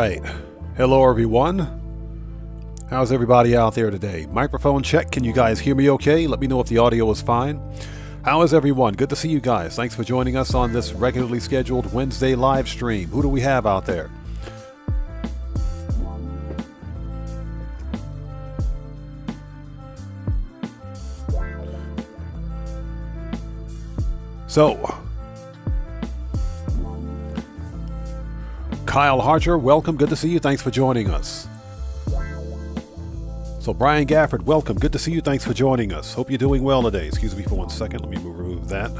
right. Hello, everyone. How's everybody out there today? Microphone check. Can you guys hear me okay? Let me know if the audio is fine. How is everyone? Good to see you guys. Thanks for joining us on this regularly scheduled Wednesday live stream. Who do we have out there? So, Kyle Harcher, welcome. Good to see you. Thanks for joining us. So, Brian Gafford, welcome. Good to see you. Thanks for joining us. Hope you're doing well today. Excuse me for 1 second. Let me remove that.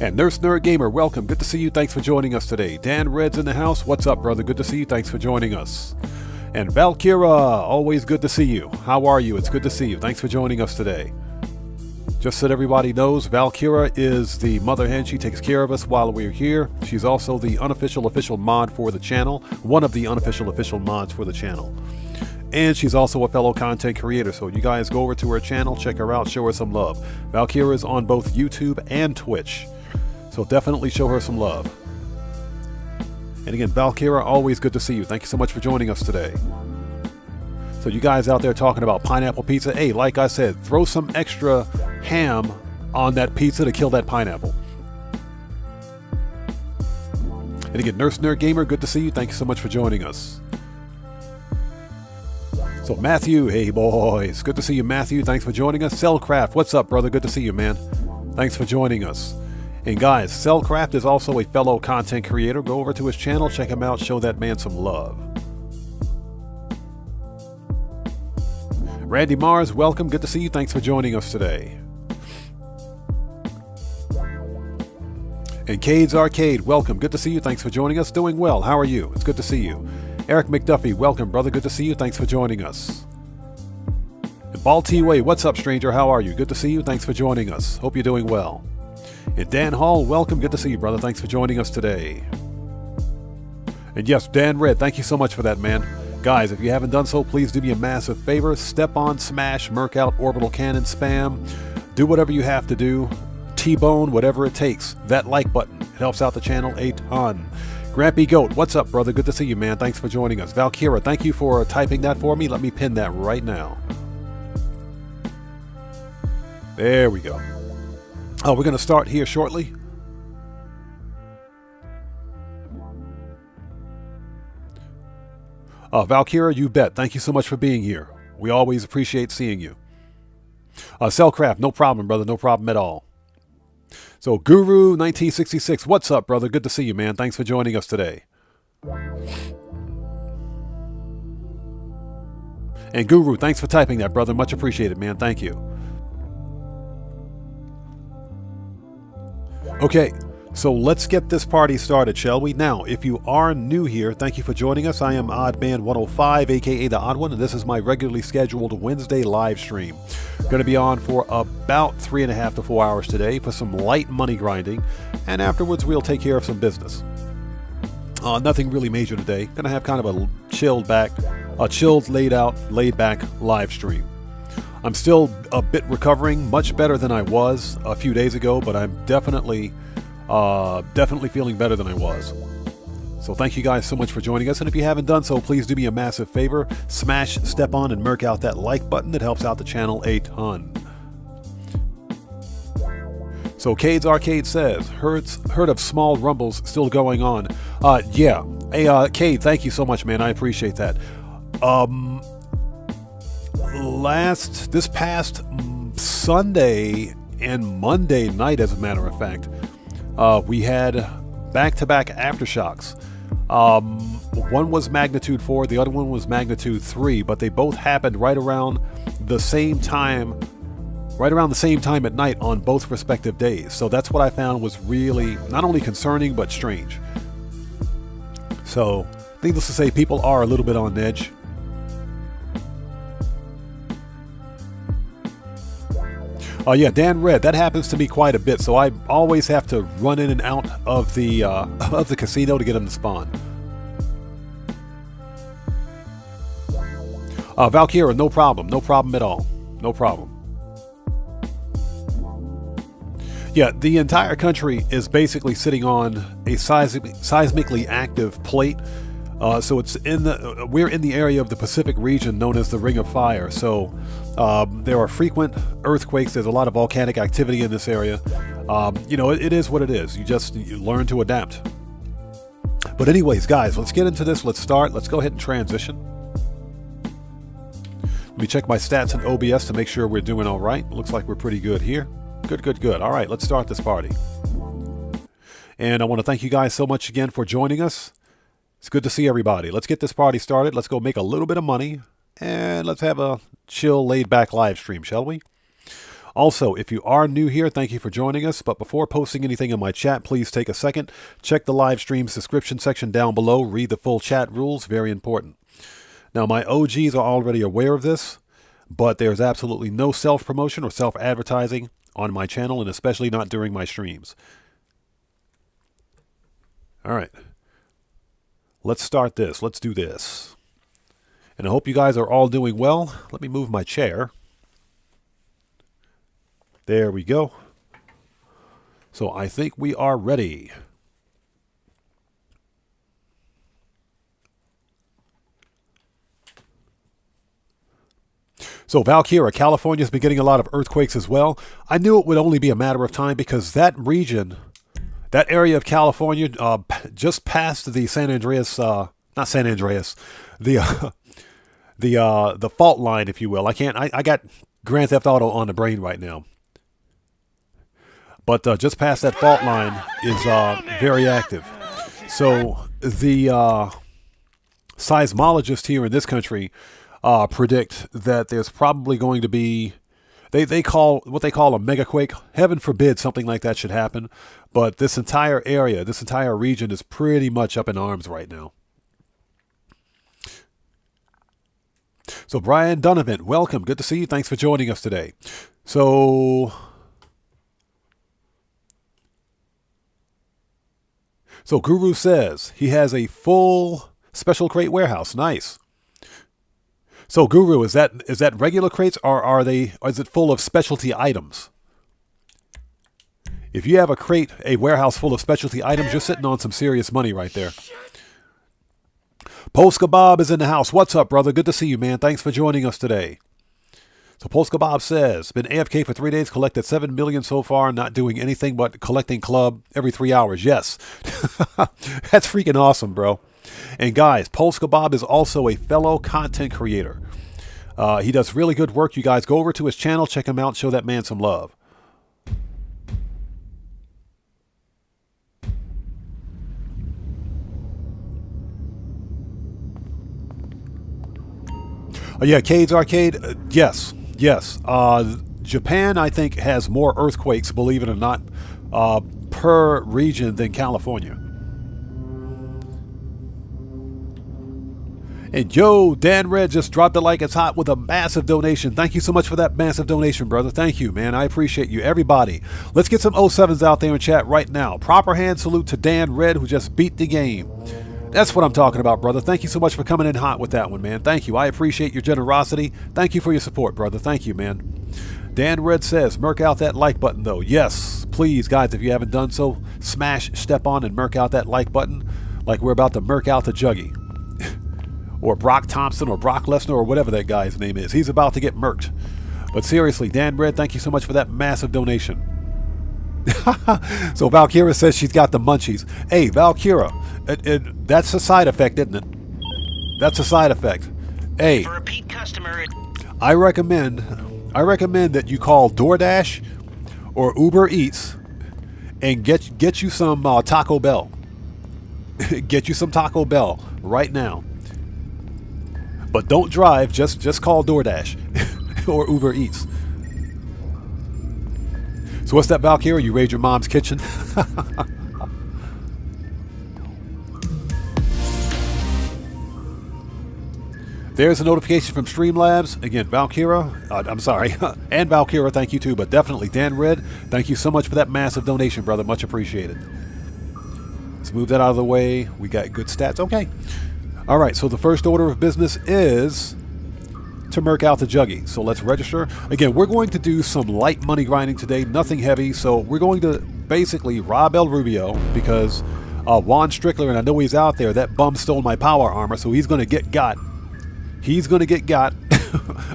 And Nurse Nerd Gamer, welcome. Good to see you. Thanks for joining us today. Dan Red's in the house. What's up, brother? Good to see you. Thanks for joining us. And Valkyra, always good to see you. How are you? It's good to see you. Thanks for joining us today. Just so that everybody knows, Valkyra is the mother hen. She takes care of us while we're here. She's also the unofficial official mod for the channel. One of the unofficial official mods for the channel. And she's also a fellow content creator. So you guys go over to her channel, check her out, show her some love. Valkyra is on both YouTube and Twitch. So definitely show her some love. And again, Valkyra, always good to see you. Thank you so much for joining us today. So you guys out there talking about pineapple pizza, hey, like I said, throw some extra ham on that pizza to kill that pineapple. And again, Nurse Nerd Gamer, good to see you. Thank you so much for joining us. So Matthew, hey boys, good to see you, Matthew. Thanks for joining us. Cellcraft, what's up, brother? Good to see you, man. Thanks for joining us. And guys, Cellcraft is also a fellow content creator. Go over to his channel, check him out, show that man some love. Randy Mars, welcome. Good to see you. Thanks for joining us today. And Cade's Arcade, welcome. Good to see you. Thanks for joining us. Doing well. How are you? It's good to see you. Eric McDuffie, welcome, brother. Good to see you. Thanks for joining us. And Ball T-Way, what's up, stranger? How are you? Good to see you. Thanks for joining us. Hope you're doing well. And Dan Hall, welcome. Good to see you, brother. Thanks for joining us today. And yes, Dan Red, thank you so much for that, man. Guys, if you haven't done so, please do me a massive favor. Step on, smash, murk out, orbital cannon, spam. Do whatever you have to do. T-bone, whatever it takes. That like button. It helps out the channel a ton. Grampy Goat, what's up, brother? Good to see you, man. Thanks for joining us. Valkyra, thank you for typing that for me. Let me pin that right now. There we go. Oh, we're going to start here shortly. Valkyra, you bet. Thank you so much for being here. We always appreciate seeing you. Cellcraft, no problem, brother. No problem at all. So, Guru1966, what's up, brother? Good to see you, man. Thanks for joining us today. And Guru, thanks for typing that, brother. Much appreciated, man. Thank you. Okay, so let's get this party started, shall we? Now, if you are new here, thank you for joining us. I am OddMan105, aka The Odd One, and this is my regularly scheduled Wednesday live stream. Going to be on for about 3.5 to 4 hours today for some light money grinding, and afterwards we'll take care of some business. Nothing really major today. Going to have kind of a chilled, laid back live stream. I'm still a bit recovering, much better than I was a few days ago, but I'm definitely feeling better than I was. So thank you guys so much for joining us, and if you haven't done so, please do me a massive favor. Smash, step on, and murk out that like button. That helps out the channel a ton. So Cade's Arcade says, heard of small rumbles still going on. Yeah. Hey, Cade, thank you so much, man. I appreciate that. This past Sunday and Monday night, as a matter of fact, we had back-to-back aftershocks. One was magnitude 4, the other one was magnitude 3, but they both happened right around the same time at night on both respective days. So that's what I found was really not only concerning but strange. So needless to say, people are a little bit on edge. Yeah, Dan Red, that happens to me quite a bit, so I always have to run in and out of the casino to get them to spawn. Valkyra, no problem at all. No problem. Yeah, the entire country is basically sitting on a seismically active plate. So it's we're in the area of the Pacific region known as the Ring of Fire. So there are frequent earthquakes. There's a lot of volcanic activity in this area. It is what it is. You learn to adapt. But anyways, guys, let's get into this. Let's start. Let's go ahead and transition. Let me check my stats in OBS to make sure we're doing all right. Looks like we're pretty good here. Good. All right, let's start this party. And I want to thank you guys so much again for joining us. It's good to see everybody. Let's get this party started. Let's go make a little bit of money. And let's have a chill, laid-back live stream, shall we? Also, if you are new here, thank you for joining us. But before posting anything in my chat, please take a second. Check the live stream's description section down below. Read the full chat rules. Very important. Now, my OGs are already aware of this, but there's absolutely no self-promotion or self-advertising on my channel, and especially not during my streams. All right. Let's start this. Let's do this. And I hope you guys are all doing well. Let me move my chair. There we go. So I think we are ready. So Valkyra, California's been getting a lot of earthquakes as well. I knew it would only be a matter of time because that region, that area of California, just past the San Andreas, not San Andreas, the fault line, if you will. I got Grand Theft Auto on the brain right now. But just past that fault line is very active. So the seismologists here in this country predict that there's probably going to be, they call what they call a megaquake. Heaven forbid something like that should happen. But this entire area, this entire region is pretty much up in arms right now. So Brian Donovan, welcome. Good to see you. Thanks for joining us today. So Guru says he has a full special crate warehouse. Nice. So Guru, is that regular crates, or is it full of specialty items? If you have a warehouse full of specialty items, you're sitting on some serious money right there. Polska Bob is in the house. What's up, brother? Good to see you, man. Thanks for joining us today. So Polska Bob says, been AFK for 3 days, collected 7 million so far, not doing anything but collecting club every 3 hours. Yes. That's freaking awesome, bro. And guys, Polska Bob is also a fellow content creator. He does really good work. You guys go over to his channel, check him out, show that man some love. Oh yeah, Cade's Arcade. Yes. Japan, I think, has more earthquakes, believe it or not, per region than California. And yo, Dan Red just dropped a like it's hot with a massive donation. Thank you so much for that massive donation, brother. Thank you, man. I appreciate you. Everybody, let's get some 07s out there in chat right now. Proper hand salute to Dan Red, who just beat the game. That's what I'm talking about, brother. Thank you so much for coming in hot with that one, man. Thank you. I appreciate your generosity. Thank you for your support, brother. Thank you, man. Dan Red says, murk out that like button, though. Yes, please, guys, if you haven't done so, smash, step on, and murk out that like button like we're about to murk out the Juggy. Or Brock Thompson or Brock Lesnar or whatever that guy's name is. He's about to get murked. But seriously, Dan Red, thank you so much for that massive donation. So Valkyra says she's got the munchies. Hey, Valkyra, that's a side effect, isn't it? That's a side effect. Hey, for repeat customer, I recommend that you call DoorDash or Uber Eats and get you some Taco Bell. Get you some Taco Bell right now. But don't drive, just call DoorDash or Uber Eats. So what's that, Valkyria? You raid your mom's kitchen? There's a notification from Streamlabs. Again, Valkyria, I'm sorry, and Valkyria, thank you too, but definitely Dan Red, thank you so much for that massive donation, brother. Much appreciated. Let's move that out of the way. We got good stats. Okay. All right, so the first order of business is to Merc out the Juggy. So let's register. Again, we're going to do some light money grinding today, nothing heavy. So we're going to basically rob El Rubio because Juan Strickler, and I know he's out there, that bum stole my power armor, so he's going to get got. He's going to get got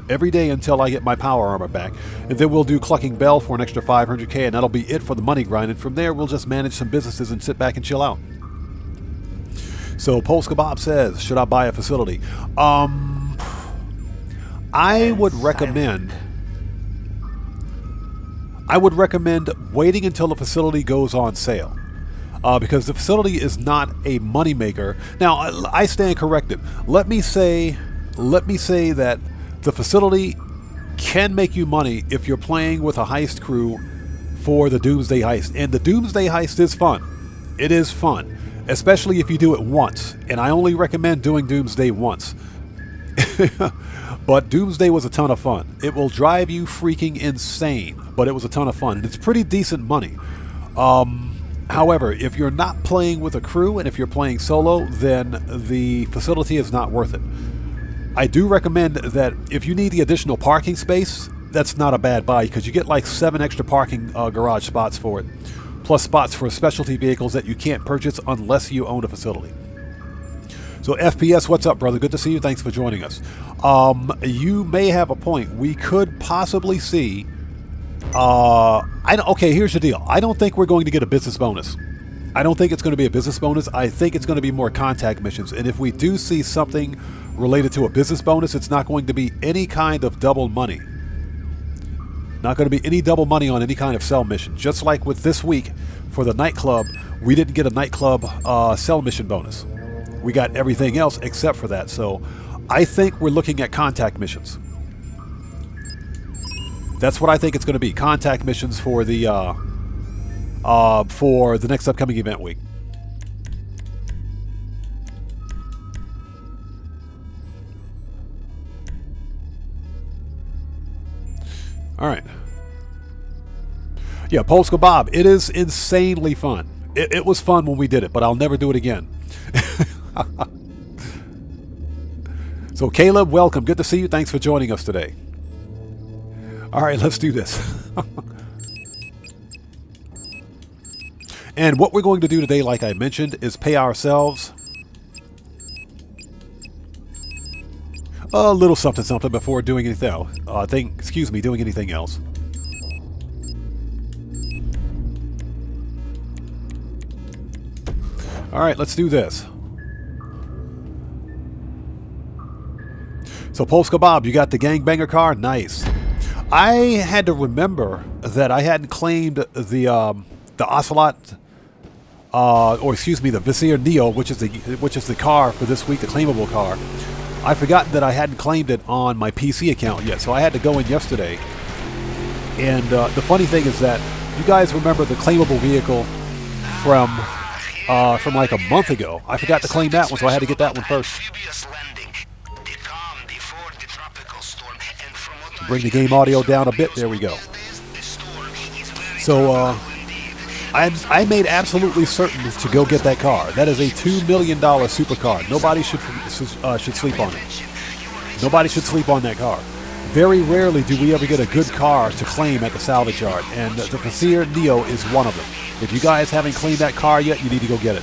every day until I get my power armor back. And then we'll do Clucking Bell for an extra 500k, and that'll be it for the money grind. And from there, we'll just manage some businesses and sit back and chill out. So Polska Bob says, should I buy a facility? I would recommend waiting until the facility goes on sale. Because the facility is not a moneymaker. Now, I stand corrected. Let me say that the facility can make you money if you're playing with a heist crew for the Doomsday Heist. And the Doomsday Heist is fun. It is fun. Especially if you do it once. And I only recommend doing Doomsday once. But Doomsday was a ton of fun. It will drive you freaking insane. But it was a ton of fun. And it's pretty decent money. However, if you're not playing with a crew and if you're playing solo, then the facility is not worth it. I do recommend that if you need the additional parking space, that's not a bad buy because you get like 7 extra parking garage spots for it. Plus spots for specialty vehicles that you can't purchase unless you own a facility. So FPS, what's up, brother? Good to see you. Thanks for joining us. You may have a point. We could possibly see... okay, here's the deal. I don't think we're going to get a business bonus. I don't think it's going to be a business bonus. I think it's going to be more contact missions. And if we do see something related to a business bonus, it's not going to be any kind of double money. Not going to be any double money on any kind of sell mission. Just like with this week for the Nightclub, we didn't get a Nightclub sell mission bonus. We got everything else except for that. So I think we're looking at contact missions. That's what I think it's going to be. Contact missions for the next upcoming event week. All right. Yeah, Polska Bob. It is insanely fun. It was fun when we did it, but I'll never do it again. So Caleb, welcome. Good to see you. Thanks for joining us today. All right, let's do this. And what we're going to do today, like I mentioned, is pay ourselves a little something something before doing anything else. Doing anything else. All right, let's do this. So Polska Bob, you got the gangbanger car? Nice. I had to remember that I hadn't claimed the Ocelot, the Vizier Neo, which is the car for this week, the claimable car. I forgot that I hadn't claimed it on my PC account yet, so I had to go in yesterday. And the funny thing is that you guys remember the claimable vehicle from like a month ago. I forgot to claim that one, so I had to get that one first. Bring the game audio down a bit. There we go. So I made absolutely certain to go get that car. That is a $2 million supercar. Nobody should sleep on it. Nobody should sleep on that car. Very rarely do we ever get a good car to claim at the salvage yard, and the Vizier Neo is one of them. If you guys haven't claimed that car yet, you need to go get it.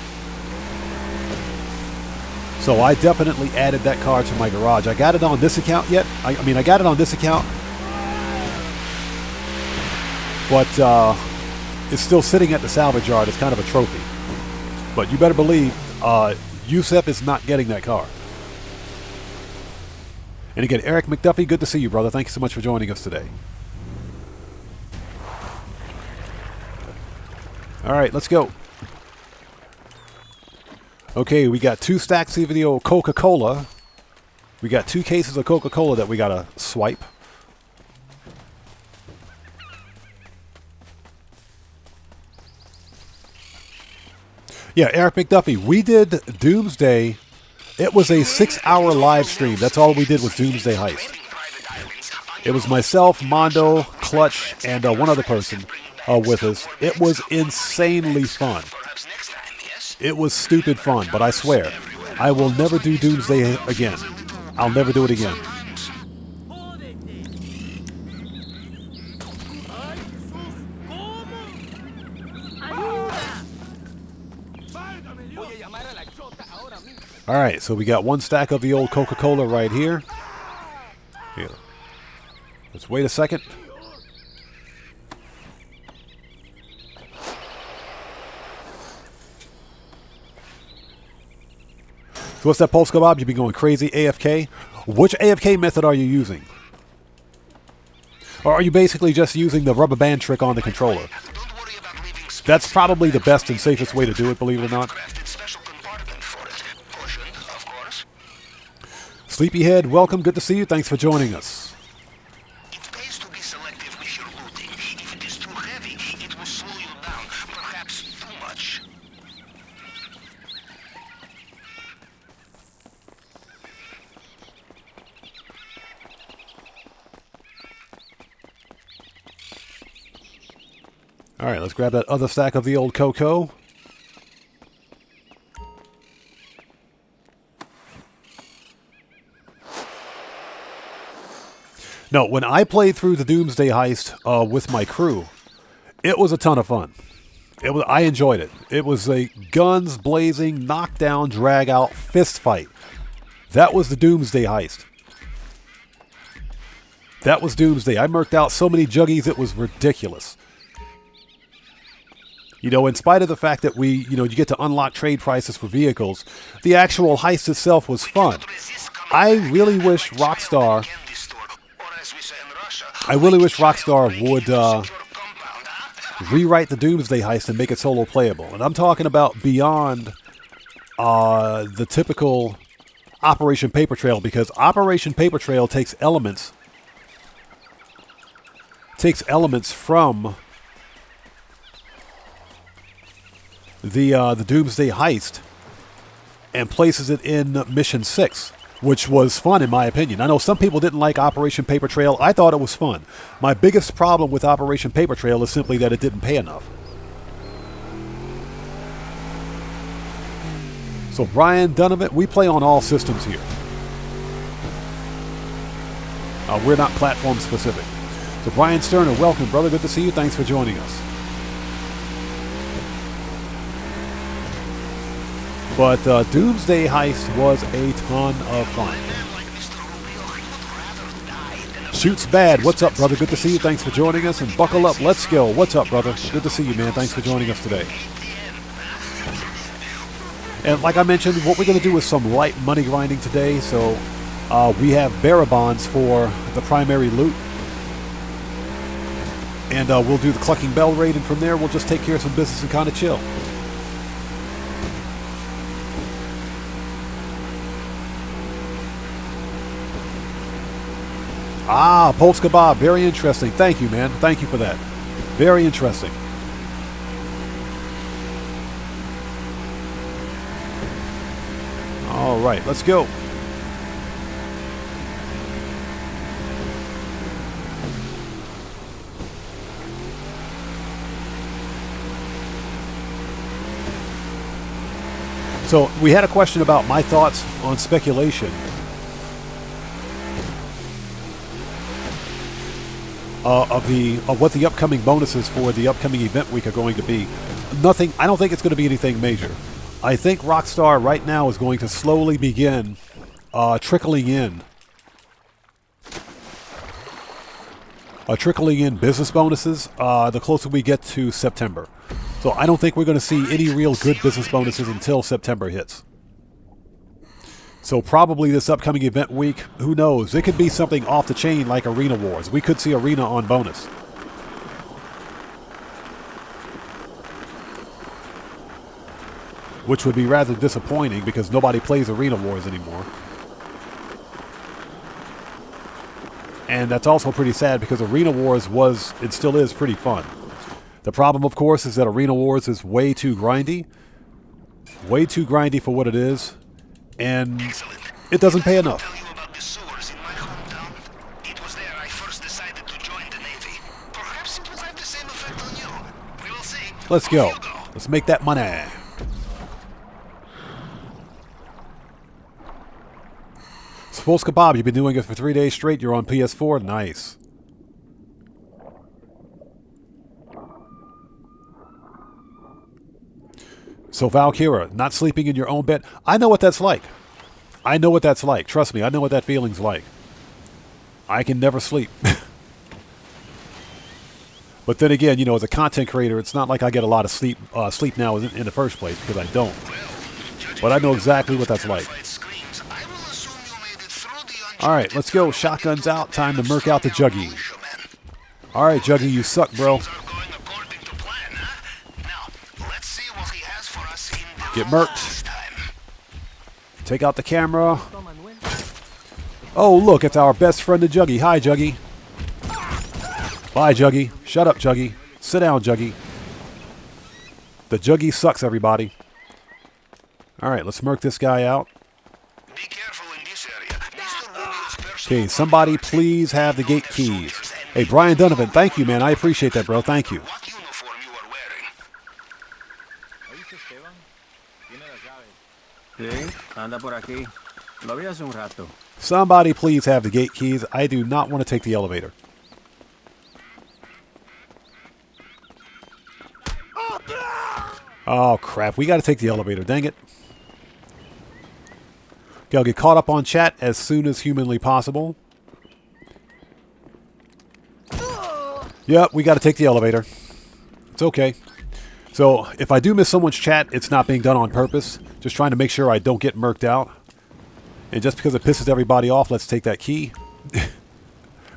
So I definitely added that car to my garage. I got it on this account yet. I got it on this account, but it's still sitting at the salvage yard. It's kind of a trophy. But you better believe Yusef is not getting that car. And again, Eric McDuffie, good to see you, brother. Thank you so much for joining us today. All right, let's go. Okay, we got 2 stacks of the Coca-Cola. We got 2 cases of Coca-Cola that we got to swipe. Yeah, Eric McDuffie, we did Doomsday. It was a 6-hour live stream. That's all we did was Doomsday Heist. It was myself, Mondo, Clutch, and one other person with us. It was insanely fun. It was stupid fun, but I swear, I will never do Doomsday again. I'll never do it again. Alright, so we got one stack of the old Coca-Cola right here. Here. Let's wait a second. So what's that, Polska Bob? You be going crazy AFK? Which AFK method are you using? Or are you basically just using the rubber band trick on the controller? That's probably the best and safest way to do it, believe it or not. Sleepyhead, welcome. Good to see you. Thanks for joining us. Alright, let's grab that other stack of the old cocoa. No, when I played through the Doomsday Heist with my crew, it was a ton of fun. I enjoyed it. It was a guns blazing, knockdown, drag out fist fight. That was the Doomsday Heist. That was Doomsday. I murked out so many juggies, it was ridiculous. You know, in spite of the fact that you get to unlock trade prices for vehicles, the actual heist itself was fun. I really wish Rockstar would rewrite the Doomsday Heist and make it solo playable. And I'm talking about beyond the typical Operation Paper Trail, because Operation Paper Trail takes elements from the Doomsday Heist and places it in Mission 6, which was fun in my opinion. I know some people didn't like Operation Paper Trail. I thought it was fun. My biggest problem with Operation Paper Trail is simply that it didn't pay enough. So Brian Donovan, we play on all systems here. We're not platform specific. So Brian Sterner, welcome brother, good to see you. Thanks for joining us. But Doomsday Heist was a ton of fun. Shoots Bad, what's up, brother? Good to see you. Thanks for joining us. And Buckle Up, let's go. What's up, brother? Good to see you, man. Thanks for joining us today. And like I mentioned, what we're going to do is some light money grinding today. So we have bearer bonds for the primary loot. And we'll do the Clucking Bell raid, and from there we'll just take care of some business and kind of chill. Ah, Polska Bob, very interesting. Thank you, man. Thank you for that. Very interesting. All right, let's go. So we had a question about my thoughts on speculation. Of what the upcoming bonuses for the upcoming event week are going to be. Nothing. I don't think it's going to be anything major. I think Rockstar right now is going to slowly begin trickling in business bonuses the closer we get to September. So I don't think we're going to see any real good business bonuses until September hits. So probably this upcoming event week, who knows? It could be something off the chain like Arena Wars. We could see Arena on bonus. Which would be rather disappointing because nobody plays Arena Wars anymore. And that's also pretty sad because Arena Wars was, and still is, pretty fun. The problem, of course, is that Arena Wars is way too grindy. Way too grindy for what it is. And it doesn't pay enough. Let's go. Let's make that money. Polska Bob, you've been doing it for 3 days straight. You're on PS4. Nice. So Valkyra, not sleeping in your own bed. I know what that's like. I know what that's like. Trust me, I know what that feeling's like. I can never sleep. But then again, you know, as a content creator, it's not like I get a lot of sleep now in the first place, because I don't. But I know exactly what that's like. Alright, let's go. Shotguns out. Time to murk out the Juggy. Alright, Juggy, you suck, bro. Get murked. Take out the camera. Oh, look, it's our best friend, the Juggy. Hi, Juggy. Bye, Juggy. Shut up, Juggy. Sit down, Juggy. The Juggy sucks, everybody. Alright, let's murk this guy out. Okay, somebody please have the gate keys. Hey, Brian Donovan, thank you, man. I appreciate that, bro. Thank you. Somebody please have the gate keys. I do not want to take the elevator. Oh, crap. We got to take the elevator. Dang it. Okay, I'll get caught up on chat as soon as humanly possible. Yep, we got to take the elevator. It's okay. So, if I do miss someone's chat, it's not being done on purpose. Just trying to make sure I don't get murked out. And just because it pisses everybody off, let's take that key.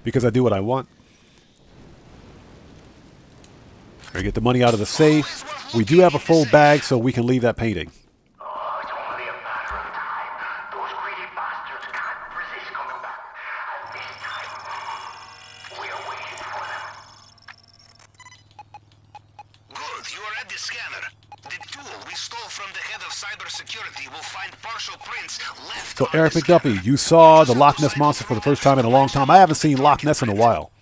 Because I do what I want. We're going to get the money out of the safe. We do have a full bag, so we can leave that painting. So Eric McDuffie, you saw the Loch Ness Monster for the first time in a long time. I haven't seen Loch Ness in a while.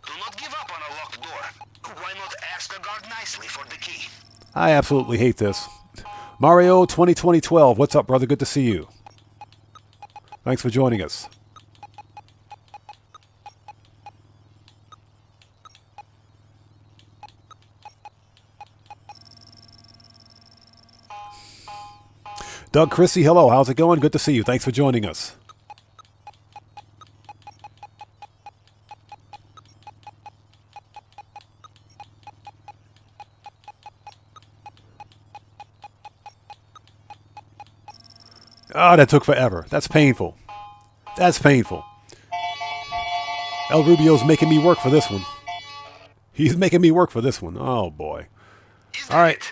Do not give up on a locked door. Why not ask a guard nicely for the key? I absolutely hate this. Mario 2012, what's up, brother? Good to see you. Thanks for joining us. Doug Chrissy, hello. How's it going? Good to see you. Thanks for joining us. Oh, that took forever. That's painful. That's painful. El Rubio's making me work for this one. He's making me work for this one. Oh, boy. All right.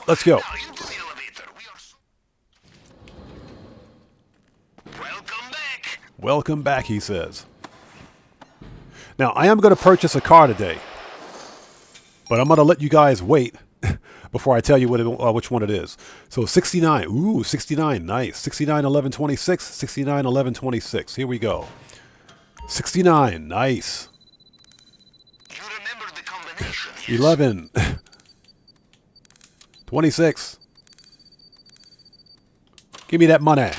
Let's go. Welcome back, he says. Now, I am going to purchase a car today. But I'm going to let you guys wait before I tell you which one it is. So 69. Ooh, 69. Nice. 69, 11, 26. 69, 11, 26. Here we go. 69. Nice. You remember the combination, yes? 11. 26. Give me that money.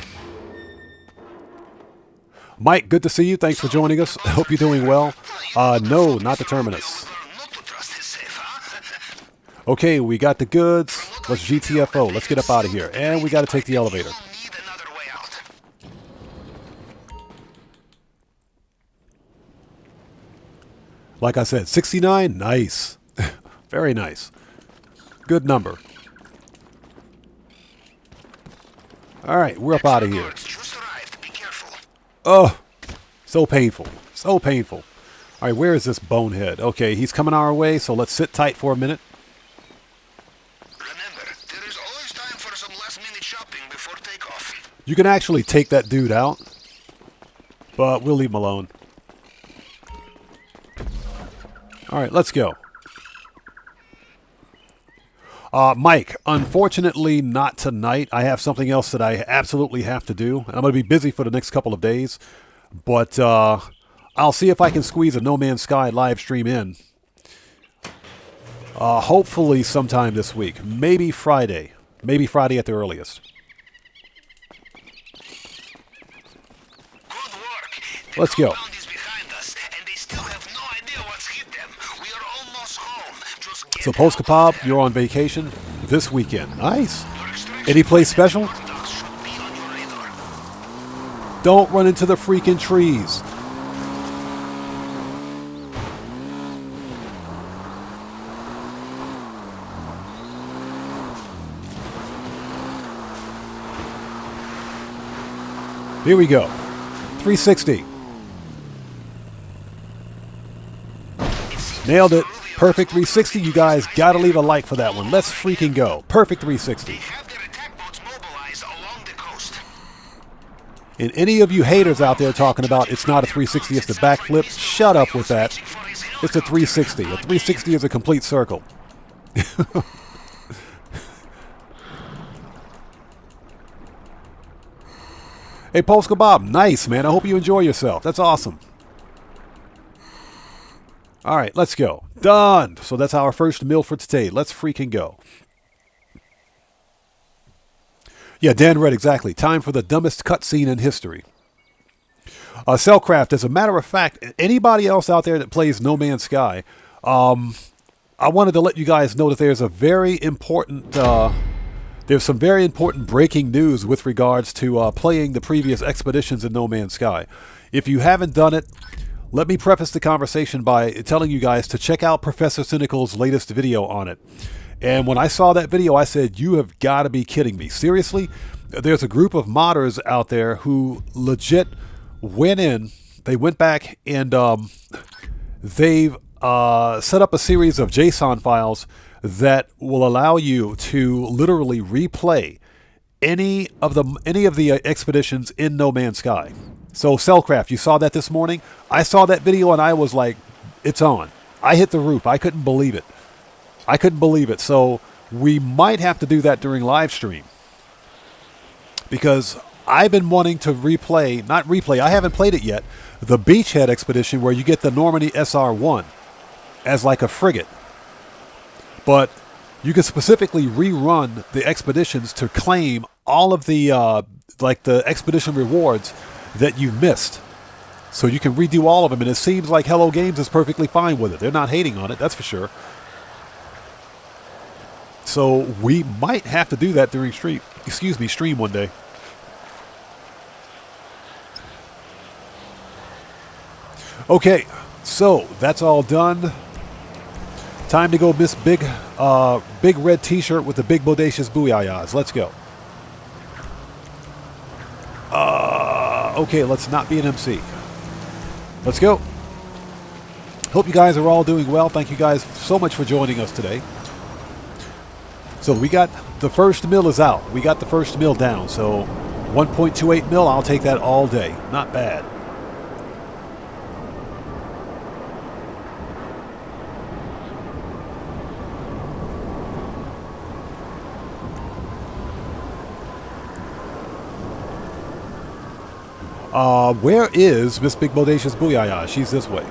Mike, good to see you. Thanks for joining us. I hope you're doing well. No, not the Terminus. Okay, we got the goods. Let's GTFO. Let's get up out of here. And we got to take the elevator. Like I said, 69. Nice. Very nice. Good number. All right, we're up out of here. Oh, so painful. So painful. All right, where is this bonehead? Okay, he's coming our way, so let's sit tight for a minute. Remember, there is always time for some last-minute shopping before takeoff. You can actually take that dude out, but we'll leave him alone. All right, let's go. Mike, unfortunately not tonight. I have something else that I absolutely have to do. I'm going to be busy for the next couple of days. But I'll see if I can squeeze a No Man's Sky live stream in. Hopefully sometime this week. Maybe Friday. Maybe Friday at the earliest. Good work. Let's go. Is behind us, and they still have no idea what's hit them. We are almost home. So Post Kebab, you're on vacation this weekend. Nice. Any place special? Don't run into the freaking trees. Here we go. 360. Nailed it. Perfect 360. You guys gotta leave a like for that one. Let's freaking go. Perfect 360. And any of you haters out there talking about it's not a 360, it's a backflip, shut up with that. It's a 360. A 360 is a complete circle. Hey, Post Kebab, nice, man. I hope you enjoy yourself. That's awesome. All right, let's go. Done. So that's our first meal for today. Let's freaking go. Yeah, Dan read exactly. Time for the dumbest cutscene in history. Cellcraft, as a matter of fact, anybody else out there that plays No Man's Sky, I wanted to let you guys know that there's a very important... there's some very important breaking news with regards to playing the previous expeditions in No Man's Sky. If you haven't done it, let me preface the conversation by telling you guys to check out Professor Cynical's latest video on it. And when I saw that video, I said, you have got to be kidding me. Seriously? There's a group of modders out there who legit went in, they went back and they've set up a series of JSON files that will allow you to literally replay any of the expeditions in No Man's Sky. So Cellcraft, you saw that this morning? I saw that video and I was like, it's on. I hit the roof. I couldn't believe it. I couldn't believe it. So we might have to do that during live stream. Because I've been wanting to I haven't played it yet, the Beachhead expedition where you get the Normandy SR-1 as like a frigate. But you can specifically rerun the expeditions to claim all of the the expedition rewards that you missed. So you can redo all of them, and it seems like Hello Games is perfectly fine with it. They're not hating on it, that's for sure. So we might have to do that during stream one day. Okay, so that's all done. Time to go miss big red t-shirt with the big bodacious booyahs. Let's go. Okay, let's not be an MC. Let's go. Hope you guys are all doing well. Thank you guys so much for joining us today. So we got the first mill is out. We got the first mill down. So 1.28 mil, I'll take that all day. Not bad. Where is Miss Big Bodacious Booyah? She's this way.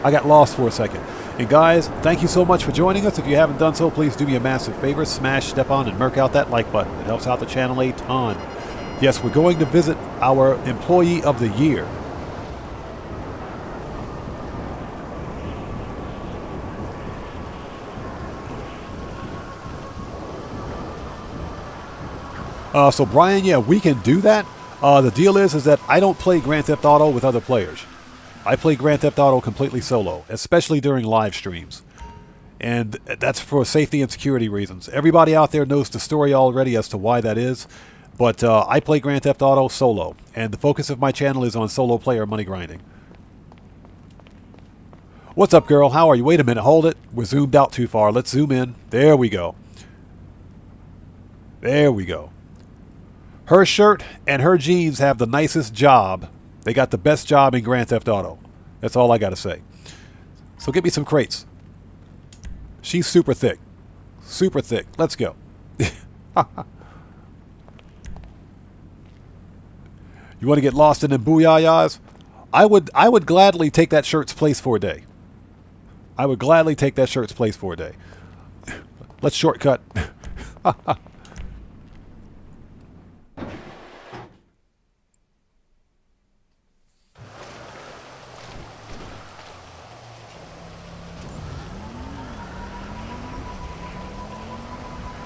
I got lost for a second. And guys, thank you so much for joining us. If you haven't done so, please do me a massive favor. Smash, step on, and merc out that like button. It helps out the channel a ton. Yes, we're going to visit our Employee of the Year. So Brian, yeah, we can do that. The deal is that I don't play Grand Theft Auto with other players. I play Grand Theft Auto completely solo, especially during live streams. And that's for safety and security reasons. Everybody out there knows the story already as to why that is. But I play Grand Theft Auto solo. And the focus of my channel is on solo player money grinding. What's up, girl? How are you? Wait a minute. Hold it. We're zoomed out too far. Let's zoom in. There we go. There we go. Her shirt and her jeans have the nicest job. They got the best job in Grand Theft Auto. That's all I got to say. So get me some crates. She's super thick. Super thick. Let's go. You want to get lost in them booyahs? I would gladly take that shirt's place for a day. I would gladly take that shirt's place for a day. Let's shortcut.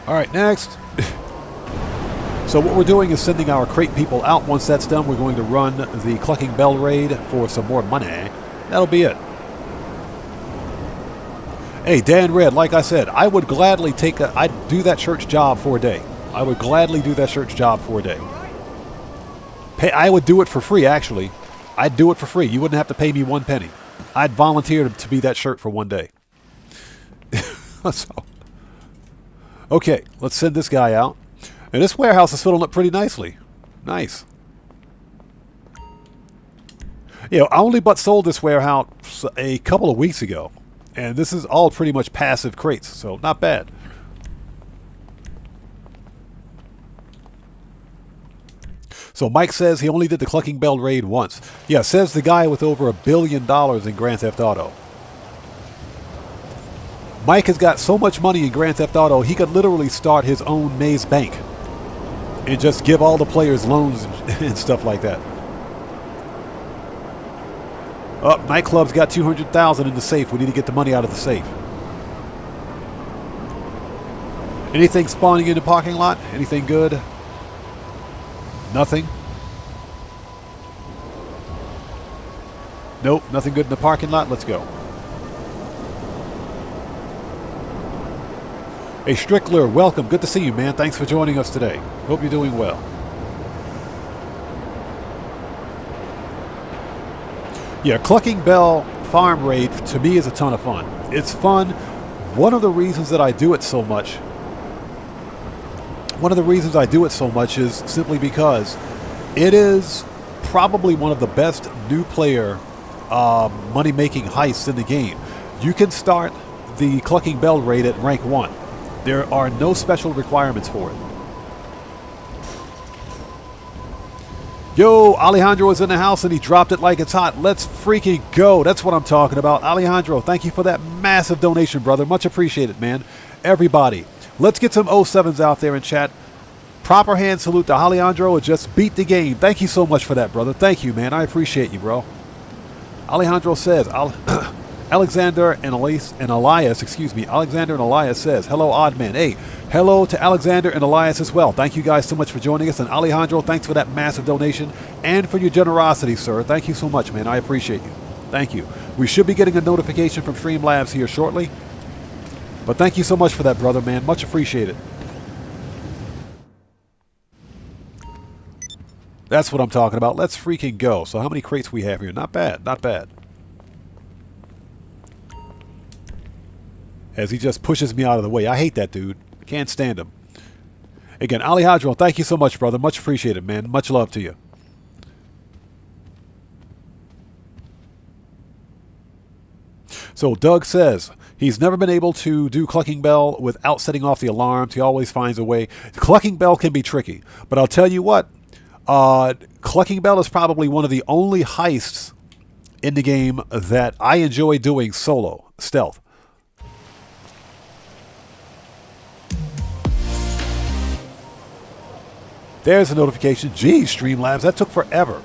Alright, next. So what we're doing is sending our crate people out. Once that's done, we're going to run the Clucking Bell raid for some more money. That'll be it. Hey, Dan Red, like I said, I would gladly I'd do that church job for a day. I would gladly do that church job for a day. I would do it for free, actually. I'd do it for free. You wouldn't have to pay me 1 penny. I'd volunteer to be that shirt for 1 day. So, okay, let's send this guy out. And this warehouse is filling up pretty nicely. Nice. You know, I only but sold this warehouse a couple of weeks ago. And this is all pretty much passive crates, so not bad. So Mike says he only did the Clucking Bell raid once. Yeah, says the guy with over $1 billion in Grand Theft Auto. Mike has got so much money in Grand Theft Auto, he could literally start his own maze bank and just give all the players loans and stuff like that. Oh, Nightclub's got 200,000 in the safe. We need to get the money out of the safe. Anything spawning in the parking lot? Anything good? Nothing? Nope, nothing good in the parking lot. Let's go. Hey, Strickler, welcome. Good to see you, man. Thanks for joining us today. Hope you're doing well. Yeah, Clucking Bell farm raid to me is a ton of fun. It's fun. One of the reasons that I do it so much is simply because it is probably one of the best new player money-making heists in the game. You can start the Clucking Bell raid at rank 1. There are no special requirements for it. Yo, Alejandro is in the house and he dropped it like it's hot. Let's freaking go. That's what I'm talking about. Alejandro, thank you for that massive donation, brother. Much appreciated, man. Everybody, let's get some 07s out there in chat. Proper hand salute to Alejandro. Just beat the game. Thank you so much for that, brother. Thank you, man. I appreciate you, bro. Alejandro says, Alexander and Elias says, hello, Oddman. Hey, hello to Alexander and Elias as well. Thank you guys so much for joining us. And Alejandro, thanks for that massive donation and for your generosity, sir. Thank you so much, man. I appreciate you. Thank you. We should be getting a notification from Streamlabs here shortly. But thank you so much for that, brother, man. Much appreciated. That's what I'm talking about. Let's freaking go. So how many crates we have here? Not bad. Not bad. As he just pushes me out of the way. I hate that dude. Can't stand him. Again, Alejandro, thank you so much, brother. Much appreciated, man. Much love to you. So Doug says he's never been able to do Clucking Bell without setting off the alarms. He always finds a way. Clucking Bell can be tricky. But I'll tell you what. Clucking Bell is probably one of the only heists in the game that I enjoy doing solo, stealth. There's a notification. Geez, Streamlabs, that took forever.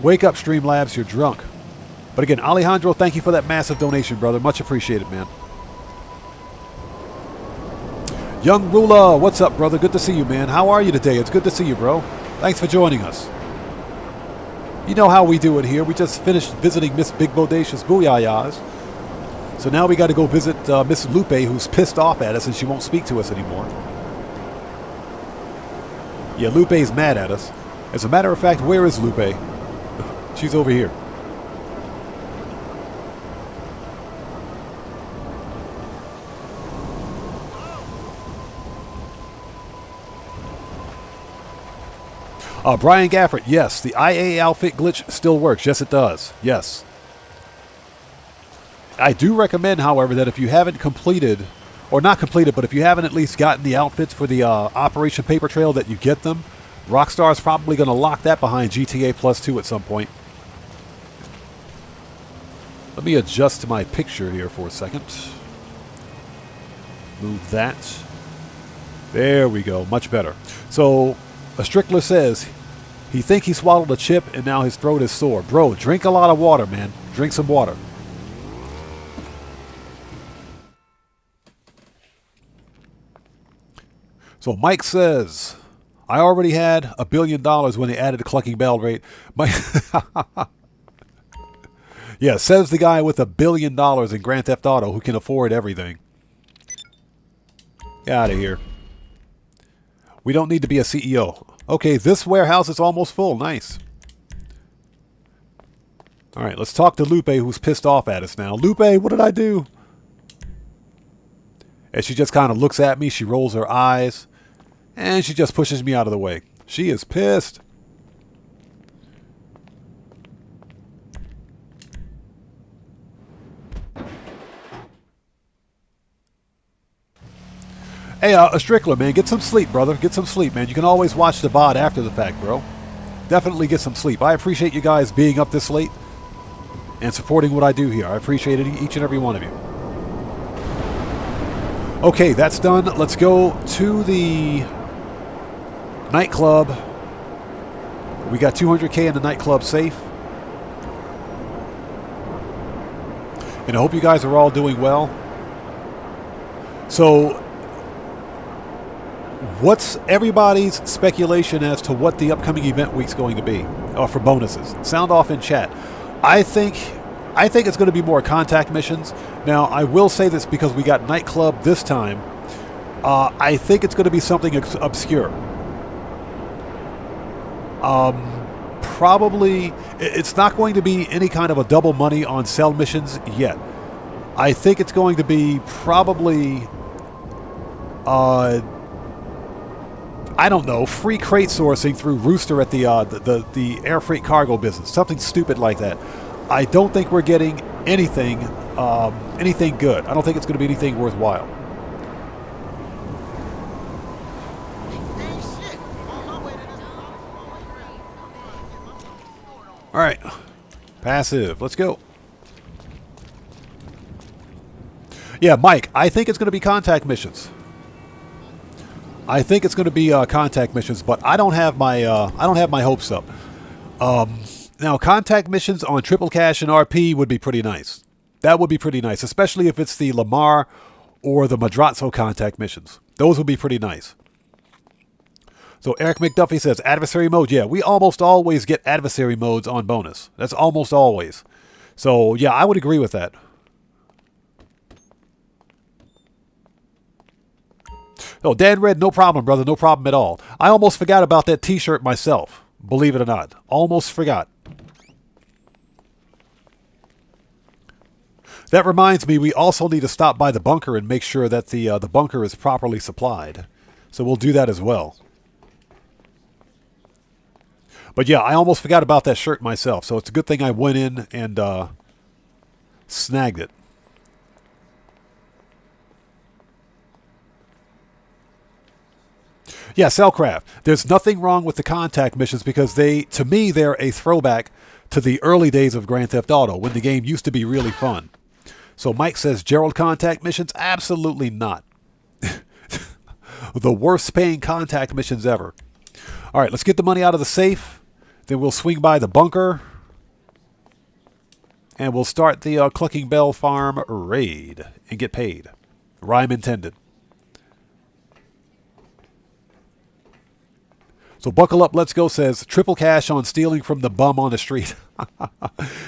Wake up, Streamlabs, you're drunk. But again, Alejandro, thank you for that massive donation, brother. Much appreciated, man. Young Rula, what's up, brother? Good to see you, man. How are you today? It's good to see you, bro. Thanks for joining us. You know how we do it here. We just finished visiting Miss Big Bodacious Booyayas. So now we got to go visit Miss Lupe, who's pissed off at us and she won't speak to us anymore. Yeah, Lupe's mad at us. As a matter of fact, where is Lupe? She's over here. Brian Gafford, yes, the IA outfit glitch still works. Yes, it does. Yes. I do recommend, however, that if you haven't completed, or not completed, but if you haven't at least gotten the outfits for the Operation Paper Trail, that you get them. Rockstar's probably going to lock that behind GTA Plus 2 at some point. Let me adjust my picture here for a second. Move that. There we go. Much better. So, a Strickler says he thinks he swallowed a chip and now his throat is sore. Bro, drink a lot of water, man. Drink some water. So Mike says, I already had $1 billion when they added the clucking bell rate. Mike yeah, says the guy with $1 billion in Grand Theft Auto who can afford everything. Get out of here. We don't need to be a CEO. Okay, this warehouse is almost full. Nice. All right, let's talk to Lupe, who's pissed off at us now. Lupe, what did I do? And she just kind of looks at me. She rolls her eyes. And she just pushes me out of the way. She is pissed. Hey, a Strickler, man, get some sleep, brother. Get some sleep, man. You can always watch the VOD after the fact, bro. Definitely get some sleep. I appreciate you guys being up this late and supporting what I do here. I appreciate it, each and every one of you. Okay, that's done. Let's go to the nightclub. We got 200K in the nightclub safe. And I hope you guys are all doing well. So, what's everybody's speculation as to what the upcoming event week's going to be for bonuses? Sound off in chat. I think it's going to be more contact missions. Now, I will say this because we got nightclub this time. I think it's going to be something obscure. Probably, it's not going to be any kind of a double money on sell missions yet. I think it's going to be probably, I don't know, free crate sourcing through Rooster at the air freight cargo business. Something stupid like that. I don't think we're getting anything good. I don't think it's going to be anything worthwhile. All right, passive. Let's go. Yeah, Mike. I think it's going to be contact missions. I think it's going to be contact missions, but I don't have my hopes up. Now, contact missions on Triple Cash and RP would be pretty nice. That would be pretty nice, especially if it's the Lamar or the Madrazo contact missions. Those would be pretty nice. So Eric McDuffie says, adversary mode. Yeah, we almost always get adversary modes on bonus. That's almost always. So, yeah, I would agree with that. Oh, Dan Red, no problem, brother. No problem at all. I almost forgot about that t-shirt myself. Believe it or not. Almost forgot. That reminds me, we also need to stop by the bunker and make sure that the bunker is properly supplied. So we'll do that as well. But yeah, I almost forgot about that shirt myself. So it's a good thing I went in and snagged it. Yeah, Cellcraft. There's nothing wrong with the contact missions because to me, they're a throwback to the early days of Grand Theft Auto when the game used to be really fun. So Mike says, Gerald contact missions? Absolutely not. The worst paying contact missions ever. All right, let's get the money out of the safe. Then we'll swing by the bunker. And we'll start the Clucking Bell Farm raid and get paid. Rhyme intended. So buckle up, let's go, says triple cash on stealing from the bum on the street.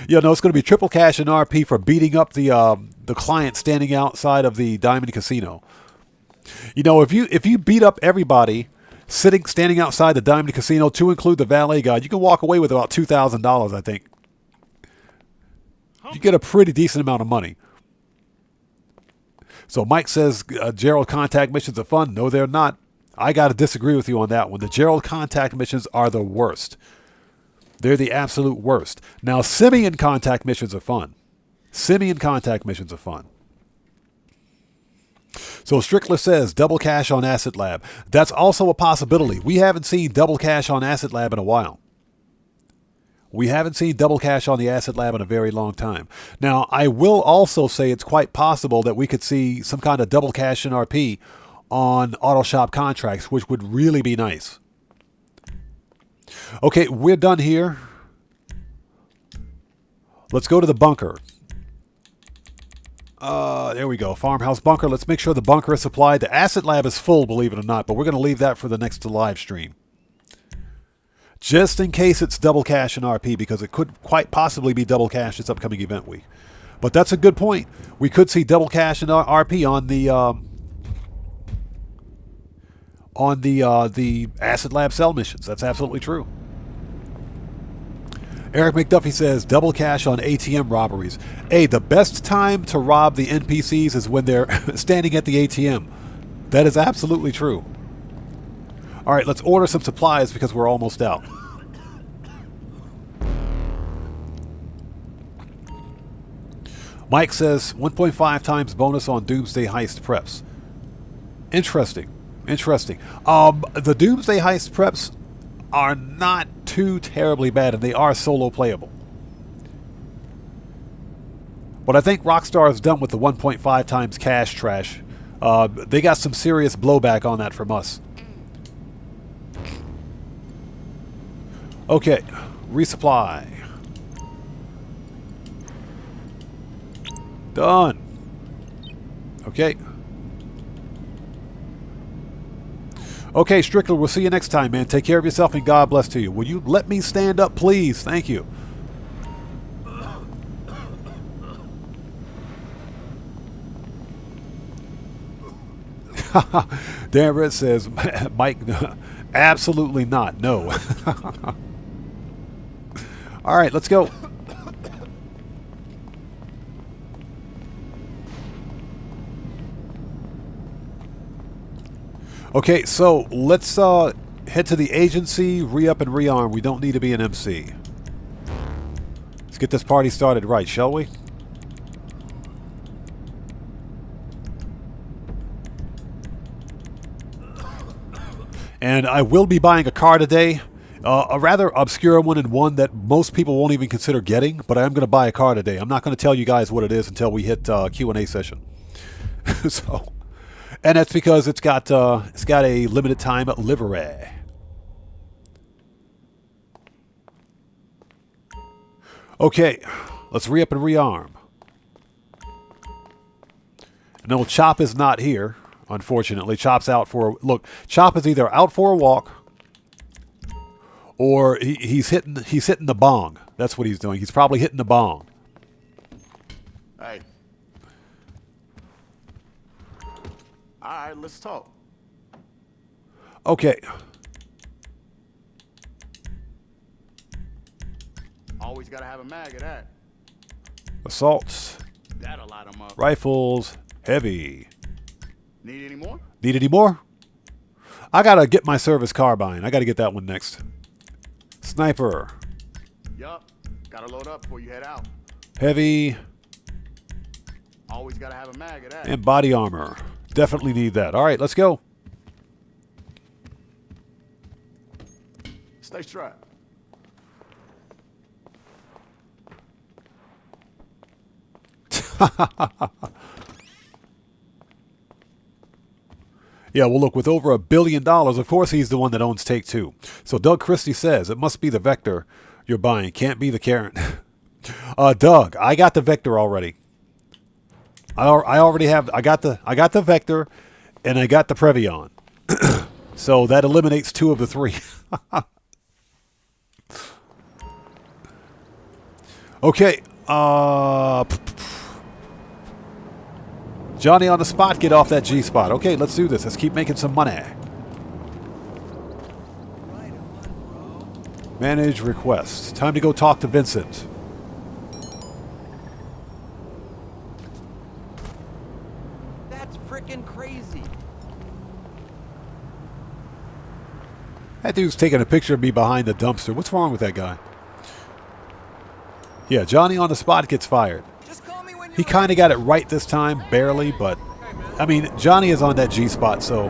Yeah, no, it's going to be triple cash and RP for beating up the client standing outside of the Diamond Casino. You know, if you beat up everybody standing outside the Diamond Casino, to include the valet guy, you can walk away with about $2,000, I think. You get a pretty decent amount of money. So Mike says Gerald contact missions are fun. No, they're not. I got to disagree with you on that one. The Gerald contact missions are the worst. They're the absolute worst. Now, Simeon contact missions are fun. Simeon contact missions are fun. So Strickler says double cash on Acid Lab. That's also a possibility. We haven't seen double cash on Acid Lab in a while. We haven't seen double cash on the Acid Lab in a very long time. Now, I will also say it's quite possible that we could see some kind of double cash in RP on auto shop contracts, which would really be nice. Okay, we're done here. Let's go to the bunker. There we go. Farmhouse bunker. Let's make sure the bunker is supplied. The acid lab is full, believe it or not, but we're going to leave that for the next live stream. Just in case it's double cash in RP, because it could quite possibly be double cash this upcoming event week. But that's a good point. We could see double cash in RP on the acid lab cell missions. That's absolutely true. Eric McDuffie says double cash on ATM robberies. Hey, the best time to rob the NPCs is when they're standing at the ATM. That is absolutely true. All right, let's order some supplies because we're almost out. Mike says 1.5 times bonus on Doomsday Heist preps. Interesting. Interesting. The Doomsday Heist preps are not too terribly bad, and they are solo playable. But I think Rockstar is done with the 1.5 times cash trash. They got some serious blowback on that from us. Okay, resupply. Done. Okay. Okay, Strickler, we'll see you next time, man. Take care of yourself and God bless to you. Will you let me stand up, please? Thank you. Dan Red says, Mike, absolutely not. No. All right, let's go. Okay, so let's head to the agency, re-up and rearm. We don't need to be an MC. Let's get this party started right, shall we? And I will be buying a car today. A rather obscure one, and one that most people won't even consider getting, but I am going to buy a car today. I'm not going to tell you guys what it is until we hit Q&A session. So... And that's because it's got a limited time livery. Okay, let's re-up and rearm. No, Chop is not here, unfortunately. Chop's out for look. Chop is either out for a walk, or he's hitting the bong. That's what he's doing. He's probably hitting the bong. Hey. All right, let's talk. Okay. Always gotta have a mag of that. Assaults. That'll light 'em up. Rifles. Heavy. Need any more? Need any more? I gotta get my service carbine. I gotta get that one next. Sniper. Yup. Gotta load up before you head out. Heavy. Always gotta have a mag of that. And body armor. Definitely need that. All right, let's go. Stay strapped. Yeah, well, look, with over $1 billion, of course he's the one that owns Take-Two. So Doug Christie says, it must be the Vector you're buying. Can't be the Karen. Doug, I got the Vector already. I already have, I got the Vector, and I got the Previon. So that eliminates 2 of the 3. Okay, Johnny on the spot, get off that G-spot. Okay, let's do this. Let's keep making some money. Manage requests. Time to go talk to Vincent. That's freaking crazy. That dude's taking a picture of me behind the dumpster. What's wrong with that guy? Yeah, Johnny on the spot gets fired. He kind of got it right this time, barely, but I mean, Johnny is on that G-spot, so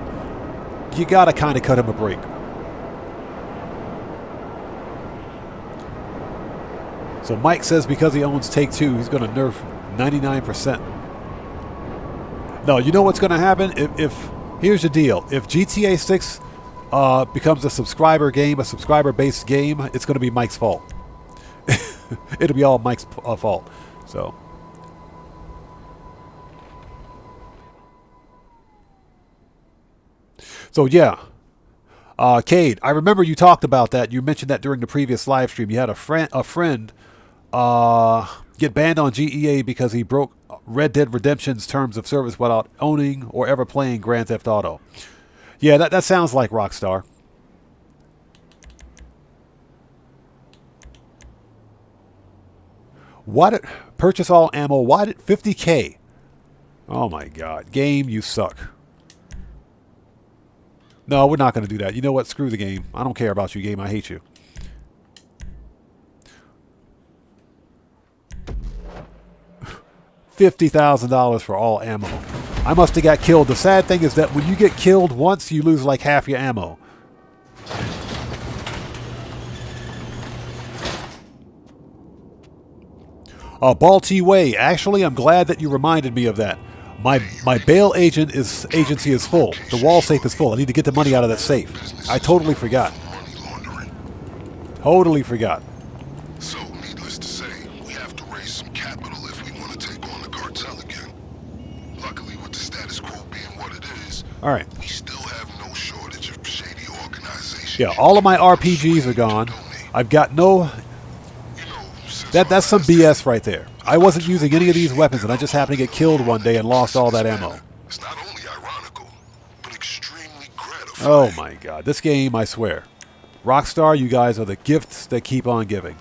you got to kind of cut him a break. So Mike says because he owns Take-Two, he's going to nerf 99%. No, you know what's going to happen? If here's the deal. If GTA 6 becomes a subscriber game, a subscriber-based game, it's going to be Mike's fault. It'll be all Mike's fault. So, So yeah, Cade, I remember you talked about that. You mentioned that during the previous live stream. You had a friend get banned on GEA because he broke Red Dead Redemption's terms of service without owning or ever playing Grand Theft Auto. Yeah, that sounds like Rockstar. Why did purchase all ammo? Why did 50K? Oh my God, game, you suck. No, we're not going to do that. You know what? Screw the game. I don't care about you, game. I hate you. $50,000 for all ammo. I must have got killed. The sad thing is that when you get killed once, you lose like half your ammo. Balti Way. Actually, I'm glad that you reminded me of that. My bail agency is full. The wall safe is full. I need to get the money out of that safe. I totally forgot. Totally forgot. So, needless to say, we have to raise some capital if we want to take on the cartel again. Luckily, with the status quo being what it is, all right. We still have no shortage of shady organizations. Yeah, all of my RPGs are gone. I've got no... That's some BS right there. I wasn't using any of these weapons, and I just happened to get killed one day and lost all that ammo. It's not only ironical, but extremely gratifying. Oh my God, this game, I swear. Rockstar, you guys are the gifts that keep on giving.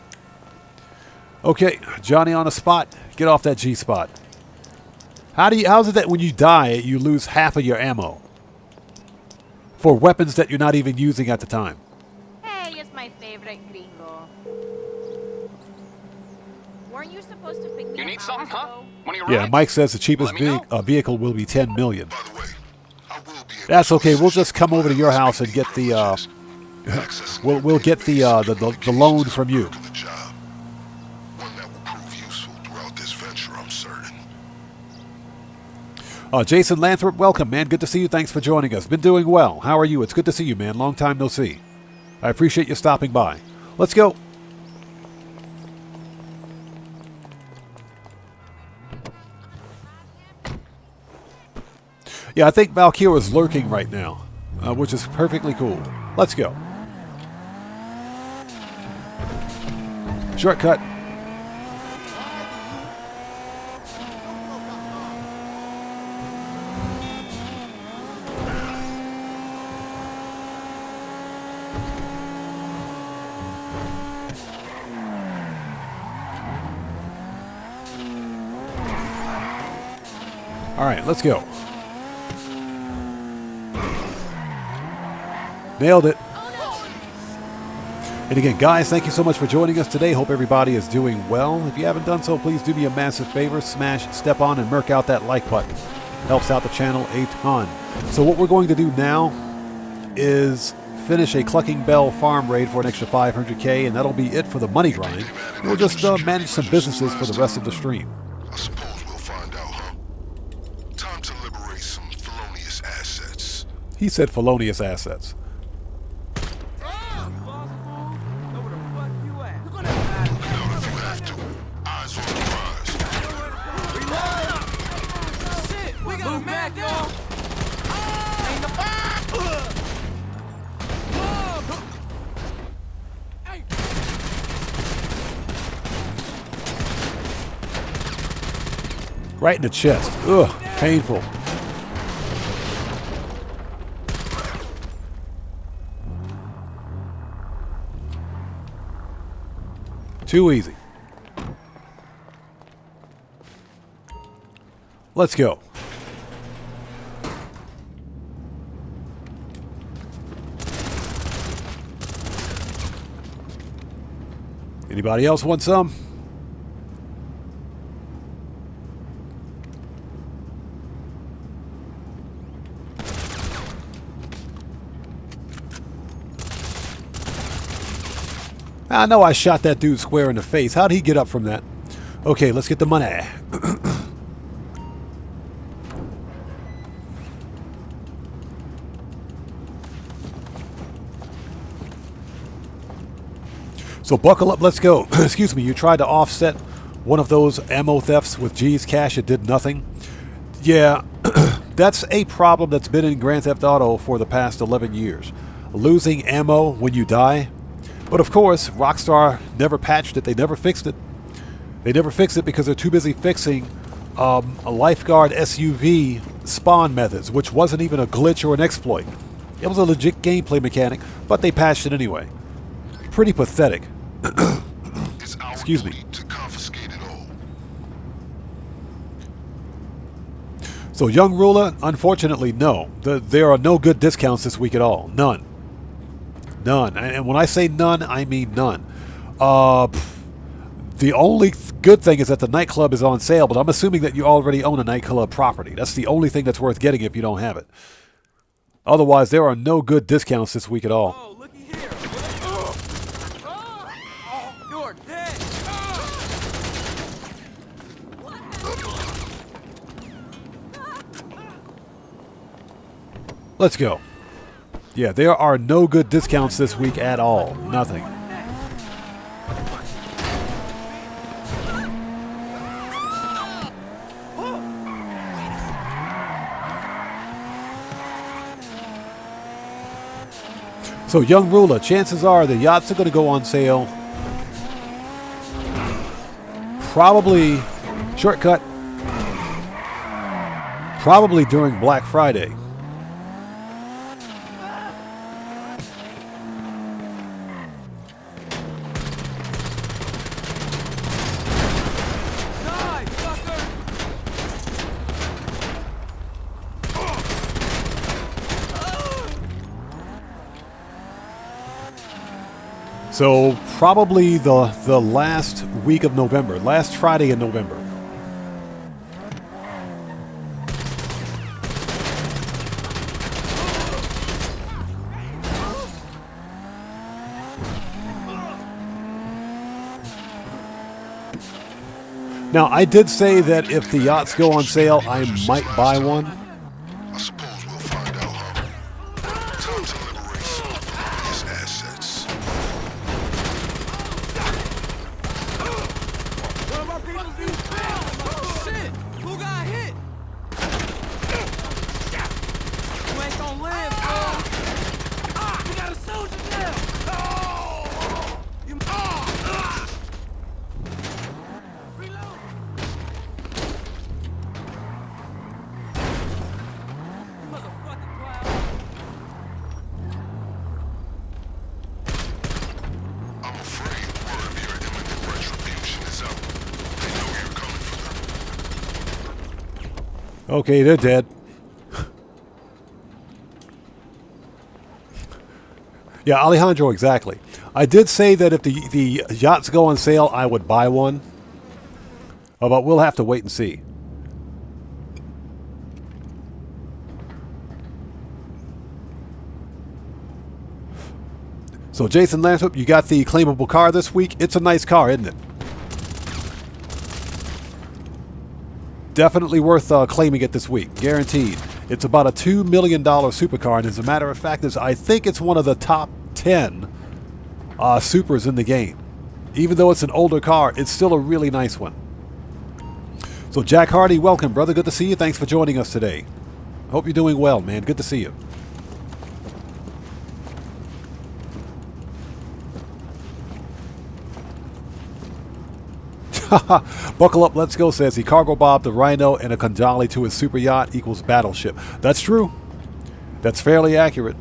Okay, Johnny on a spot. Get off that G spot. How's it that when you die, you lose half of your ammo? For weapons that you're not even using at the time. Hey, it's my favorite gringo. Weren't you supposed to pick me up? You need something, huh? One of your Yeah, rides? Mike says the cheapest Let me know. vehicle will be $10 million. By the way, I will be able That's to okay. We'll assist just come over to your house and get the we'll get the loan from you. the job. One that will prove useful throughout this venture, I'm certain. Jason Lathrop, welcome, man. Good to see you. Thanks for joining us. Been doing well. How are you? It's good to see you, man. Long time no see. I appreciate you stopping by. Let's go. Yeah, I think Valkyra's lurking right now, which is perfectly cool. Let's go. Shortcut. All right, let's go. Nailed it. And again, guys, thank you so much for joining us today. Hope everybody is doing well. If you haven't done so, please do me a massive favor. Smash, step on, and murk out that like button. Helps out the channel a ton. So what we're going to do now is finish a Clucking Bell farm raid for an extra 500K, and that'll be it for the money grind. We'll just manage some businesses for the rest of the stream. I suppose we'll find out, huh? Time to liberate some felonious assets. He said felonious assets. Right in the chest. Ugh, painful. Too easy. Let's go. Anybody else want some? I know I shot that dude square in the face. How'd he get up from that? Okay, let's get the money. So buckle up, let's go. Excuse me, you tried to offset one of those ammo thefts with G's cash. It did nothing. Yeah, That's a problem that's been in Grand Theft Auto for the past 11 years. Losing ammo when you die. But of course, Rockstar never patched it. They never fixed it. They never fixed it because they're too busy fixing a lifeguard SUV spawn methods, which wasn't even a glitch or an exploit. It was a legit gameplay mechanic, but they patched it anyway. Pretty pathetic. It's our Excuse me. duty to confiscate it all. So, Young Ruler, unfortunately, no. There are no good discounts this week at all. None. None. And when I say none, I mean none. The only good thing is that the Nightclub is on sale, but I'm assuming that you already own a Nightclub property. That's the only thing that's worth getting if you don't have it. Otherwise, there are no good discounts this week at all. Oh, looky here. Oh, you're dead. Let's go. Yeah, there are no good discounts this week at all. Nothing. So, Young Ruler, chances are the yachts are going to go on sale. Probably, shortcut, probably during Black Friday. Die, fucker. So probably the last week of November, last Friday in November. Now, I did say that if the yachts go on sale, I might buy one. I suppose we'll find out, huh? Time to liberate some of these assets. One of our people being found. Oh, shit. Who got hit? You ain't gonna live, bro. We got a soldier now. You reload. You motherfucking clown. I'm afraid word of your imminent retribution is out. They know you're coming for them. Okay, they're dead. Yeah, Alejandro, exactly. I did say that if the yachts go on sale, I would buy one. But we'll have to wait and see. So, Jason Lanthrop, you got the claimable car this week. It's a nice car, isn't it? Definitely worth claiming it this week, guaranteed. It's about a $2 million supercar, and as a matter of fact, I think it's one of the top 10 supers in the game. Even though it's an older car, it's still a really nice one. So Jack Hardy, welcome, brother. Good to see you. Thanks for joining us today. Hope you're doing well, man. Good to see you. Buckle up, let's go, says he. Cargo Bob, the Rhino, and a Kandali to his super yacht equals battleship. That's true. That's fairly accurate.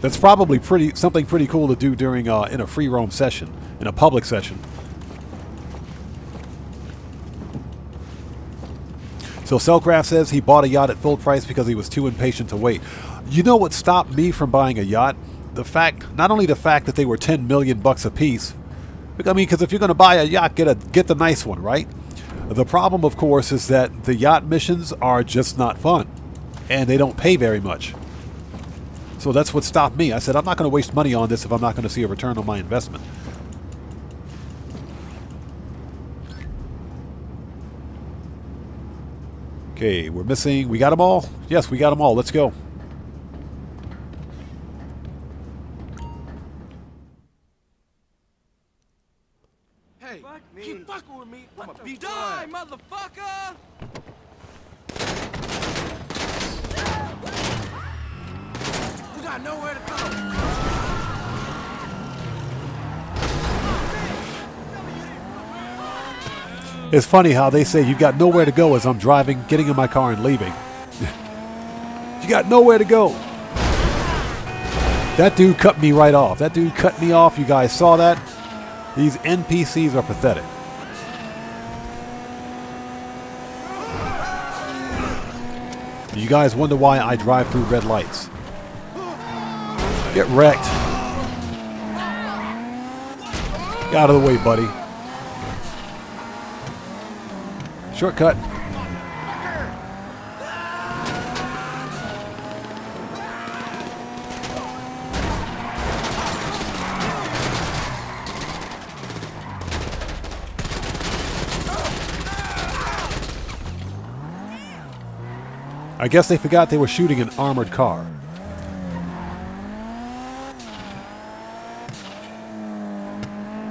That's probably something pretty cool to do during in a free roam session, in a public session. So Cellcraft says he bought a yacht at full price because he was too impatient to wait. You know what stopped me from buying a yacht? Not only the fact that they were $10 million a piece. I mean, because if you're going to buy a yacht, get the nice one, right? The problem, of course, is that the yacht missions are just not fun, and they don't pay very much. So that's what stopped me. I said, I'm not going to waste money on this if I'm not going to see a return on my investment. Okay, we're missing. We got them all? Yes, we got them all. Let's go. Hey, keep fucking with me. I'm a beat. Die, motherfucker! got nowhere to go. It's funny how they say you got nowhere to go as I'm driving, getting in my car and leaving. You got nowhere to go. That dude cut me right off. That dude cut me off. You guys saw that? These NPCs are pathetic. You guys wonder why I drive through red lights. Get wrecked. Get out of the way, buddy. Shortcut. I guess they forgot they were shooting an armored car.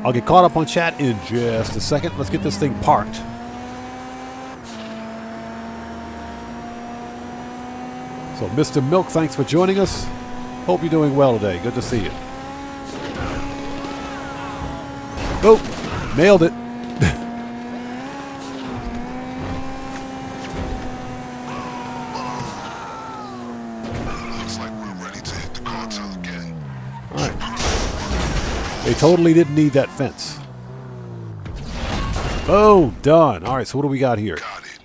I'll get caught up on chat in just a second. Let's get this thing parked. So, Mr. Milk, thanks for joining us. Hope you're doing well today. Good to see you. Oh, nailed it. Looks like we're ready to hit the cartel again. All right. They totally didn't need that fence. Oh, done. All right, so what do we got here? Got it.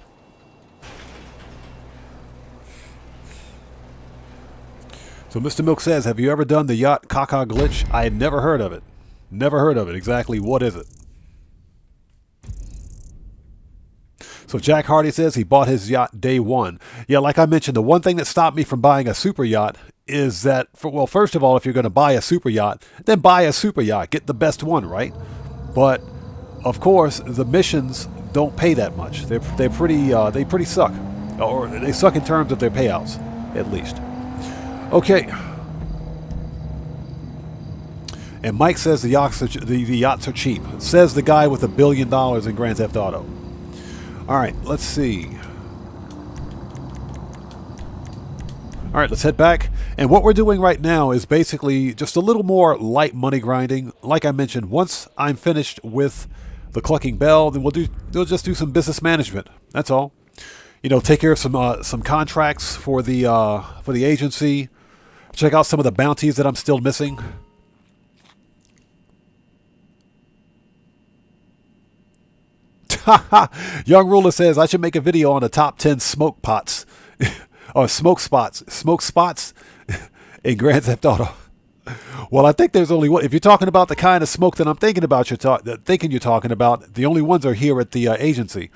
So Mr. Milk says, have you ever done the yacht caca glitch? I had never heard of it. Never heard of it. Exactly what is it? So Jack Hardy says he bought his yacht day one. Yeah, like I mentioned, the one thing that stopped me from buying a super yacht is that, well, first of all, if you're going to buy a super yacht, then buy a super yacht. Get the best one, right? But, of course, the missions don't pay that much. They pretty suck. Or they suck in terms of their payouts, at least. Okay. And Mike says the yachts are cheap. Says the guy with $1 billion in Grand Theft Auto. All right, let's see. All right, let's head back. And what we're doing right now is basically just a little more light money grinding. Like I mentioned, once I'm finished with the Clucking Bell, then we'll just do some business management. That's all. You know, take care of some contracts for the agency. Check out some of the bounties that I'm still missing. Young Ruler says I should make a video on the top 10 smoke pots or smoke spots in Grand Theft Auto. Well, I think there's only one. If you're talking about the kind of smoke that I'm thinking about, you're talking about, the only ones are here at the agency.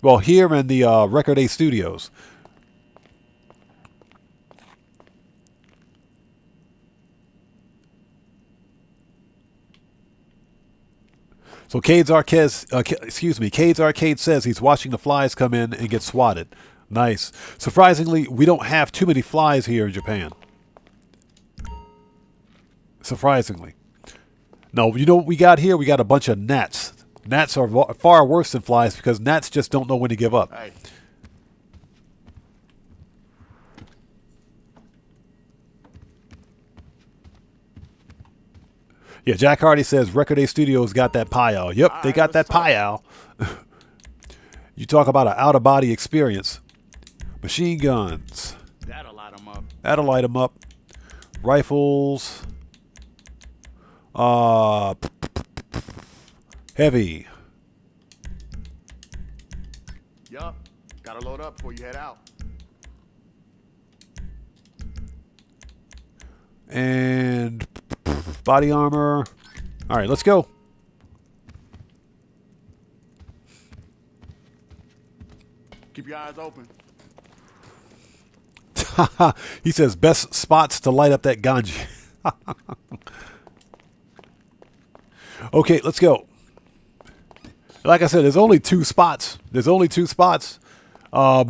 Well, here in the Record A Studios. So Cade's Arcade says he's watching the flies come in and get swatted. Nice. Surprisingly, we don't have too many flies here in Japan. Surprisingly. No, you know what we got here? We got a bunch of gnats. Gnats are far worse than flies because gnats just don't know when to give up. Hey. Yeah, Jack Hardy says Record A Studios got that pie-owl. Yep, they got that pie-owl. You talk about an out-of-body experience. Machine guns. That'll light them up. That'll light them up. Rifles. Heavy. Yup. Gotta load up before you head out. And body armor. All right, let's go. Keep your eyes open. He says best spots to light up that ganji. Okay, let's go. Like I said, there's only two spots. I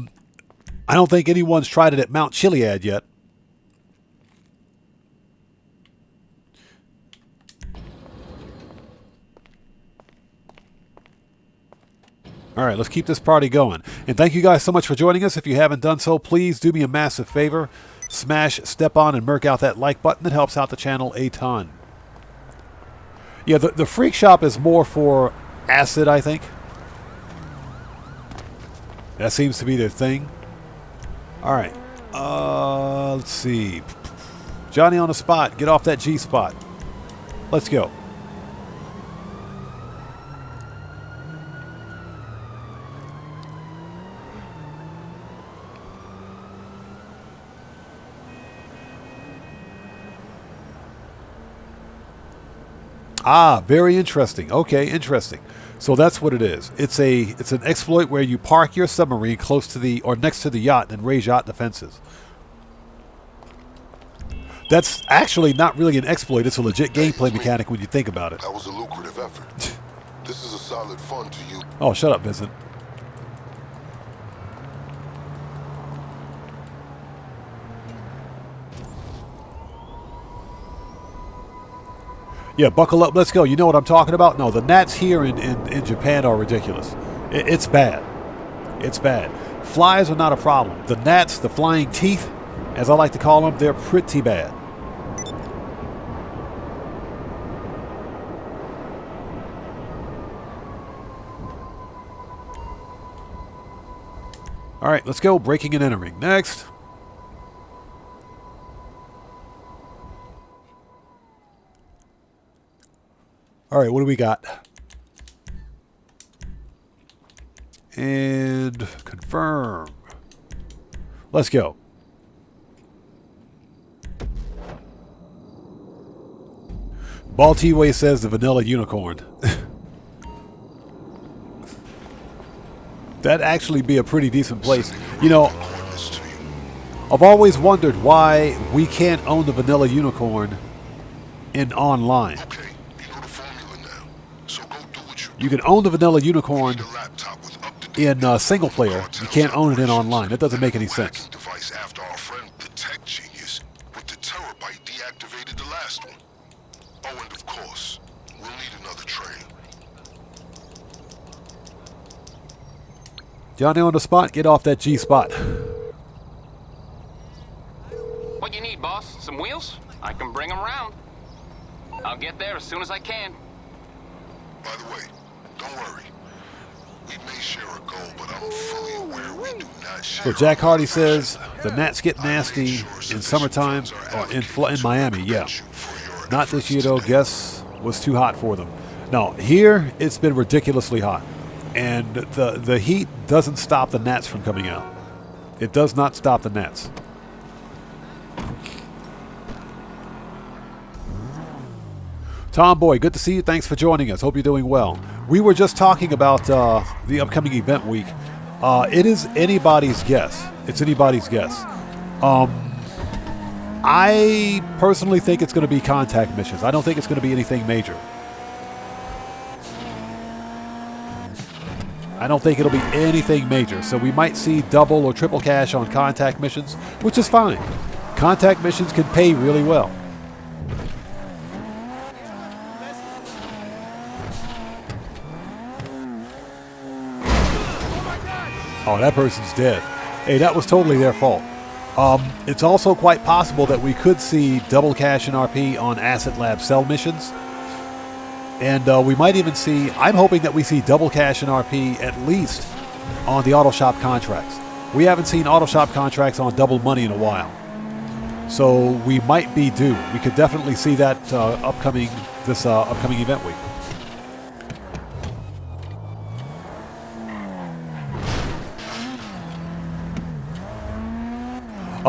don't think anyone's tried it at Mount Chiliad yet. All right, let's keep this party going. And thank you guys so much for joining us. If you haven't done so, please do me a massive favor. smash, step on, and murk out that like button. That helps out the channel a ton. Yeah, the Freak Shop is more for acid, I think. That seems to be their thing. Alright. Let's see. Johnny on the spot. Get off that G spot. Let's go. Ah, very interesting. Okay, interesting. So that's what it is. It's an exploit where you park your submarine close to the or next to the yacht and raise yacht defenses. That's actually not really an exploit. It's a legit gameplay mechanic when you think about it. That was a lucrative effort. This is a solid fund to you. Oh, shut up, Vincent. Yeah, buckle up, let's go. You know what I'm talking about? No, the gnats here in Japan are ridiculous. It's bad. It's bad. Flies are not a problem. The gnats, the flying teeth, as I like to call them, they're pretty bad. All right, let's go. Breaking and entering. Next. All right, what do we got? And confirm. Let's go. Baltiway says the vanilla unicorn. That'd actually be a pretty decent place. You know, I've always wondered why we can't own the vanilla unicorn in online. You can own the vanilla unicorn in single player. You can't own it in online. That doesn't make any sense. Johnny on the spot, get off that G spot. What you need, boss? Some wheels? I can bring them around. I'll get there as soon as I can. By the way, don't worry. We may share a goal, but I'm fully aware we do not share. So Jack Hardy says the gnats get nasty in summertime or in Miami. Yeah, not this year though. Guess was too hot for them. No, here it's been ridiculously hot, and the heat doesn't stop the gnats from coming out. It does not stop the gnats. Tomboy, good to see you. Thanks for joining us. Hope you're doing well. We were just talking about the upcoming event week. It is anybody's guess. It's anybody's guess. I personally think it's going to be contact missions. I don't think it's going to be anything major. I don't think it'll be anything major. So we might see double or triple cash on contact missions, which is fine. Contact missions can pay really well. Oh, that person's dead. Hey, that was totally their fault. It's also quite possible that we could see double cash and RP on Asset Lab sell missions. And we might even see, I'm hoping that we see double cash and RP at least on the Auto Shop contracts. We haven't seen Auto Shop contracts on double money in a while. So we might be due. We could definitely see that upcoming event week.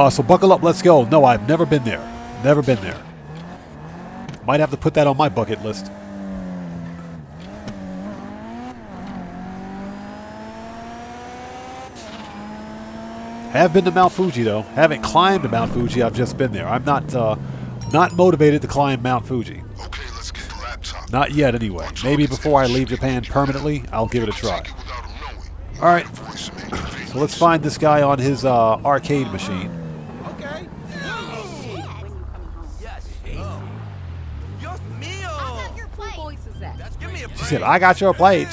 So buckle up, let's go. No, I've never been there. Never been there. Might have to put that on my bucket list. Have been to Mount Fuji though. Haven't climbed Mount Fuji. I've just been there. I'm not motivated to climb Mount Fuji. Okay, let's get the laptop. Not yet, anyway. Maybe before I leave Japan permanently, I'll give it a try. All right. So let's find this guy on his arcade machine. Okay. Yes. Dios mío. I got your plate. Who voice is that? Give me a She said, "I got your plate."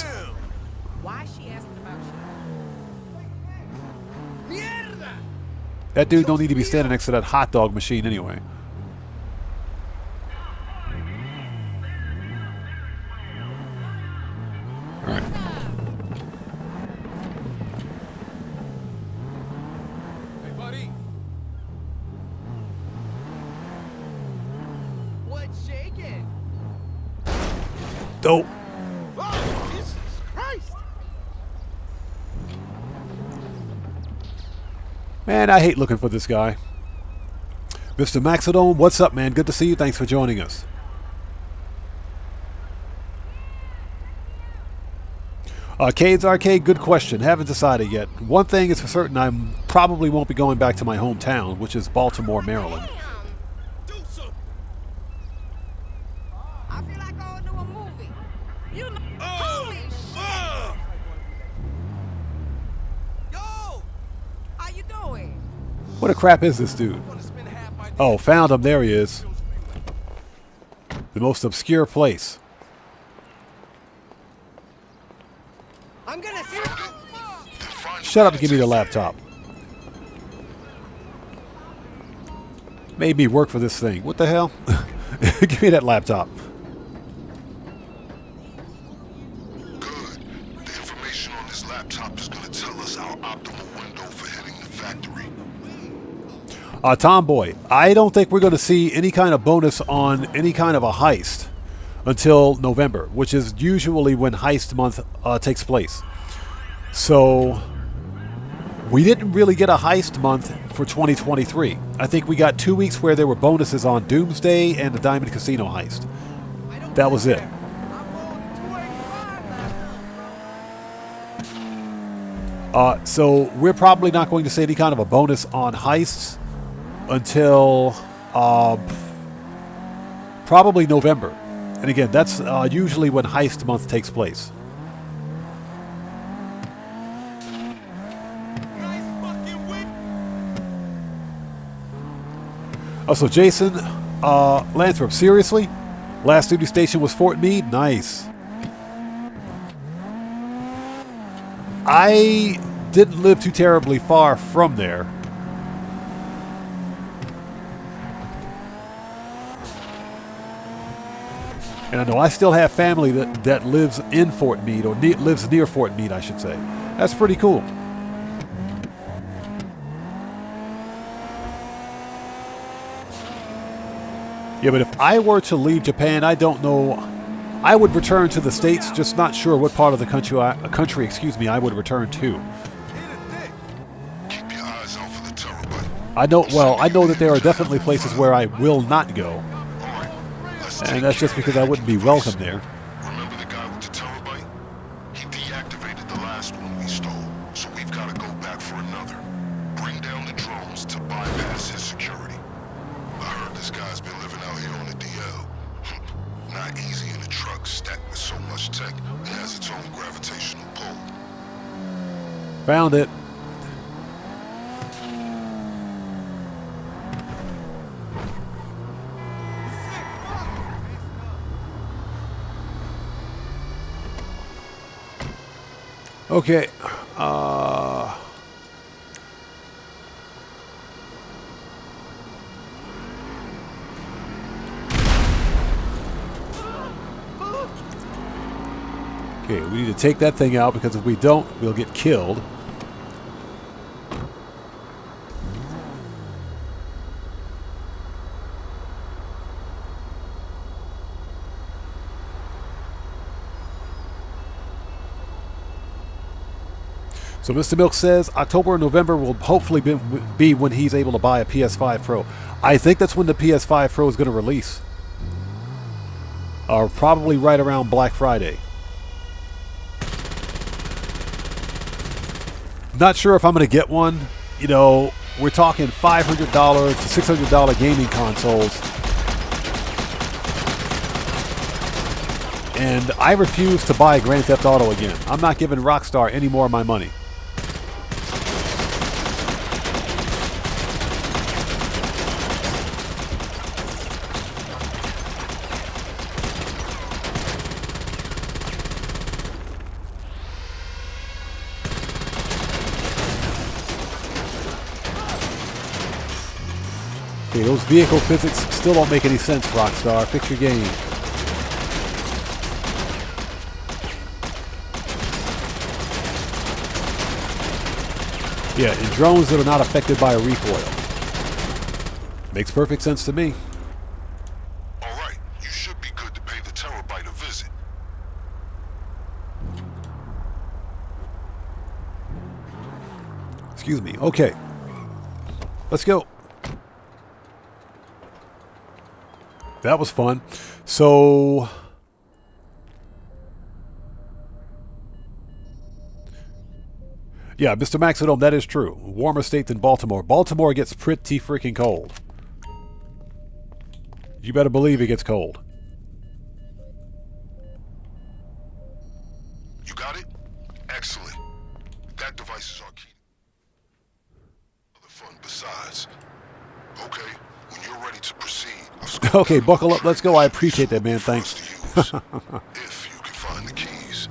Why is she asking about you? That dude don't need to be standing next to that hot dog machine anyway. Alright. Hey, buddy. What's shaking? Dope. Oh, Jesus Christ! Man, I hate looking for this guy. Mr. Maxidome, what's up, man? Good to see you. Thanks for joining us. Cade's Arcade, good question. Haven't decided yet. One thing is for certain, I probably won't be going back to my hometown, which is Baltimore, Maryland. Do something. I feel like going to a movie. You know. Oh, Holy shit. Yo! How you doing? What a crap is this dude? Wanna spend half my day- Oh, found him. There he is. The most obscure place. I'm gonna see. Shut up and give me the laptop. Made me work for this thing. What the hell? Give me that laptop. Good. The information on this laptop is going to tell us our optimal window for hitting the factory. Tomboy, I don't think we're going to see any kind of bonus on any kind of a heist until November, which is usually when heist month takes place. So we didn't really get a heist month for 2023. I think we got 2 weeks where there were bonuses on Doomsday and the Diamond Casino heist. That was it. So we're probably not going to see any kind of a bonus on heists until probably November. And again, that's usually when heist month takes place. Oh, so Jason Lathrop, seriously? Last duty station was Fort Meade? Nice. I didn't live too terribly far from there. And I know I still have family that lives in Fort Meade, or lives near Fort Meade, I should say. That's pretty cool. Yeah, but if I were to leave Japan, I don't know. I would return to the States, just not sure what part of the country, I would return to. Keep your eyes out for the terabyte. I know that there are definitely places where I will not go. All right, let's And take that's just care because of I that wouldn't be welcome there. Remember the guy with the terabyte? He deactivated the last one we stole, so we've got to go back for another. Bring down the drones to bypass his security. I heard this guy's been living out here on the DL. Not easy in a truck stacked with so much tech. It has its own gravitational pull. Found it. Okay. Okay, we need to take that thing out because if we don't, we'll get killed. So Mr. Milk says October and November will hopefully be when he's able to buy a PS5 Pro. I think that's when the PS5 Pro is going to release. Or probably right around Black Friday. Not sure if I'm going to get one. You know, we're talking $500 to $600 gaming consoles. And I refuse to buy Grand Theft Auto again. I'm not giving Rockstar any more of my money. Okay, those vehicle physics still don't make any sense, Rockstar. Fix your game. Yeah, and drones that are not affected by a recoil. Makes perfect sense to me. Alright, you should be good to pay the terabyte a visit. Excuse me. Okay. Let's go. That was fun. So... yeah, Mr. Maxidome, that is true. Warmer state than Baltimore. Baltimore gets pretty freaking cold. You better believe it gets cold. You got it? Excellent. That device is our key. Other fun besides. Okay, when you're ready to proceed, okay, buckle up. Let's go. I appreciate that, man. Thanks. if you can find the keys.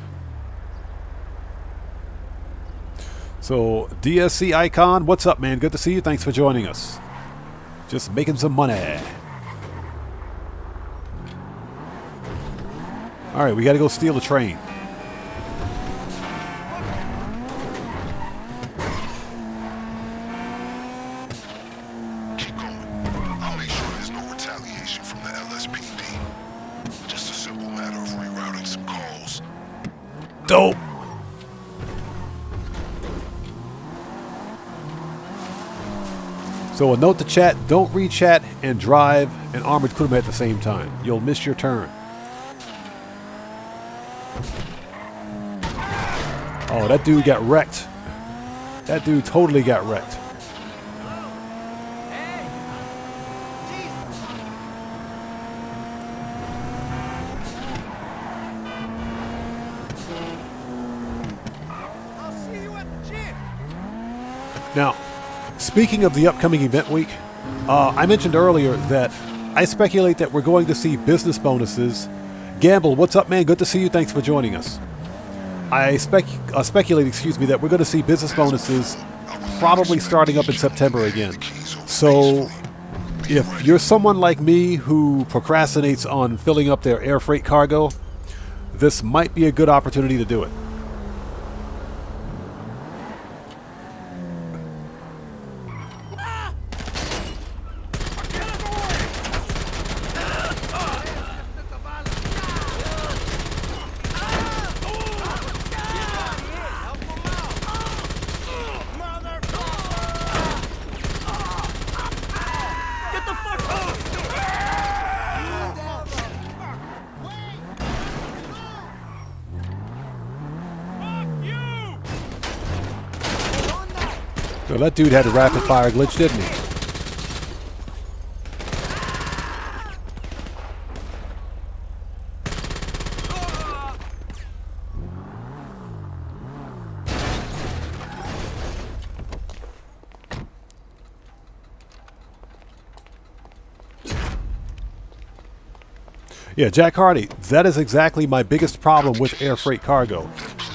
So, DSC Icon, what's up, man? Good to see you. Thanks for joining us. Just making some money. All right, we got to go steal a train. Keep going. I'll make sure there's no retaliation from the LSPD. Just a simple matter of rerouting some calls. Dope. So a note to chat, don't re-chat and drive an armored crewman at the same time. You'll miss your turn. Oh, that dude got wrecked. That dude totally got wrecked. I'll see you at the gym. Now, speaking of the upcoming event week, I mentioned earlier that I speculate that we're going to see business bonuses. Gamble, what's up, man? Good to see you. Thanks for joining us. I speculate, that we're going to see business bonuses probably starting up in September again. So, if you're someone like me who procrastinates on filling up their air freight cargo, this might be a good opportunity to do it. So that dude had a rapid fire glitch, didn't he? Yeah, Jack Hardy, that is exactly my biggest problem with air freight cargo.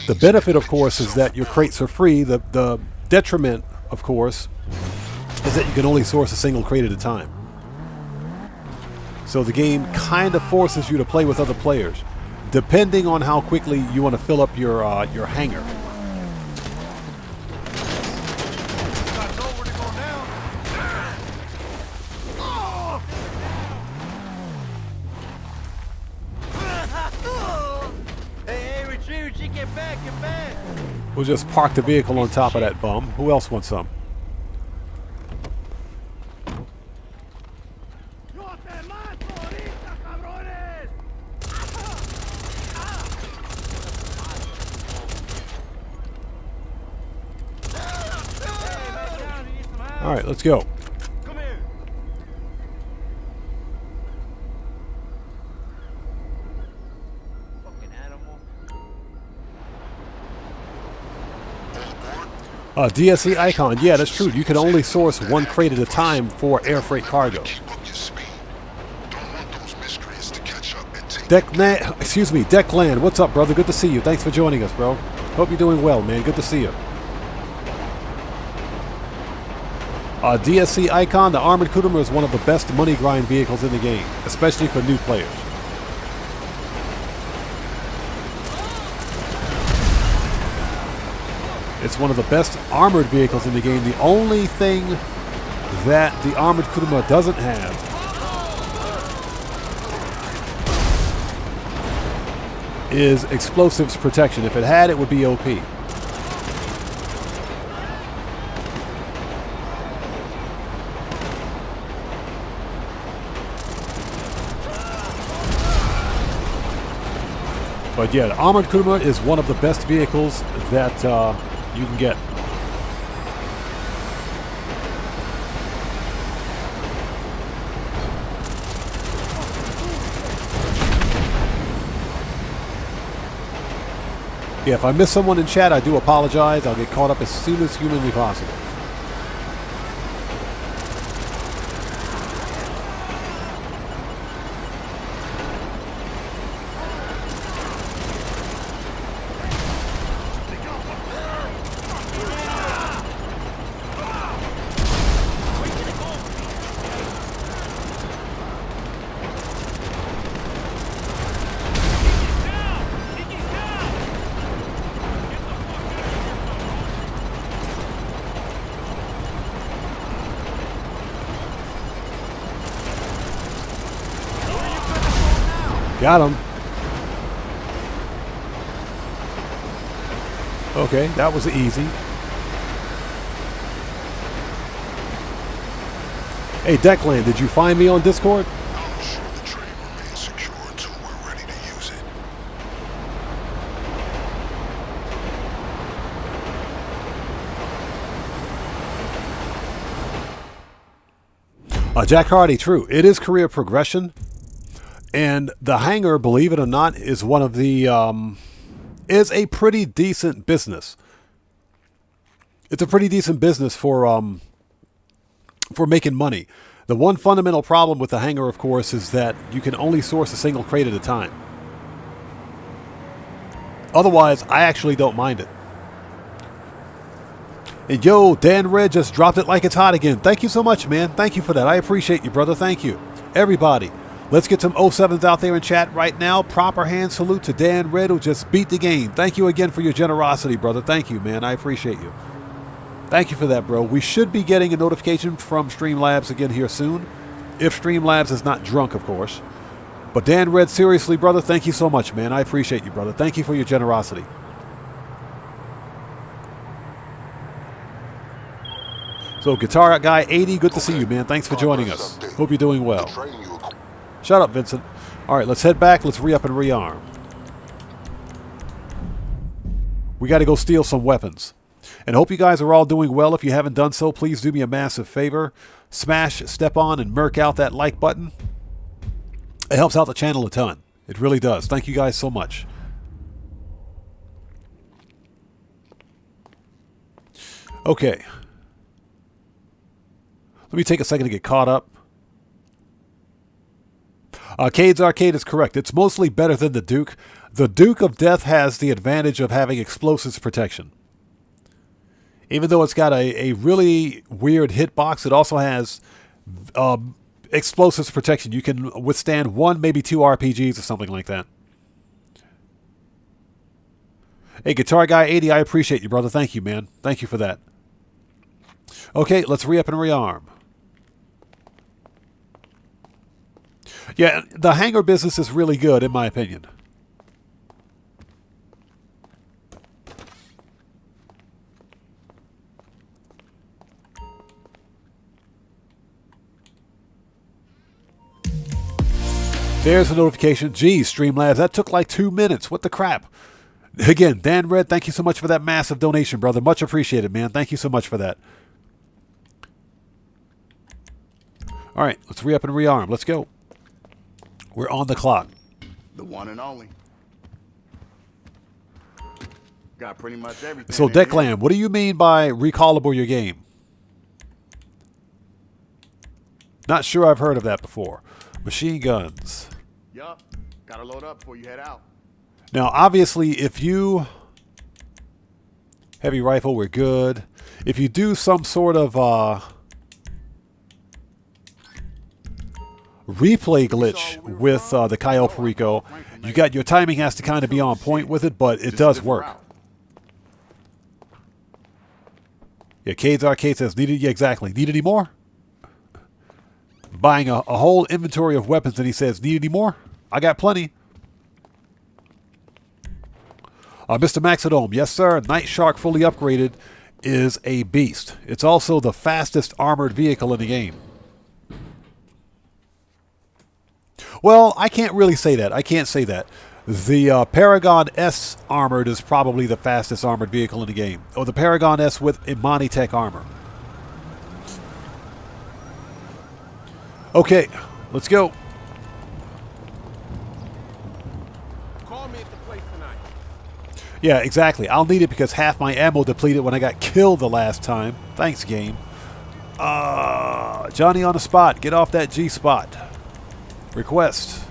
The benefit, of course, is that your crates are free. The detriment, of course, is that you can only source a single crate at a time. So the game kind of forces you to play with other players, depending on how quickly you want to fill up your hangar. We'll just park the vehicle on top of that bum. Who else wants some? All right, let's go. DSC Icon, yeah, that's true. You can only source one crate at a time for air freight cargo. Declan, what's up, brother? Good to see you. Thanks for joining us, bro. Hope you're doing well, man. Good to see you. DSC Icon, the Armored Kuruma is one of the best money grind vehicles in the game, especially for new players. It's one of the best armored vehicles in the game. The only thing that the Armored Kuruma doesn't have is explosives protection. If it had, it would be OP. But yeah, the Armored Kuruma is one of the best vehicles that you can get. Yeah, if I miss someone in chat, I do apologize. I'll get caught up as soon as humanly possible. Got him. Okay, that was easy. Hey, Declan, did you find me on Discord? I'm sure the train remains secure until we're ready to use it. Jack Hardy, true. It is career progression. And the Hangar, believe it or not, is one of the, is a pretty decent business. It's a pretty decent business for making money. The one fundamental problem with the Hangar, of course, is that you can only source a single crate at a time. Otherwise, I actually don't mind it. And yo, Dan Red just dropped it like it's hot again. Thank you so much, man. Thank you for that. I appreciate you, brother. Thank you. Everybody. Let's get some 07s out there in chat right now. Proper hand salute to Dan Red, who just beat the game. Thank you again for your generosity, brother. Thank you, man. I appreciate you. Thank you for that, bro. We should be getting a notification from Streamlabs again here soon. If Streamlabs is not drunk, of course. But Dan Red, seriously, brother, thank you so much, man. I appreciate you, brother. Thank you for your generosity. So, Guitar Guy 80, good to see you, man. Thanks for joining us. Hope you're doing well. Shut up, Vincent. All right, let's head back. Let's re-up and rearm. We got to go steal some weapons. And hope you guys are all doing well. If you haven't done so, please do me a massive favor. Smash, step on, and murk out that like button. It helps out the channel a ton. It really does. Thank you guys so much. Okay. Let me take a second to get caught up. Cade's Arcade is correct. It's mostly better than the Duke. The Duke of Death has the advantage of having explosives protection. Even though it's got a really weird hitbox, it also has explosives protection. You can withstand 1, maybe 2 RPGs or something like that. Hey, Guitar Guy 80, I appreciate you, brother. Thank you, man. Thank you for that. Okay, let's re-up and rearm. Yeah, the Hangar business is really good, in my opinion. There's a notification. Geez, Streamlabs, that took like 2 minutes. What the crap? Again, Dan Red, thank you so much for that massive donation, brother. Much appreciated, man. Thank you so much for that. All right, let's re-up and rearm. Let's go. We're on the clock. The one and only. Got pretty much everything. So, Declan, what do you mean by recallable your game? Not sure I've heard of that before. Machine guns. Yup. Gotta load up before you head out. Now, obviously, if you... Heavy rifle, we're good. If you do some sort of replay glitch with the Cayo Perico. You got your timing has to kind of be on point with it, but it does work. Yeah, Cade's Arcade says, needed, yeah, exactly. Need any more? Buying a whole inventory of weapons, and he says, need any more? I got plenty. Mr. Maxidome, yes sir, Night Shark fully upgraded is a beast. It's also the fastest armored vehicle in the game. Well, I can't really say that. I can't say that. The Paragon S armored is probably the fastest armored vehicle in the game. Or the Paragon S with Imani Tech armor. Okay, let's go. Call me at the place tonight. Yeah, exactly. I'll need it because half my ammo depleted when I got killed the last time. Thanks, game. Johnny on the spot. Get off that G spot. Request.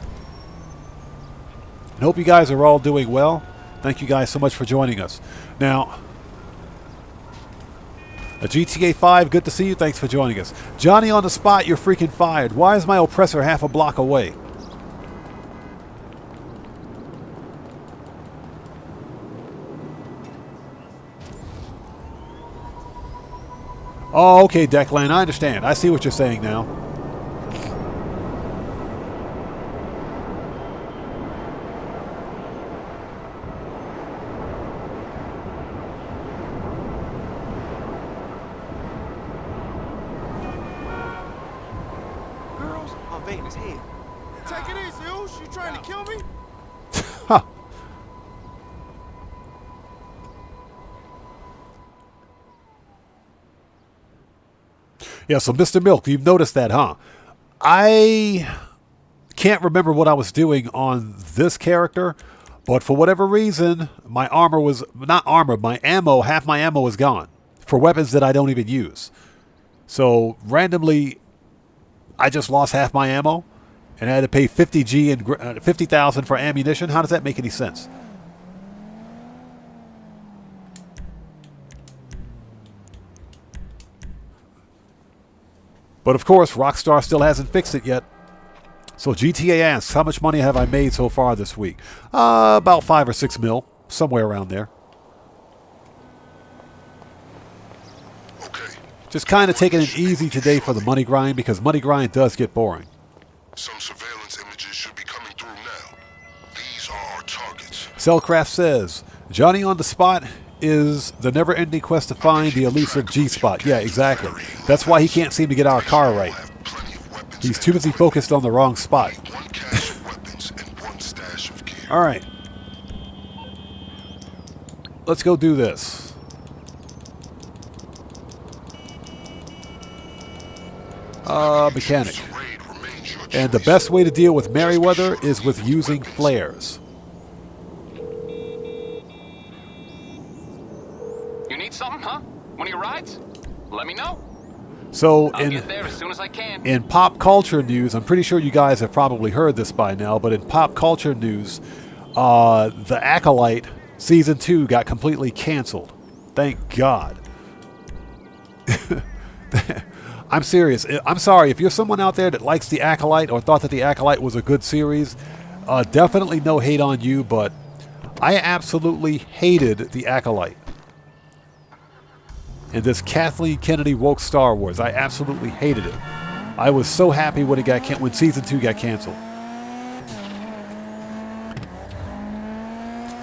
And hope you guys are all doing well. Thank you guys so much for joining us. Now, a GTA 5, good to see you. Thanks for joining us. Johnny on the spot, you're freaking fired. Why is my oppressor half a block away? Oh, okay, Declan, I understand. I see what you're saying now. Girls are vain as hell. Take it easy, Oosh. You trying to kill me? Huh. Yeah, so Mr. Milk, you've noticed that, huh? I can't remember what I was doing on this character, but for whatever reason, my armor was, not armor, my ammo, half my ammo was gone for weapons that I don't even use. So randomly, I just lost half my ammo and I had to pay 50G and 50,000 for ammunition. How does that make any sense? But of course, Rockstar still hasn't fixed it yet. So GTA asks, how much money have I made so far this week? About 5 or 6 mil, somewhere around there. Okay. Just kind of taking it easy today for the money grind, because money grind does get boring. Some surveillance images should be coming through now. These are our targets. Cellcraft says, Johnny on the spot is the never-ending quest to find the elusive G-spot. Yeah, exactly. That's why he can't seem to get our car right. He's too busy focused on the wrong spot. All right. Let's go do this. Mechanic. And the best way to deal with Merryweather is with using flares. You need something, huh? One of your rides? Let me know. So I'll get there as soon as I can. in pop culture news, I'm pretty sure you guys have probably heard this by now, but in pop culture news, The Acolyte Season 2 got completely canceled. Thank God. I'm serious. I'm sorry. If you're someone out there that likes The Acolyte or thought that The Acolyte was a good series, definitely no hate on you, but I absolutely hated The Acolyte. And this Kathleen Kennedy woke Star Wars. I absolutely hated it. I was so happy when it got when Season 2 got canceled.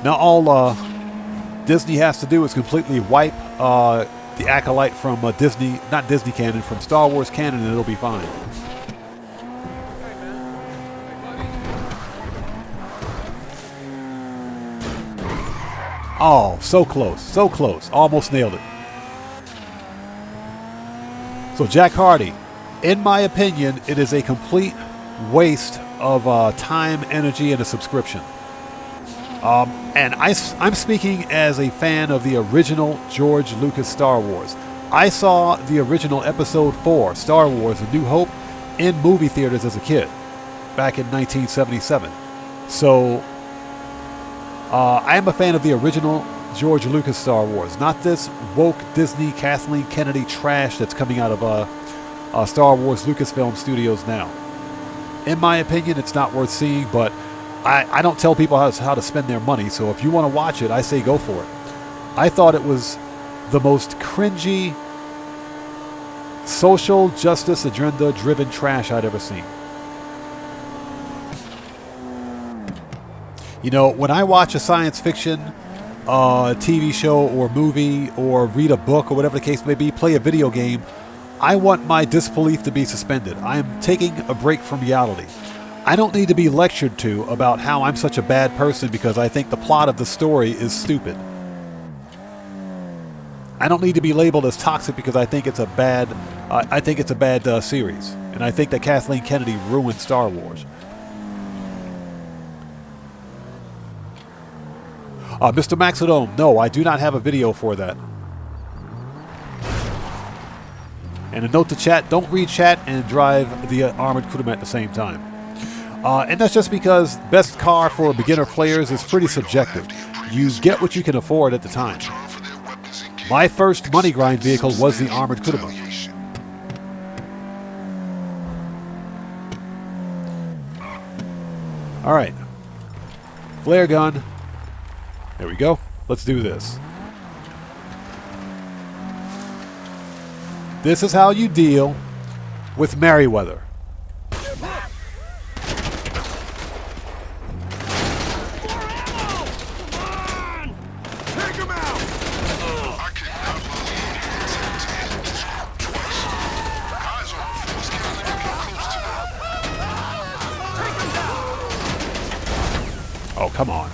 Now all Disney has to do is completely wipe the Acolyte from Disney, not Disney canon, from Star Wars canon, and it'll be fine. Oh, so close, so close. Almost nailed it. So Jack Hardy, in my opinion, it is a complete waste of time, energy, and a subscription. And I'm speaking as a fan of the original George Lucas Star Wars. I saw the original Episode 4, Star Wars: A New Hope, in movie theaters as a kid, back in 1977. So I am a fan of the original George Lucas Star Wars, not this woke Disney Kathleen Kennedy trash that's coming out of Star Wars Lucasfilm Studios now. In my opinion, it's not worth seeing, but I don't tell people how to spend their money, so if you want to watch it, I say go for it. I thought it was the most cringy, social justice agenda-driven trash I'd ever seen. You know, when I watch a science fiction TV show or movie or read a book or whatever the case may be, play a video game, I want my disbelief to be suspended. I am taking a break from reality. I don't need to be lectured to about how I'm such a bad person because I think the plot of the story is stupid. I don't need to be labeled as toxic because I think it's a bad series, and I think that Kathleen Kennedy ruined Star Wars. Mr. Maxidome, no, I do not have a video for that. And a note to chat, don't read chat and drive the armored crewman at the same time. And that's just because best car for beginner players is pretty subjective. You get what you can afford at the time. My first money grind vehicle was the armored crewman. Alright. Flare gun. There we go. Let's do this. This is how you deal with Merryweather. Oh, come on.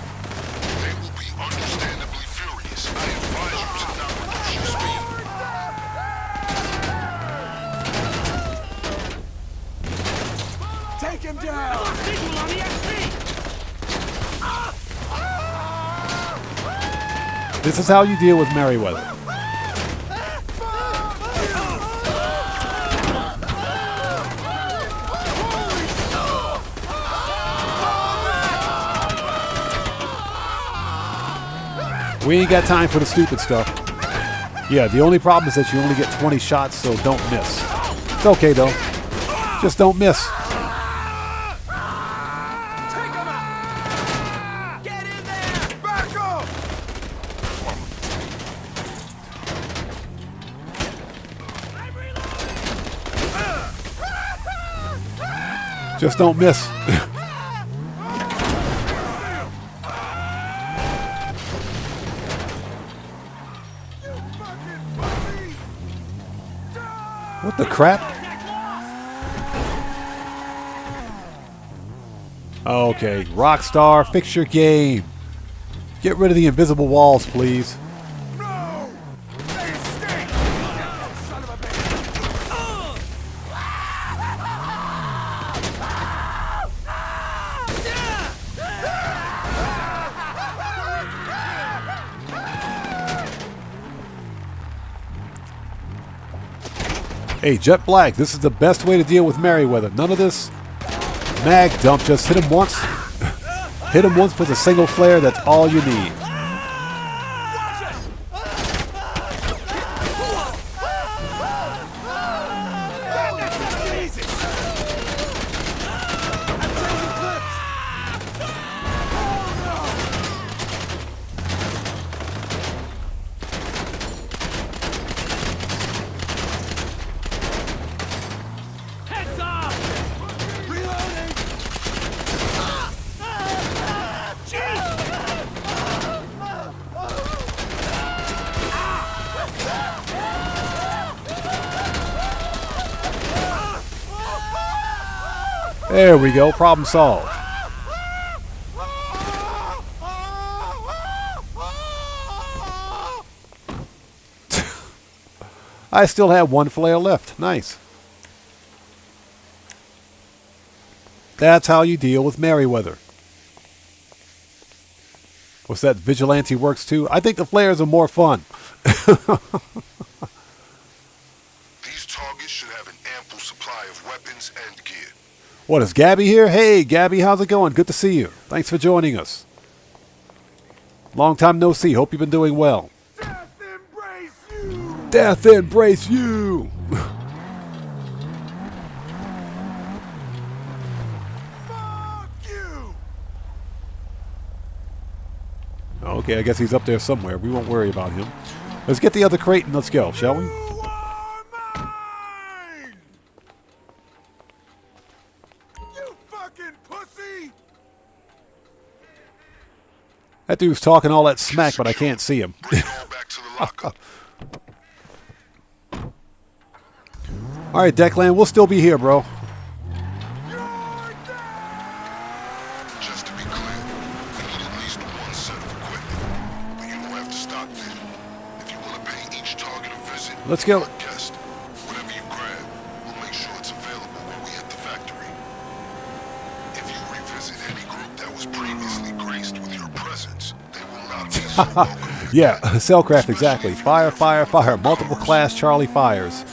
They will be understandably furious. I advise you to not reduce your speed. Take him down! This is how you deal with Merryweather. We ain't got time for the stupid stuff. Yeah, the only problem is that you only get 20 shots, so don't miss. It's okay, though. Just don't miss. Take him out! Get in there! Back up! Just don't miss. What the crap? Okay, Rockstar, fix your game. Get rid of the invisible walls, please. No! They stink! Son of a bitch! Hey, Jet Black, this is the best way to deal with Merryweather. None of this mag dump. Just hit him once. Hit him once with a single flare. That's all you need. There we go. Problem solved. I still have one flare left. Nice. That's how you deal with Merryweather. What's that? Vigilante works too? I think the flares are more fun. These targets should have an ample supply of weapons and gear. What, is Gabby here? Hey, Gabby, how's it going? Good to see you. Thanks for joining us. Long time no see. Hope you've been doing well. Death embrace you! Death embrace you! Okay, I guess he's up there somewhere. We won't worry about him. Let's get the other crate and let's go, shall we? That dude's talking all that smack, but I can't see him. Bring it all back to the lockup. All right, Declan, we'll still be here, bro. Just to be clear, we need at least one set of equipment. But you don't have to stop there. If you want to pay each target a visit, Let's go. you're a guest. Whatever you grab, we'll make sure it's available when we hit the factory. If you revisit any group that was previously graced with your presence, they will not be so welcome. Yeah, Cellcraft, exactly. Fire, fire, fire. Multiple class Charlie fires.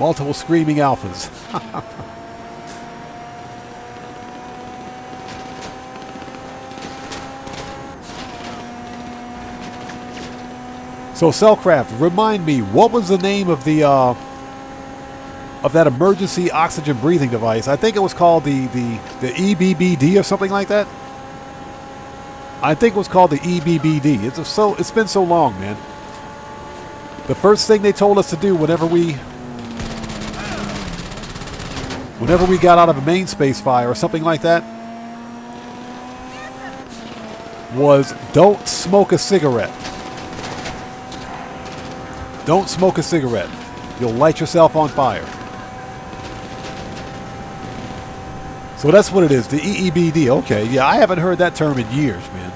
Multiple screaming alphas. So, Cellcraft, remind me, what was the name of the of that emergency oxygen breathing device? I think it was called the EBBD or something like that. I think it was called the EBBD. It's been so long, man. The first thing they told us to do whenever we got out of a main space fire or something like that was don't smoke a cigarette. Don't smoke a cigarette. You'll light yourself on fire. So that's what it is, the EEBD. Okay, yeah, I haven't heard that term in years, man.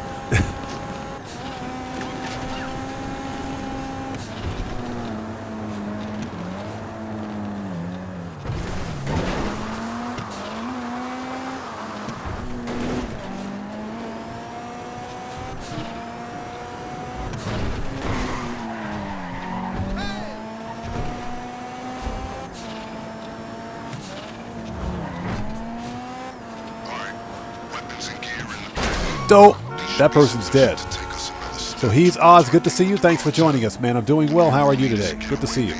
Dope. That person's dead. So he's Oz. Good to see you. Thanks for joining us, man. I'm doing well. How are you today? Good to see you.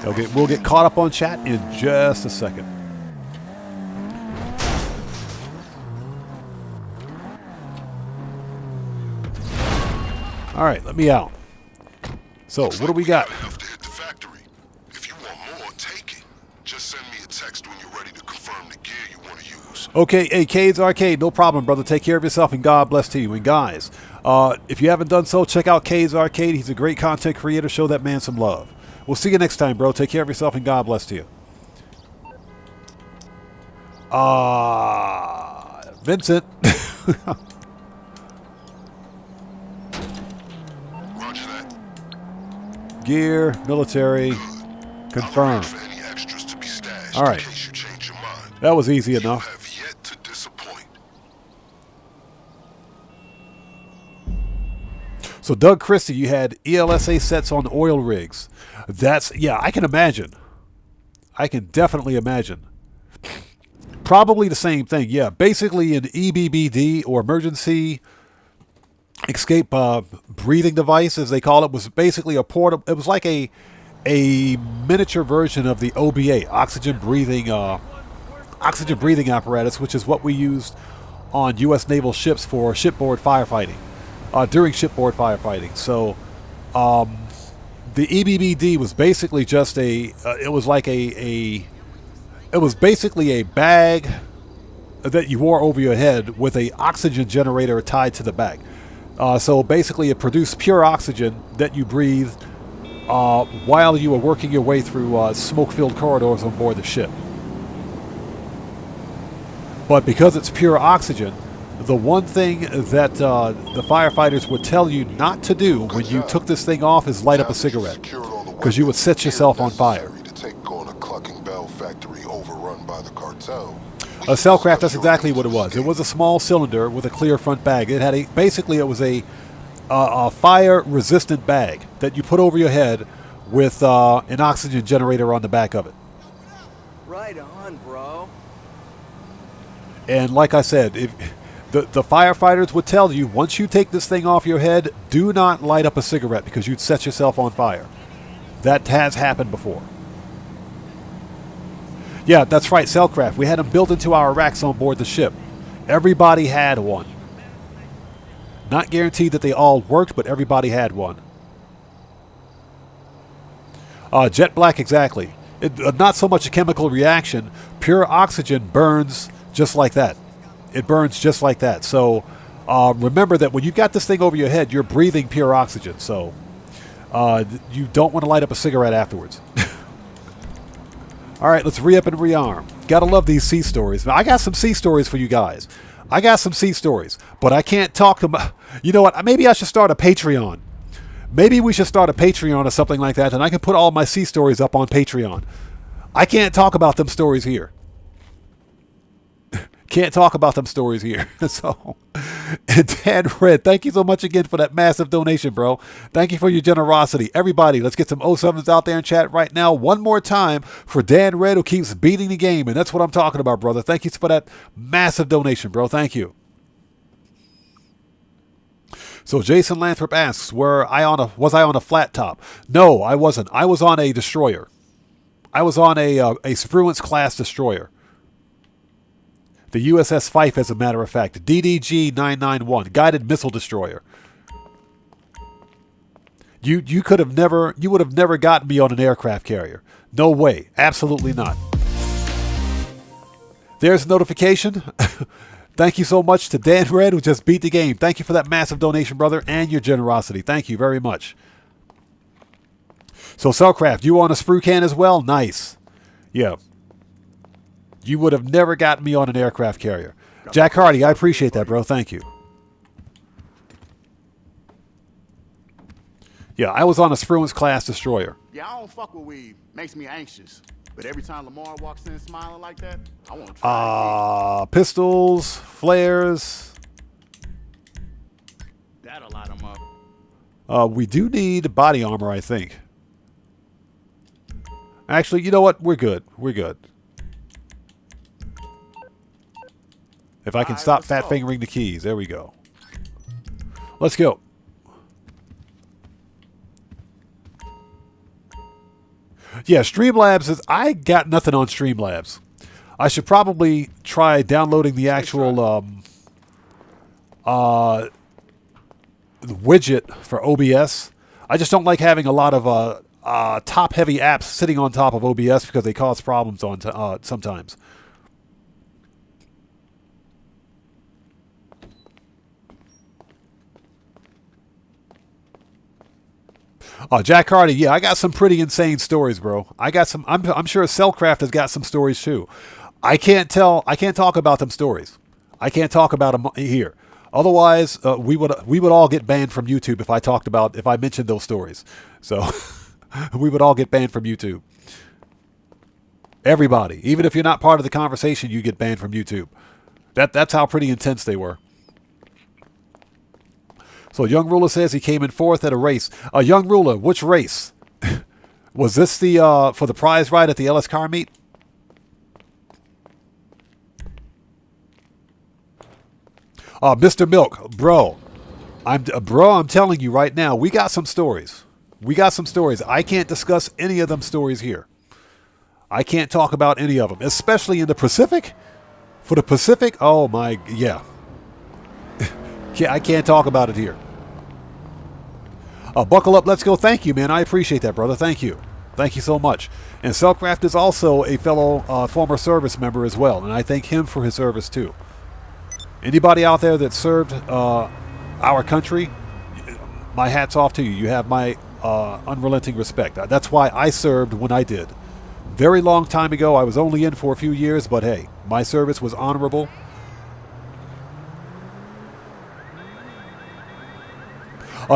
Okay, we'll get caught up on chat in just a second. All right, let me out. So, what do we got? Okay, hey, Cade's Arcade, no problem, brother. Take care of yourself, and God bless to you. And guys, if you haven't done so, check out Cade's Arcade. He's a great content creator. Show that man some love. We'll see you next time, bro. Take care of yourself, and God bless to you. Vincent. Roger that. Gear, military, confirmed. All right. That was easy enough. So, Doug Christie, you had ELSA sets on oil rigs. That's, yeah, I can imagine. I can definitely imagine. Probably the same thing, yeah. Basically, an EBBD, or emergency escape breathing device, as they call it, was basically a portable. It was like a miniature version of the OBA, oxygen breathing apparatus, which is what we used on U.S. naval ships for shipboard firefighting. During shipboard firefighting. So, the EBBD was basically just it was basically a bag that you wore over your head with a oxygen generator tied to the back. So basically it produced pure oxygen that you breathed while you were working your way through smoke-filled corridors on board the ship. But because it's pure oxygen, the one thing that the firefighters would tell you not to do when you took this thing off is light up a cigarette, because you would set yourself on fire. A Cellcraft, that's exactly what it was. It was a small cylinder with a clear front bag. It had basically it was a fire-resistant bag that you put over your head with an oxygen generator on the back of it. Right on, bro. And like I said, if the firefighters would tell you, once you take this thing off your head, do not light up a cigarette because you'd set yourself on fire. That has happened before. Yeah, that's right, Cellcraft. We had them built into our racks on board the ship. Everybody had one. Not guaranteed that they all worked, but everybody had one. Jet black, exactly. Not so much a chemical reaction. Pure oxygen burns just like that. It burns just like that. So remember that when you got this thing over your head, you're breathing pure oxygen. So you don't want to light up a cigarette afterwards. All right, let's re-up and rearm. Gotta love these sea stories. Now, I got some sea stories for you guys. I got some sea stories, but I can't talk about... You know what? Maybe I should start a Patreon. Maybe we should start a Patreon or something like that, and I can put all my sea stories up on Patreon. I can't talk about them stories here. Can't talk about them stories here. So, and Dan Red, thank you so much again for that massive donation, bro. Thank you for your generosity. Everybody, let's get some 07s out there in chat right now. One more time for Dan Red, who keeps beating the game, and that's what I'm talking about, brother. Thank you for that massive donation, bro. Thank you. So Jason Lathrop asks, was I on a flat top? No, I wasn't. I was on a destroyer. I was on a Spruance class destroyer. The USS Fife, as a matter of fact. DDG-991, guided missile destroyer. You would have never gotten me on an aircraft carrier. No way. Absolutely not. There's a notification. Thank you so much to Dan Red, who just beat the game. Thank you for that massive donation, brother, and your generosity. Thank you very much. So, Cellcraft, you on a sprue can as well? Nice. Yeah. You would have never gotten me on an aircraft carrier. Jack Hardy, I appreciate that, bro. Thank you. Yeah, I was on a Spruance class destroyer. Yeah, I don't fuck with weed. Makes me anxious. But every time Lamar walks in smiling like that, I want to try it. Pistols, flares. That'll light them up. We do need body armor, I think. Actually, you know what? We're good. We're good. If I can stop fat fingering the keys. There we go. Let's go. Yeah, Streamlabs is... I got nothing on Streamlabs. I should probably try downloading the actual widget for OBS. I just don't like having a lot of top-heavy apps sitting on top of OBS because they cause problems on sometimes. Jack Hardy, yeah, I got some pretty insane stories, bro. I got some. I'm sure Cellcraft has got some stories too. I can't talk about them stories. I can't talk about them here. Otherwise, we would all get banned from YouTube if I mentioned those stories. So we would all get banned from YouTube. Everybody, even if you're not part of the conversation, you get banned from YouTube. That's how pretty intense they were. So Young Ruler says he came in 4th at a race. Young Ruler, which race? Was this the for the prize ride at the LS Car Meet? Mr. Milk, bro. I'm telling you right now, we got some stories. We got some stories. I can't discuss any of them stories here. I can't talk about any of them, especially in the Pacific. For the Pacific, oh my, yeah. I can't talk about it here. Buckle up, let's go. Thank you, man. I appreciate that, brother. Thank you. Thank you so much. And Cellcraft is also a fellow former service member as well, and I thank him for his service too. Anybody out there that served our country, my hat's off to you. You have my unrelenting respect. That's why I served when I did. Very long time ago. I was only in for a few years, but hey, my service was honorable.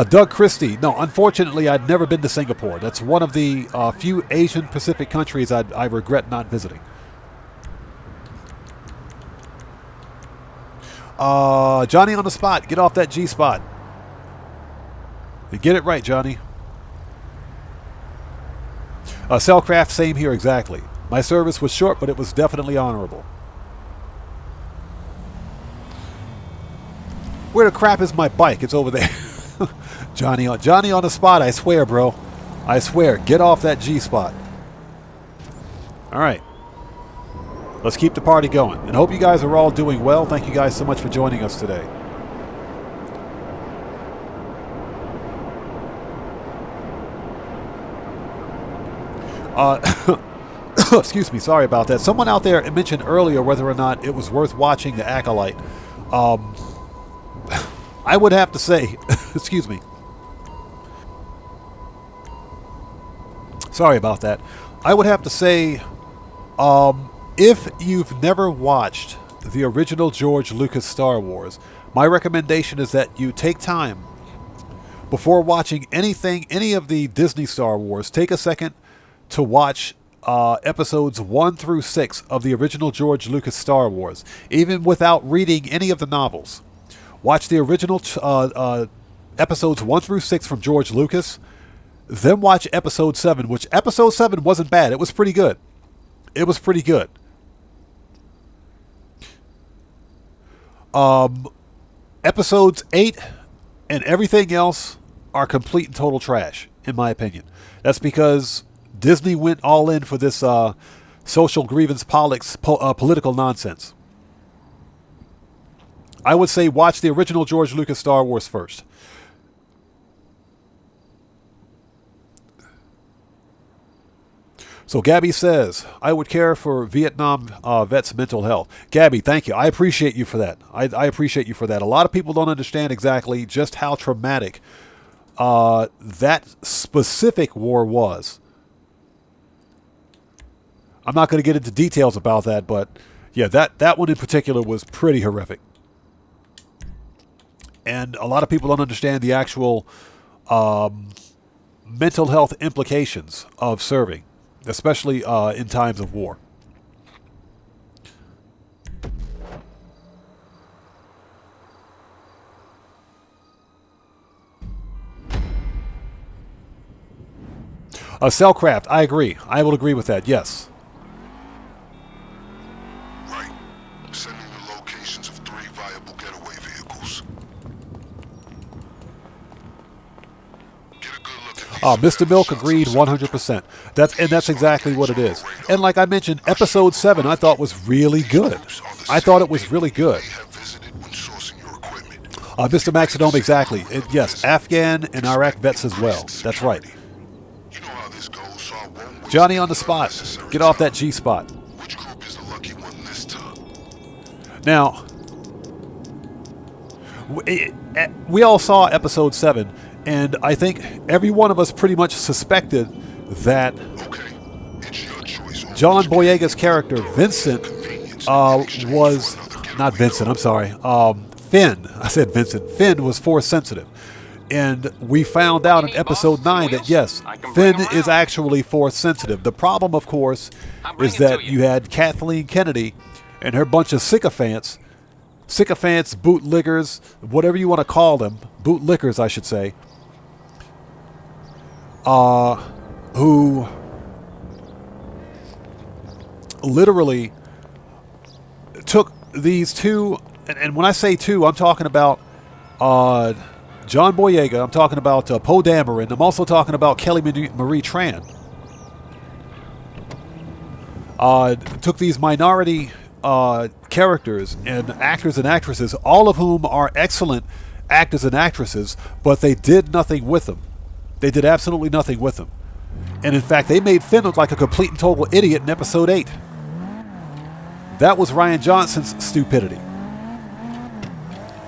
Doug Christie. No, unfortunately, I'd never been to Singapore. That's one of the few Asian Pacific countries I regret not visiting. Johnny on the spot. Get off that G spot. Get it right, Johnny. Cellcraft, same here exactly. My service was short, but it was definitely honorable. Where the crap is my bike? It's over there. Johnny on the spot, I swear, bro. I swear. Get off that G spot. All right. Let's keep the party going. And hope you guys are all doing well. Thank you guys so much for joining us today. Excuse me, sorry about that. Someone out there mentioned earlier whether or not it was worth watching The Acolyte. I would have to say, excuse me. Sorry about that. I would have to say, if you've never watched the original George Lucas Star Wars, my recommendation is that you take time before watching any of the Disney Star Wars. Take a second to watch episodes 1 through 6 of the original George Lucas Star Wars, even without reading any of the novels. Watch the original episodes 1 through 6 from George Lucas, then watch episode 7, which episode 7 wasn't bad. It was pretty good. It was pretty good. Episodes 8 and everything else are complete and total trash, in my opinion. That's because Disney went all in for this social grievance political nonsense. I would say watch the original George Lucas Star Wars first. So Gabby says, I would care for Vietnam vets' mental health. Gabby, thank you. I appreciate you for that. I appreciate you for that. A lot of people don't understand exactly just how traumatic that specific war was. I'm not going to get into details about that, but yeah, that one in particular was pretty horrific. And a lot of people don't understand the actual mental health implications of serving, especially in times of war. Cellcraft, I agree. I will agree with that, yes. Right. Sending the locations of 3 viable getaway vehicles. Get a good look at these Mr. Milk agreed 100%. That's exactly what it is. And like I mentioned, episode 7 I thought was really good. I thought it was really good. Mr. Maxidome, exactly. Yes, Afghan and Iraq vets as well. That's right. Johnny on the spot. Get off that G spot. Which group is the lucky one this time? Now, we all saw episode 7, and I think every one of us pretty much suspected that John Boyega's character, Vincent, was... Not Vincent, I'm sorry. Finn. I said Vincent. Finn was force sensitive. And we found out in episode 9 that, yes, Finn is actually force sensitive. The problem, of course, is that you had Kathleen Kennedy and her bunch of sycophants, bootlickers, whatever you want to call them, bootlickers, I should say, who literally took these two, and when I say two, I'm talking about John Boyega, I'm talking about Poe Dameron, I'm also talking about Kelly Marie Tran. Took these minority characters and actors and actresses, all of whom are excellent actors and actresses, but they did nothing with them. They did absolutely nothing with them. And in fact, they made Finn look like a complete and total idiot in episode 8. That was Rian Johnson's stupidity.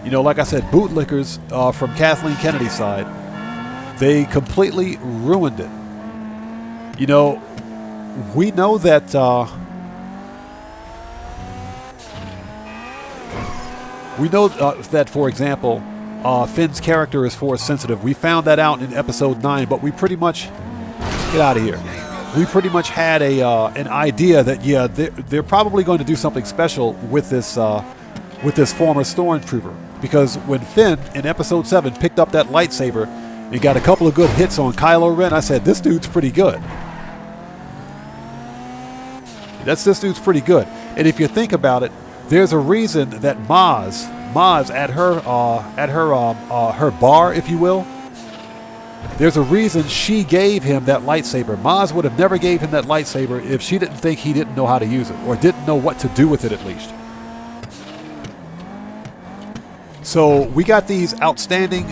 You know, like I said, bootlickers from Kathleen Kennedy's side, they completely ruined it. You know, we know that for example, Finn's character is force sensitive. We found that out in episode 9, but we pretty much get out of here. We pretty much had an idea that yeah, they're probably going to do something special with this former stormtrooper. Because when Finn, in Episode 7, picked up that lightsaber and got a couple of good hits on Kylo Ren, I said, this dude's pretty good. This dude's pretty good. And if you think about it, there's a reason that Maz at her bar, if you will, There's a reason she gave him that lightsaber. Maz would have never gave him that lightsaber if she didn't think he didn't know how to use it, or didn't know what to do with it at least. So we got these outstanding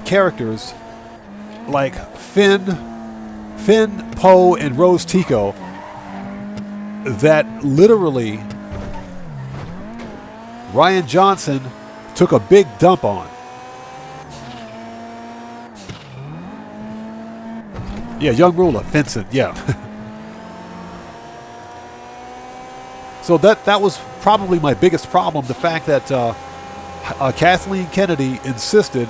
characters like Finn, Poe, and Rose Tico that literally Rian Johnson took a big dump on. Yeah, young ruler, Vincent, yeah. So that was probably my biggest problem, the fact that Kathleen Kennedy insisted,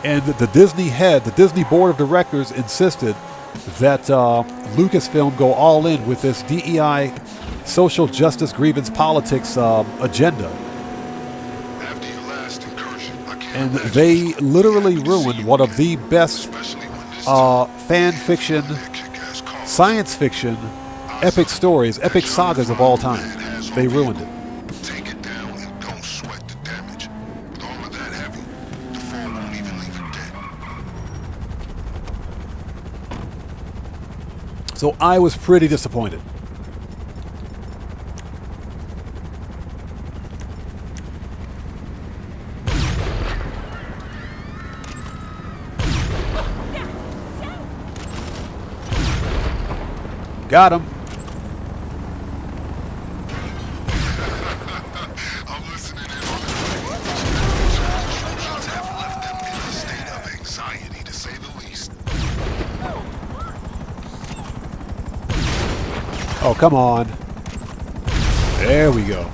and the Disney head, the Disney board of directors insisted that Lucasfilm go all in with this DEI, social justice, grievance, politics agenda. After your last incursion, I can't And imagine they this would literally be ruined one of the best especially when this fan fiction, kick-ass car. science fiction, epic stories, epic sagas of all time. They ruined it. Take it down and don't sweat the damage. With armor that heavy, the fall won't even leave it dead. So I was pretty disappointed. Got him. I'm listening in on it. Shootouts have left them in a state of anxiety, to say the least. Oh, come on. There we go.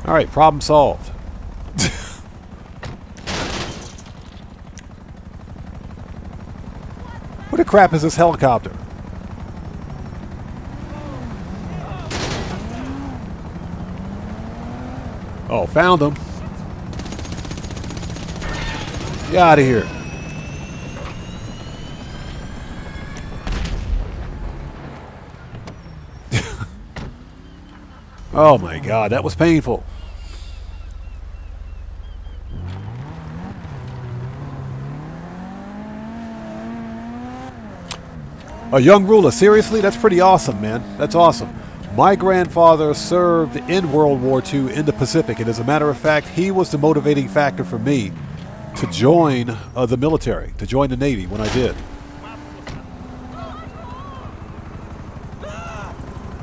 All right, problem solved. What the crap is this helicopter? Oh, found him. Get out of here. Oh my God, that was painful. A young ruler, seriously? That's pretty awesome, man. That's awesome. My grandfather served in World War II in the Pacific, and as a matter of fact, he was the motivating factor for me to join the military, to join the Navy when I did.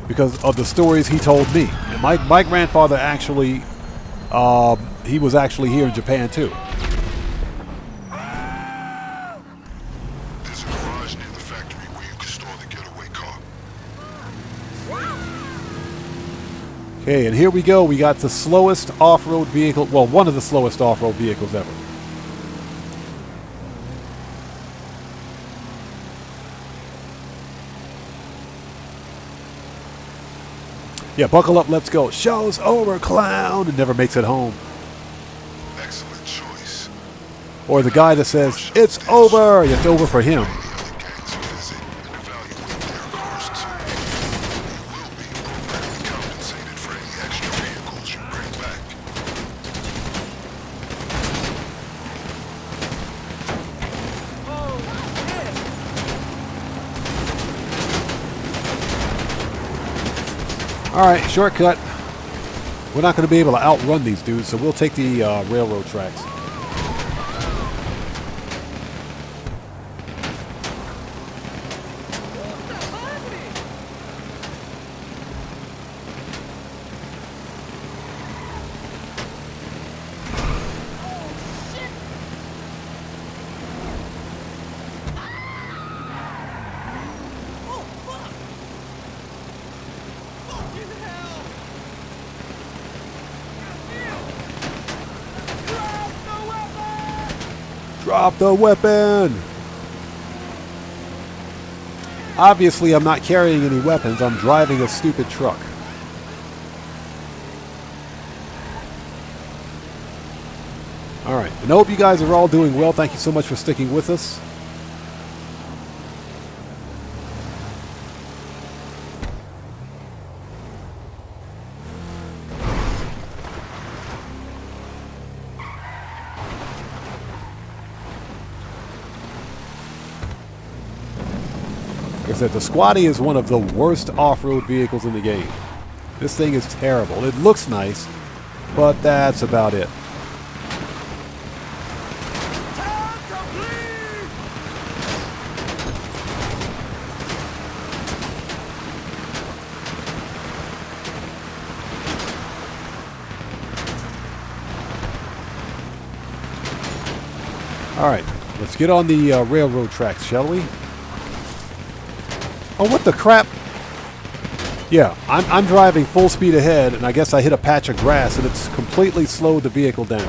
Because of the stories he told me. And my grandfather actually, he was actually here in Japan too. There's a garage near the factory where you can store the getaway car. Okay, and here we go. We got the slowest off-road vehicle, well, one of the slowest off-road vehicles ever. Yeah, buckle up, let's go. Show's over, clown, and never makes it home. Excellent choice. Or the guy that says, it's over. It's over for him. The other gangs visit and evaluate their cars too. You will be appropriately compensated for any extra vehicles you bring back. All right, shortcut. We're not going to be able to outrun these dudes, so we'll take the railroad tracks. Drop the weapon! Obviously, I'm not carrying any weapons. I'm driving a stupid truck. Alright, and I hope you guys are all doing well. Thank you so much for sticking with us. Like I said, the Squatty is one of the worst off-road vehicles in the game. This thing is terrible. It looks nice, but that's about it. Alright, let's get on the railroad tracks, shall we? Oh, what the crap? Yeah, I'm driving full speed ahead, and I guess I hit a patch of grass, and it's completely slowed the vehicle down.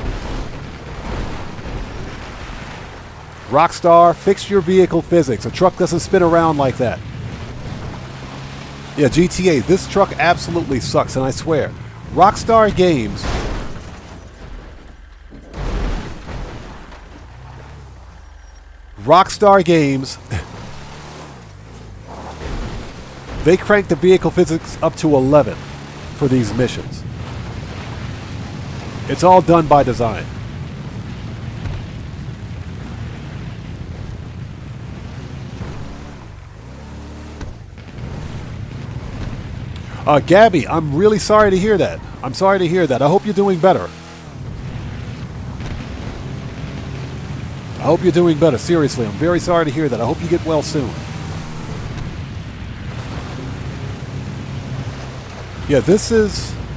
Rockstar, fix your vehicle physics. A truck doesn't spin around like that. Yeah, GTA, this truck absolutely sucks, and I swear, Rockstar Games... Rockstar Games... They cranked the vehicle physics up to 11 for these missions. It's all done by design. Gabby, I'm really sorry to hear that. I'm sorry to hear that. I hope you're doing better. I hope you're doing better. Seriously, I'm very sorry to hear that. I hope you get well soon. Yeah, this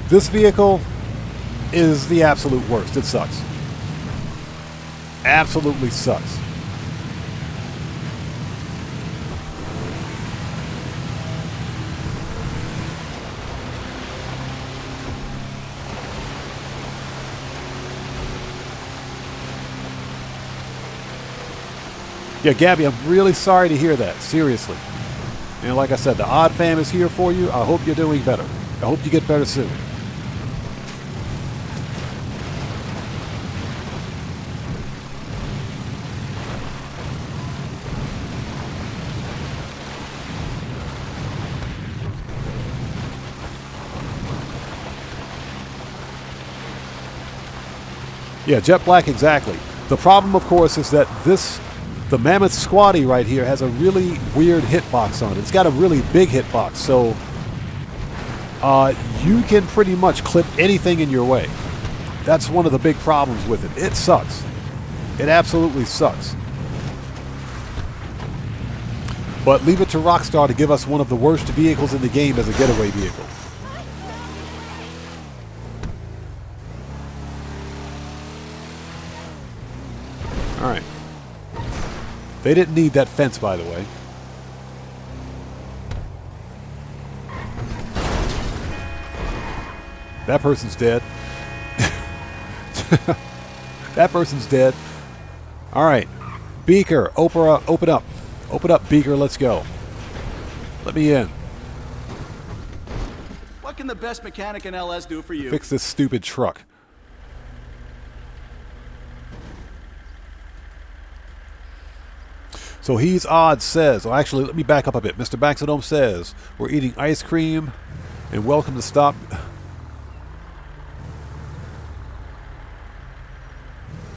vehicle is the absolute worst. It sucks. Absolutely sucks. Yeah, Gabby, I'm really sorry to hear that. Seriously. And like I said, the Odd Fam is here for you. I hope you're doing better. I hope you get better soon. Yeah, Jet Black, exactly. The problem, of course, is that the Mammoth Squatty right here has a really weird hitbox on it. It's got a really big hitbox, so you can pretty much clip anything in your way. That's one of the big problems with it. It sucks. It absolutely sucks. But leave it to Rockstar to give us one of the worst vehicles in the game as a getaway vehicle. Alright. They didn't need that fence, by the way. That person's dead. That person's dead. Alright. Beaker, open up. Open up, Beaker, let's go. Let me in. What can the best mechanic in LS do for you? Fix this stupid truck. So He's Odd says, oh, actually, let me back up a bit. Mr. Baxadome says, we're eating ice cream and welcome to stop.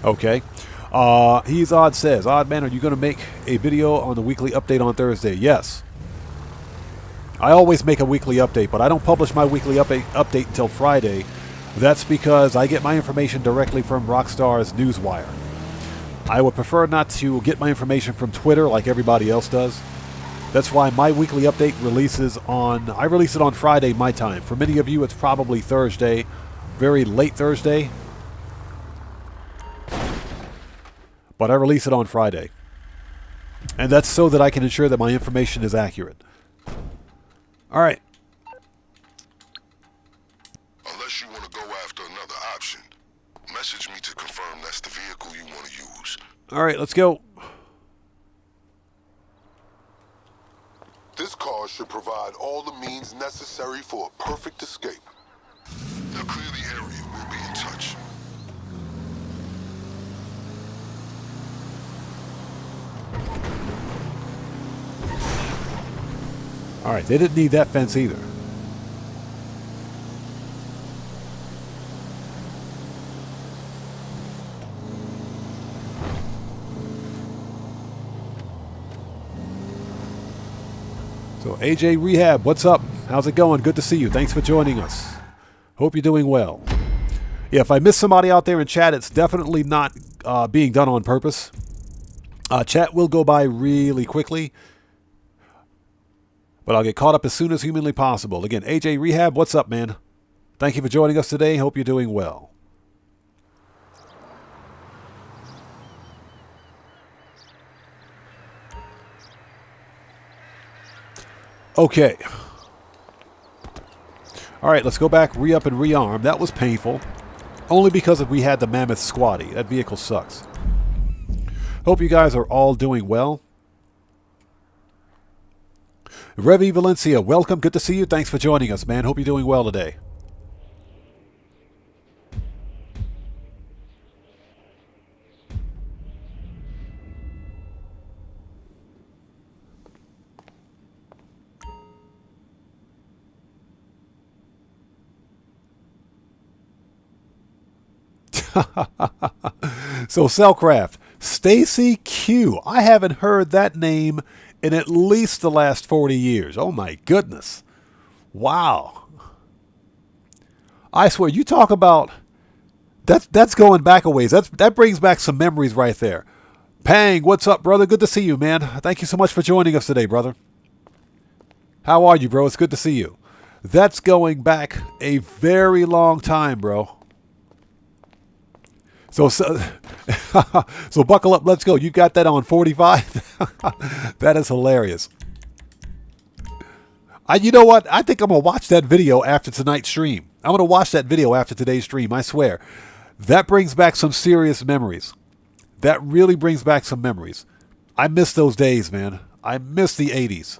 Okay. He's Odd says, Odd Man, are you going to make a video on the weekly update on Thursday? Yes. I always make a weekly update, but I don't publish my weekly update until Friday. That's because I get my information directly from Rockstar's Newswire. I would prefer not to get my information from Twitter like everybody else does. That's why my weekly update releases I release it on Friday my time. For many of you, it's probably Thursday, very late Thursday. But I release it on Friday. And that's so that I can ensure that my information is accurate. Alright. Unless you want to go after another option, message me to confirm that's the vehicle you want to use. All right, let's go. This car should provide all the means necessary for a perfect escape. Now clear the area. We'll be in touch. All right, they didn't need that fence either. So AJ Rehab, what's up? How's it going? Good to see you. Thanks for joining us. Hope you're doing well. Yeah, if I miss somebody out there in chat, it's definitely not being done on purpose. Chat will go by really quickly, but I'll get caught up as soon as humanly possible. Again, AJ Rehab, what's up, man? Thank you for joining us today. Hope you're doing well. Okay. All right, let's go back, re-up and rearm. That was painful. Only because we had the Mammoth Squatty. That vehicle sucks. Hope you guys are all doing well. Revi Valencia, welcome. Good to see you. Thanks for joining us, man. Hope you're doing well today. So Cellcraft, Stacy Q. I haven't heard that name in at least the last 40 years. Oh my goodness. Wow. I swear, you talk about that's going back a ways. That brings back some memories right there. Pang, what's up, brother? Good to see you, man. Thank you so much for joining us today, brother. How are you, bro? It's good to see you. That's going back a very long time, bro. So buckle up, let's go. You got that on 45? That is hilarious. You know what? I think I'm going to watch that video after tonight's stream. I'm going to watch that video after today's stream, I swear. That brings back some serious memories. That really brings back some memories. I miss those days, man. I miss the 80s.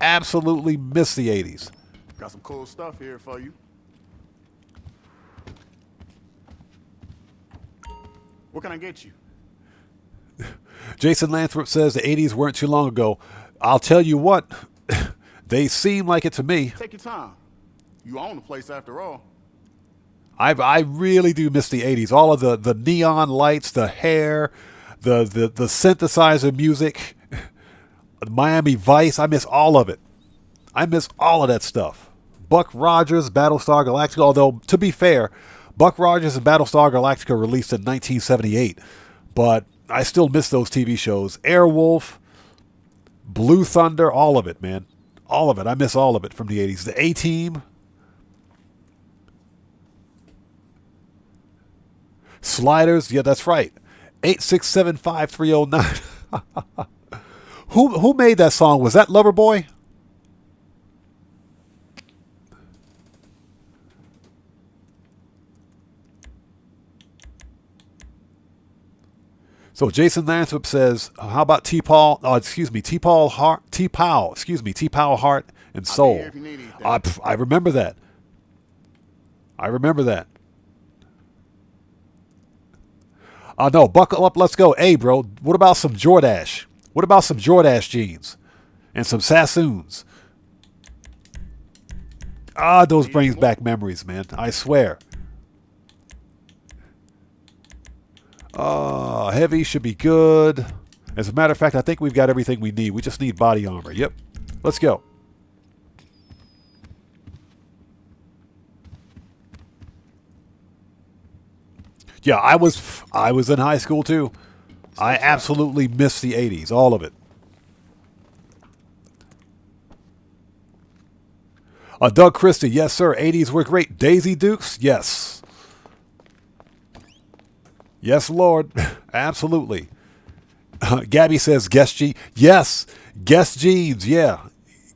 Absolutely miss the 80s. Got some cool stuff here for you. What can I get you? Jason Lathrop says the 80s weren't too long ago. I'll tell you what, they seem like it to me. Take your time. You own the place after all. I really do miss the 80s. All of the neon lights, the hair, the synthesizer music, Miami Vice. I miss all of it. I miss all of that stuff. Buck Rogers, Battlestar Galactica. Although, to be fair, Buck Rogers and Battlestar Galactica released in 1978, but I still miss those TV shows. Airwolf, Blue Thunder, all of it, man. All of it. I miss all of it from the 80s. The A-Team. Sliders. Yeah, that's right. 8675309. Who made that song? Was that Loverboy? So Jason Lathrop says, how about T-Paul? T-Paul Heart, T-Pow, Heart and Soul. I remember that. No, buckle up, let's go. Hey, bro, what about some Jordache? What about some Jordache jeans and some Sassoons? Those brings back memories, man. I swear. Heavy should be good. As a matter of fact, I think we've got everything we need. We just need body armor. Yep. Let's go. Yeah, I was in high school too. I absolutely miss the 80s, all of it. Doug Christie, yes sir, 80s were great. Daisy Dukes, yes. Yes, Lord, absolutely. Gabby says Guess Jeans. Yes, Guess Jeans, yeah.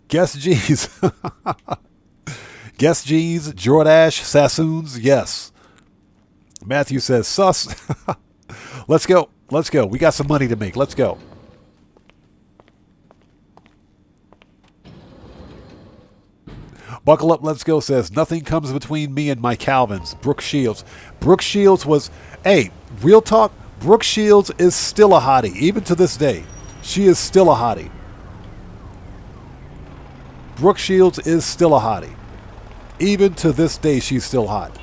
Guess Jeans. Guess Jeans, Jordache, Sassoons, yes. Matthew says sus. Let's go. Let's go. We got some money to make. Let's go. Buckle up, let's go says, nothing comes between me and my Calvins. Brooke Shields. Brooke Shields was, hey, real talk, Brooke Shields is still a hottie, even to this day. She is still a hottie. Brooke Shields is still a hottie. Even to this day, she's still hot.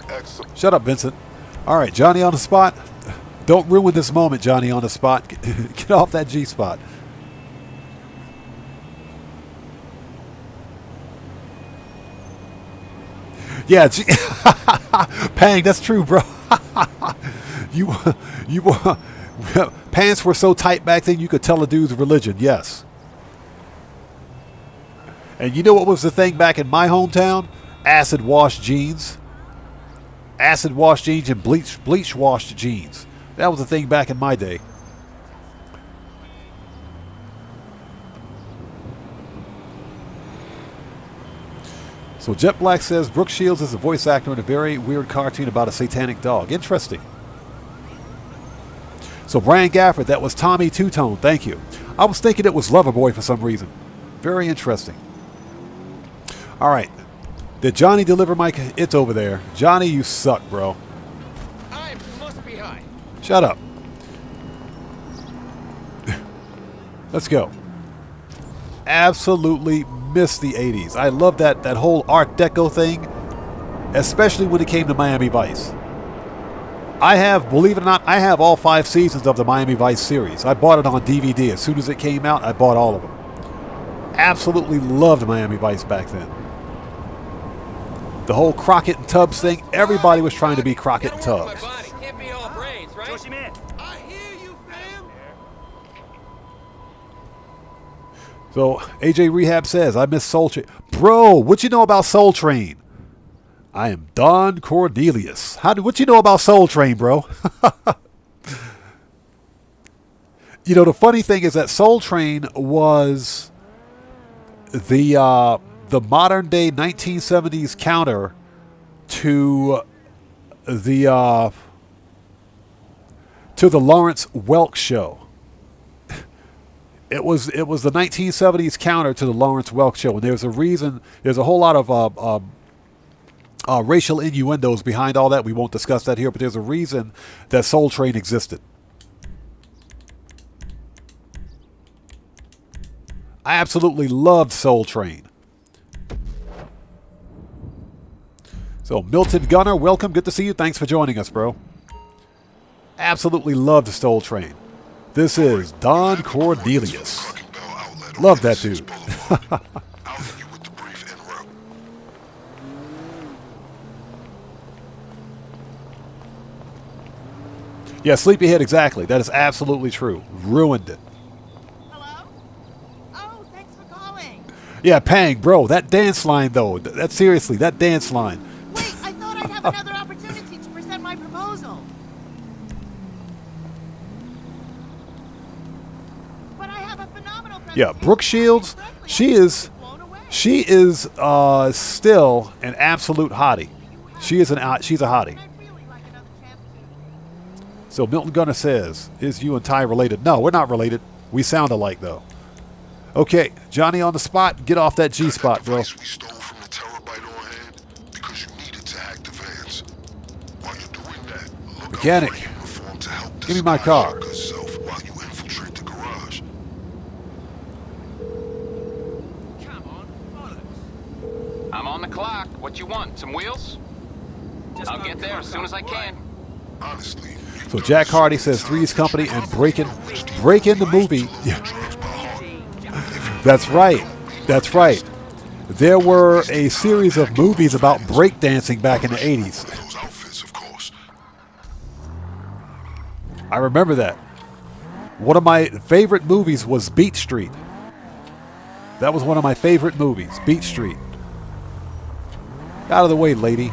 Excellent. Shut up, Vincent. All right, Johnny on the spot. Don't ruin this moment, Johnny on the spot. Get off that G spot. Yeah, Pang, that's true, bro. you pants were so tight back then you could tell a dude's religion. Yes. And you know what was the thing back in my hometown? Acid wash jeans. Acid wash jeans and bleach washed jeans. That was the thing back in my day. So Jet Black says, Brooke Shields is a voice actor in a very weird cartoon about a satanic dog. Interesting. So Brian Gafford, that was Tommy Two-Tone. Thank you. I was thinking it was Loverboy for some reason. Very interesting. All right. Did Johnny deliver my... It's over there. Johnny, you suck, bro. I must be high. Shut up. Let's go. Absolutely missed the 80s. I love that whole Art Deco thing, especially when it came to Miami Vice. I have, believe it or not, I have all 5 seasons of the Miami Vice series. I bought it on DVD. As soon as it came out, I bought all of them. Absolutely loved Miami Vice back then. The whole Crockett and Tubbs thing, everybody was trying to be Crockett and Tubbs. Can't be all brains, right? I hear you, fam. So AJ Rehab says, I miss Soul Train. Bro, what you know about Soul Train? I am Don Cornelius. What you know about Soul Train, bro? You know, the funny thing is that Soul Train was the modern day 1970s counter to the Lawrence Welk show. It was the 1970s counter to the Lawrence Welk show, and there's a reason. There's a whole lot of racial innuendos behind all that. We won't discuss that here, but there's a reason that Soul Train existed. I absolutely loved Soul Train. So Milton Gunner, welcome. Good to see you. Thanks for joining us, bro. Absolutely loved Soul Train. This is Don Cornelius. Love that dude. Yeah, Sleepyhead, exactly. That is absolutely true. Ruined it. Hello? Oh, thanks for calling. Yeah, Pang, bro. That dance line, though. That seriously, that dance line. Wait, I thought I'd have another opportunity to present my proposal. But I have a phenomenal Yeah, Brooke Shields, she is still an absolute hottie. She's a hottie. So Milton Gunner says, is you and Ty related? No, we're not related. We sound alike, though. Okay, Johnny on the spot. Get off that G spot, bro. We stole from the terabyte on hand because you needed to hack the vans. While you're doing that, look Mechanic, out for a uniform to help give me my car. good self while you infiltrate the garage. Come on, bollocks. I'm on the clock. What you want? Some wheels? I'll get there as soon as I can. Honestly. So Jack Hardy says Three's Company and Break In the movie. That's right. That's right. There were a series of movies about breakdancing back in the 80s. Those outfits, of course. I remember that. One of my favorite movies was Beat Street. That was one of my favorite movies, Beat Street. Out of the way, lady.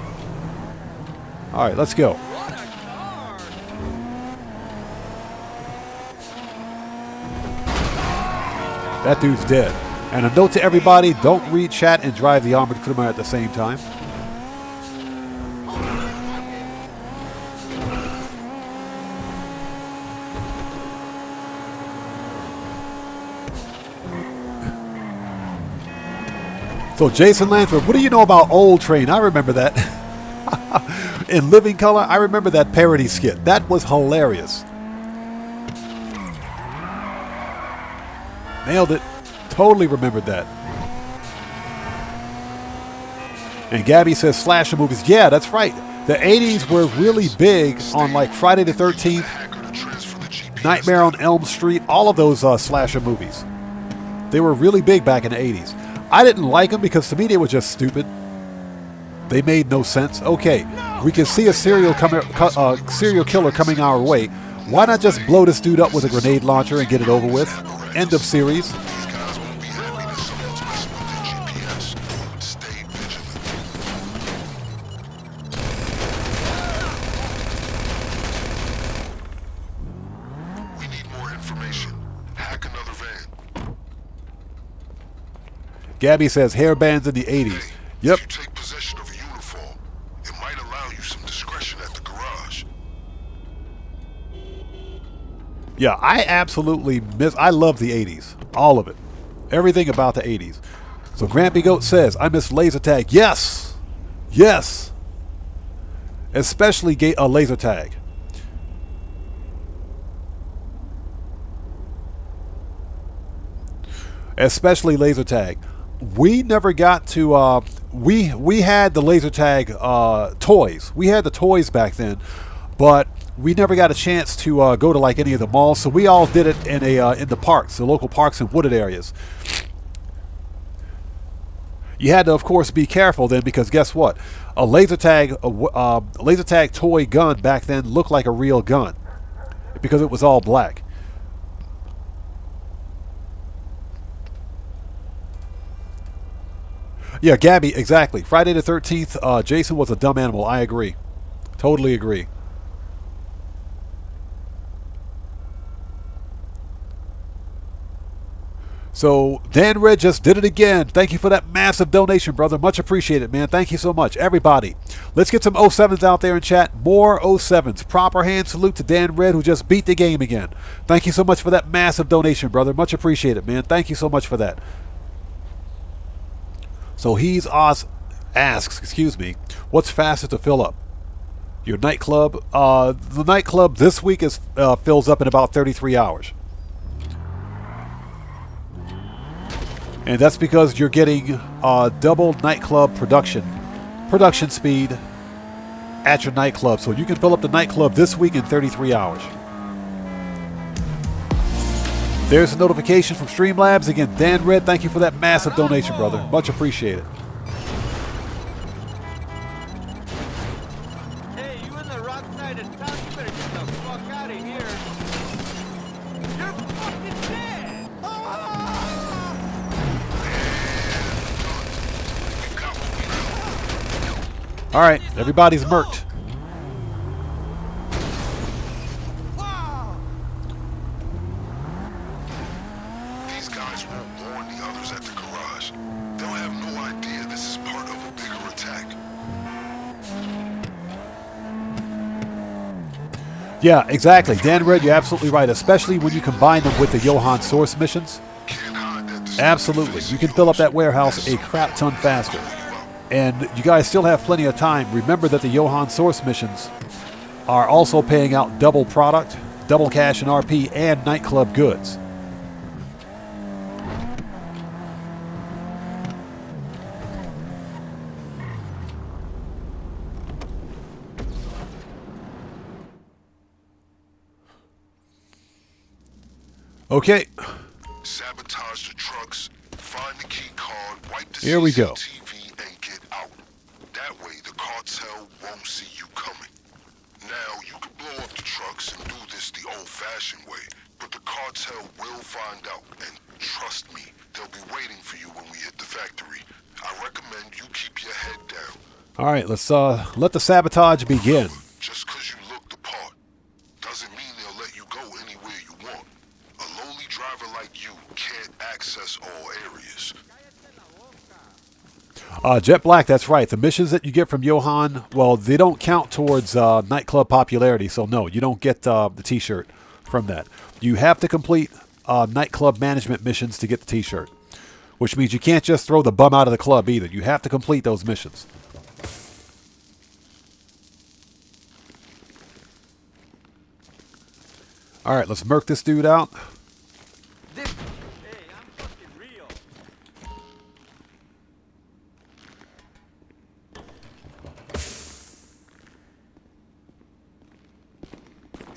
All right, let's go. That dude's dead. And a note to everybody, don't read chat and drive the armored crewman at the same time. So Jason Lanford, what do you know about Old Train? I remember that. In Living Color, I remember that parody skit. That was hilarious. Nailed it. Totally remembered that. And Gabby says slasher movies. Yeah, that's right. The 80s were really big on like Friday the 13th, Nightmare on Elm Street, all of those slasher movies. They were really big back in the 80s. I didn't like them because to me they were just stupid. They made no sense. Okay, we can see a serial killer coming our way. Why not just blow this dude up with a grenade launcher and get it over with? End of series. Gabby says hair bands in the 80s. Yep. If you take possession of a uniform, it might allow you some discretion at the garage. Yeah, I absolutely I love the 80s. All of it. Everything about the 80s. So Grampy Goat says, I miss laser tag. Yes. Yes. Especially laser tag. Especially laser tag. We never got to we had the laser tag toys. We had the toys back then, but we never got a chance to go to like any of the malls. So we all did it in the parks, the local parks and wooded areas. You had to, of course, be careful then because guess what? A laser tag toy gun back then looked like a real gun because it was all black. Yeah, Gabby, exactly. Friday the 13th, Jason was a dumb animal. I agree. Totally agree. So, Dan Red just did it again. Thank you for that massive donation, brother. Much appreciated, man. Thank you so much. Everybody, let's get some 07s out there in chat. More 07s. Proper hand salute to Dan Red, who just beat the game again. Thank you so much for that massive donation, brother. Much appreciated, man. Thank you so much for that. So asks, what's faster to fill up? Your nightclub? The nightclub this week is fills up in about 33 hours. And that's because you're getting double nightclub production speed at your nightclub. So you can fill up the nightclub this week in 33 hours. There's a notification from Streamlabs. Again, Dan Red, thank you for that massive donation, brother. Much appreciated. Hey, you in the wrong side of town? You better get the fuck out of here. You're fucking dead! All right, everybody's murked. Yeah, exactly. Dan Red, you're absolutely right, especially when you combine them with the Johan Source missions. Absolutely. You can fill up that warehouse a crap ton faster. And you guys still have plenty of time. Remember that the Johan Source missions are also paying out double product, double cash and RP, and nightclub goods. Okay. Sabotage the trucks, find the key card, wipe the Here we go. CCTV and get out. That way the cartel won't see you coming. Now you can blow up the trucks and do this the old-fashioned way, but the cartel will find out, and trust me, they'll be waiting for you when we hit the factory. I recommend you keep your head down. All right, let's let the sabotage begin. Just because you look the part doesn't mean they'll let you go anywhere you want. A lowly driver like you can't access all areas. Jet Black, that's right. The missions that you get from Johan, well, they don't count towards nightclub popularity, so no, you don't get the t-shirt from that. You have to complete nightclub management missions to get the t-shirt. Which means you can't just throw the bum out of the club either. You have to complete those missions. Alright, let's murk this dude out. Hey, I'm fucking real.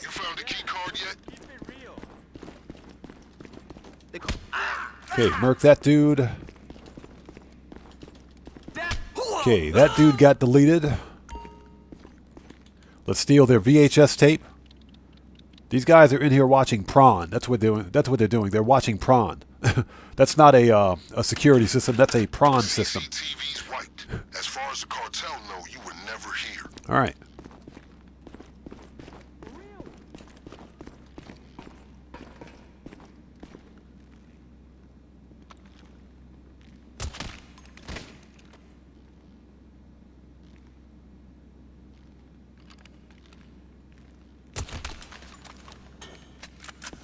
You found a key card yet? Keep it real. Okay, murk that dude. Okay, that dude got deleted. Let's steal their VHS tape. These guys are in here watching Prawn. That's what they're doing. They're watching Prawn. That's not a security system. That's a prawn system. CCTV's right. As far as the cartel know, you were never here. All right.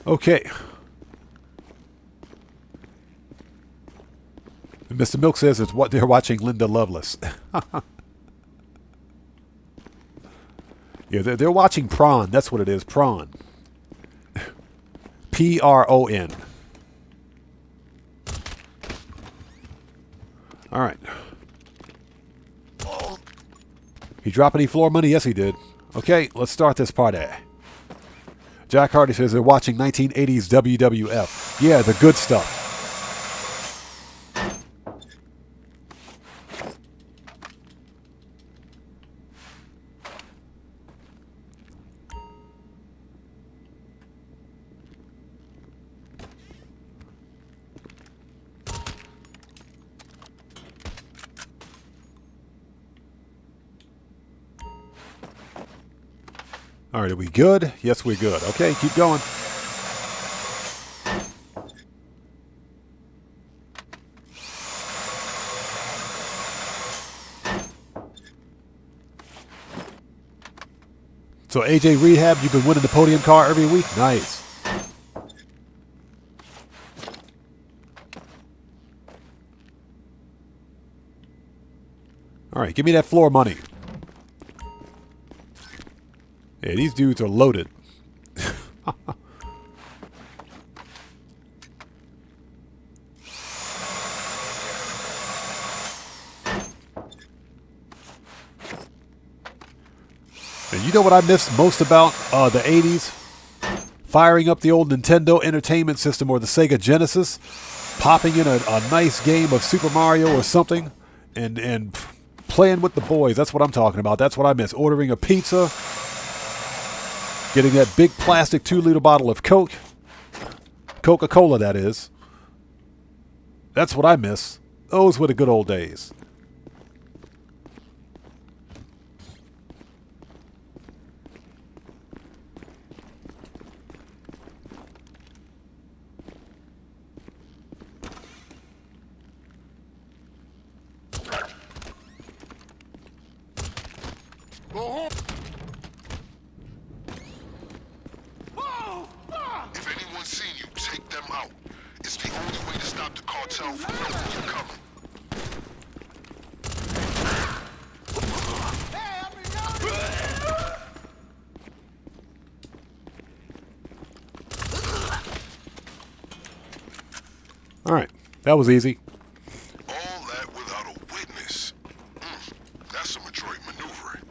Okay. And Mr. Milk says it's what they're watching Linda Lovelace. Yeah, they're watching Prawn. That's what it is. Prawn. P-R-O-N. All right. He drop any floor money? Yes, he did. Okay, let's start this party. Jack Hardy says they're watching 1980s WWF. Yeah, the good stuff. All right, are we good? Yes, we're good. Okay, keep going. So AJ Rehab, you've been winning the podium car every week? Nice. All right, give me that floor money. Yeah, these dudes are loaded. And you know what I miss most about the 80s? Firing up the old Nintendo Entertainment System or the Sega Genesis, popping in a nice game of Super Mario or something, and playing with the boys. That's what I'm talking about. That's what I miss. Ordering a pizza, getting that big plastic 2-liter bottle of Coke. Coca-Cola, that is. That's what I miss. Those were the good old days. If anyone's seen you, take them out. It's the only way to stop the cartel from knowing you're coming. All right, that was easy. All that without a witness. That's some adroit maneuvering.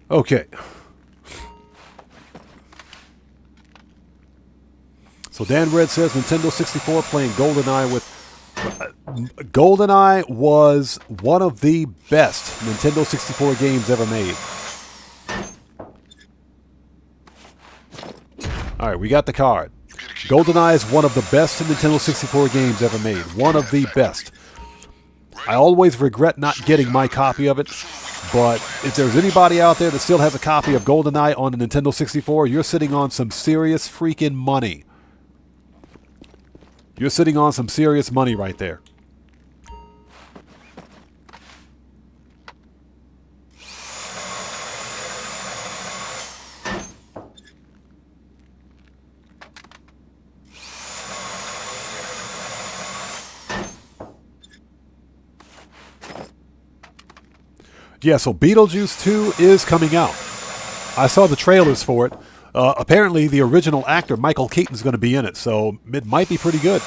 Okay. So Dan Red says Nintendo 64 playing GoldenEye with... GoldenEye was one of the best Nintendo 64 games ever made. All right, we got the card. GoldenEye is one of the best Nintendo 64 games ever made. One of the best. I always regret not getting my copy of it, but if there's anybody out there that still has a copy of GoldenEye on the Nintendo 64, you're sitting on some serious freaking money. You're sitting on some serious money right there. Yeah, so Beetlejuice 2 is coming out. I saw the trailers for it. Apparently, the original actor, Michael Keaton's going to be in it, so it might be pretty good.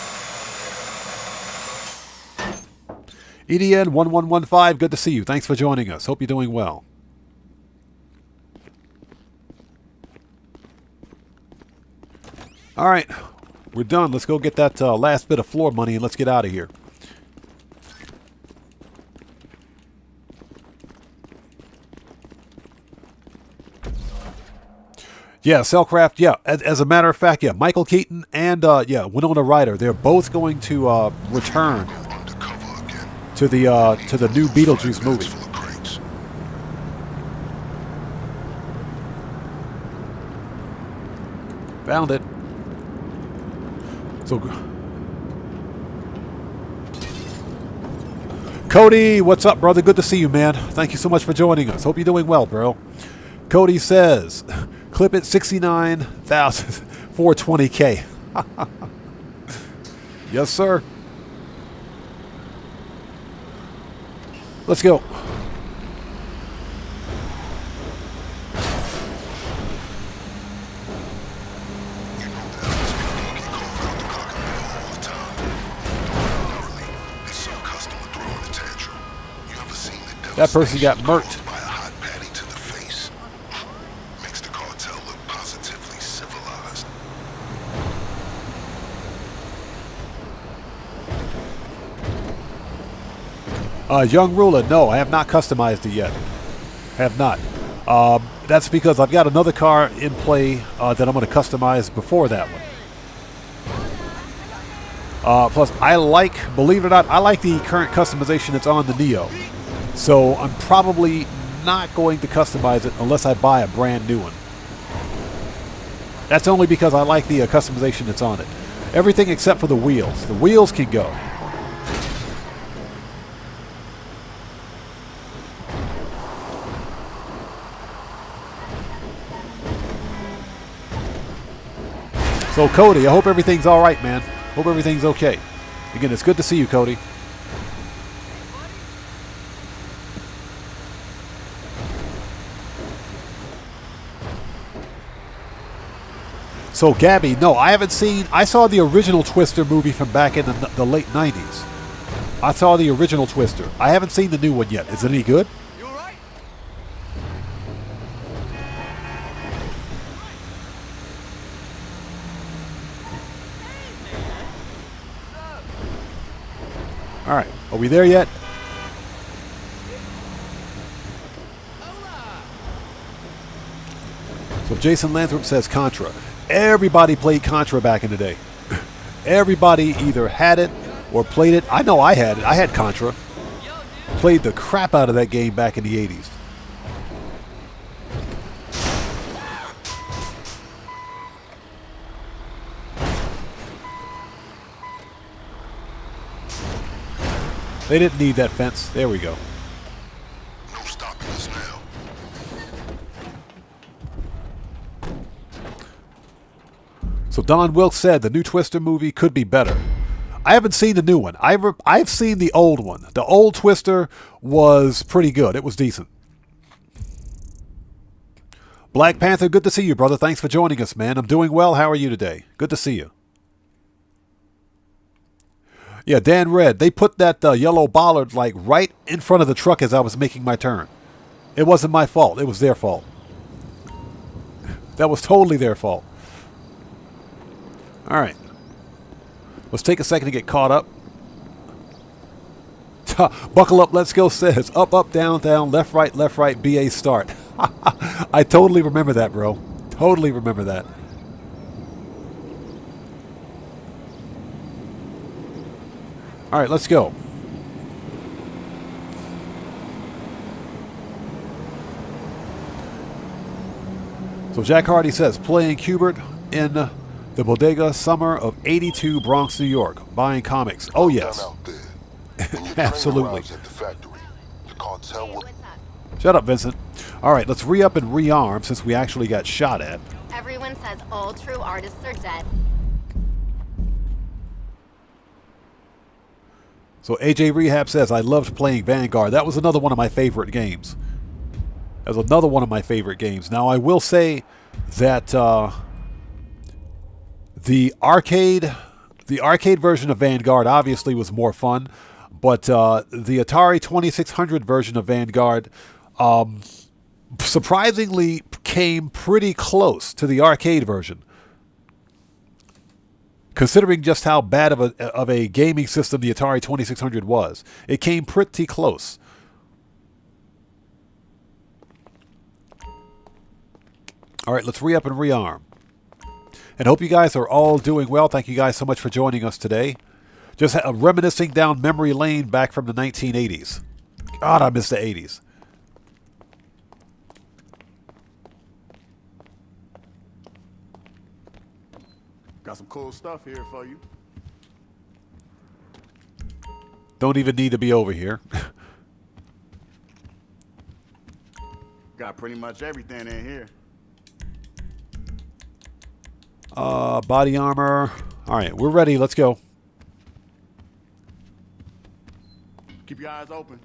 EDN1115, good to see you. Thanks for joining us. Hope you're doing well. All right, we're done. Let's go get that last bit of floor money and let's get out of here. Yeah, Cellcraft, yeah. As a matter of fact, yeah, Michael Keaton and, yeah, Winona Ryder, they're both going to return to the new Beetlejuice movie. Found it. So, Cody, what's up, brother? Good to see you, man. Thank you so much for joining us. Hope you're doing well, bro. Cody says, clip it 69,420K. Yes, sir. Let's go. That person got murked. Young Ruler, no, I have not customized it yet. Have not. That's because I've got another car in play that I'm going to customize before that one. Plus, I like, believe it or not, I like the current customization that's on the Neo. So I'm probably not going to customize it unless I buy a brand new one. That's only because I like the customization that's on it. Everything except for the wheels. The wheels can go. So, Cody, I hope everything's all right, man. Hope everything's okay. Again, it's good to see you, Cody. So, Gabby, no, I haven't seen... I saw the original Twister movie from back in the late 90s. I saw the original Twister. I haven't seen the new one yet. Is it any good? All right, are we there yet? So Jason Lathrop says Contra. Everybody played Contra back in the day. Everybody either had it or played it. I know I had it. I had Contra. Played the crap out of that game back in the 80s. They didn't need that fence. There we go. No stopping us now. So Don Wilkes said the new Twister movie could be better. I haven't seen the new one. I've seen the old one. The old Twister was pretty good. It was decent. Black Panther, good to see you, brother. Thanks for joining us, man. I'm doing well. How are you today? Good to see you. Yeah, Dan Red, they put that yellow bollard like right in front of the truck as I was making my turn. It wasn't my fault. It was their fault. That was totally their fault. All right. Let's take a second to get caught up. Buckle up, let's go says up, up, down, down, left, right, BA start. I totally remember that, bro. Totally remember that. All right, let's go. So Jack Hardy says, playing Cubert in the bodega summer of '82, Bronx, New York, buying comics. Oh, yes. Absolutely. Shut up, Vincent. All right, let's re-up and rearm since we actually got shot at. Everyone says all true artists are dead. So AJ Rehab says, I loved playing Vanguard. That was another one of my favorite games. That's another one of my favorite games. Now, I will say that the arcade version of Vanguard obviously was more fun, but the Atari 2600 version of Vanguard surprisingly came pretty close to the arcade version. Considering just how bad of a gaming system the Atari 2600 was, it came pretty close. All right, let's re-up and rearm. And hope you guys are all doing well. Thank you guys so much for joining us today. Just reminiscing down memory lane back from the 1980s. God, I miss the 80s. Got some cool stuff here for you. Don't even need to be over here. Got pretty much everything in here. Body armor. All right, we're ready. Let's go. Keep your eyes open.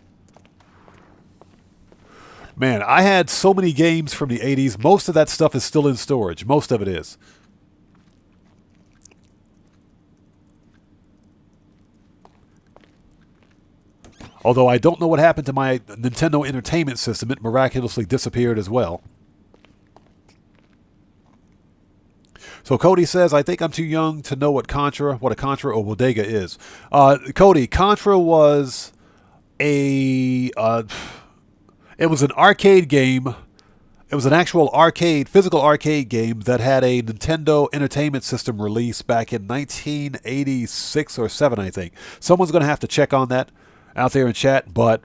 Man, I had so many games from the 80s. Most of that stuff is still in storage. Most of it is. Although I don't know what happened to my Nintendo Entertainment System. It miraculously disappeared as well. So Cody says, I think I'm too young to know what a Contra or Bodega is. Cody, Contra was it was an arcade game. It was an actual physical arcade game that had a Nintendo Entertainment System release back in 1986 or 7, I think. Someone's going to have to check on that out there in chat, but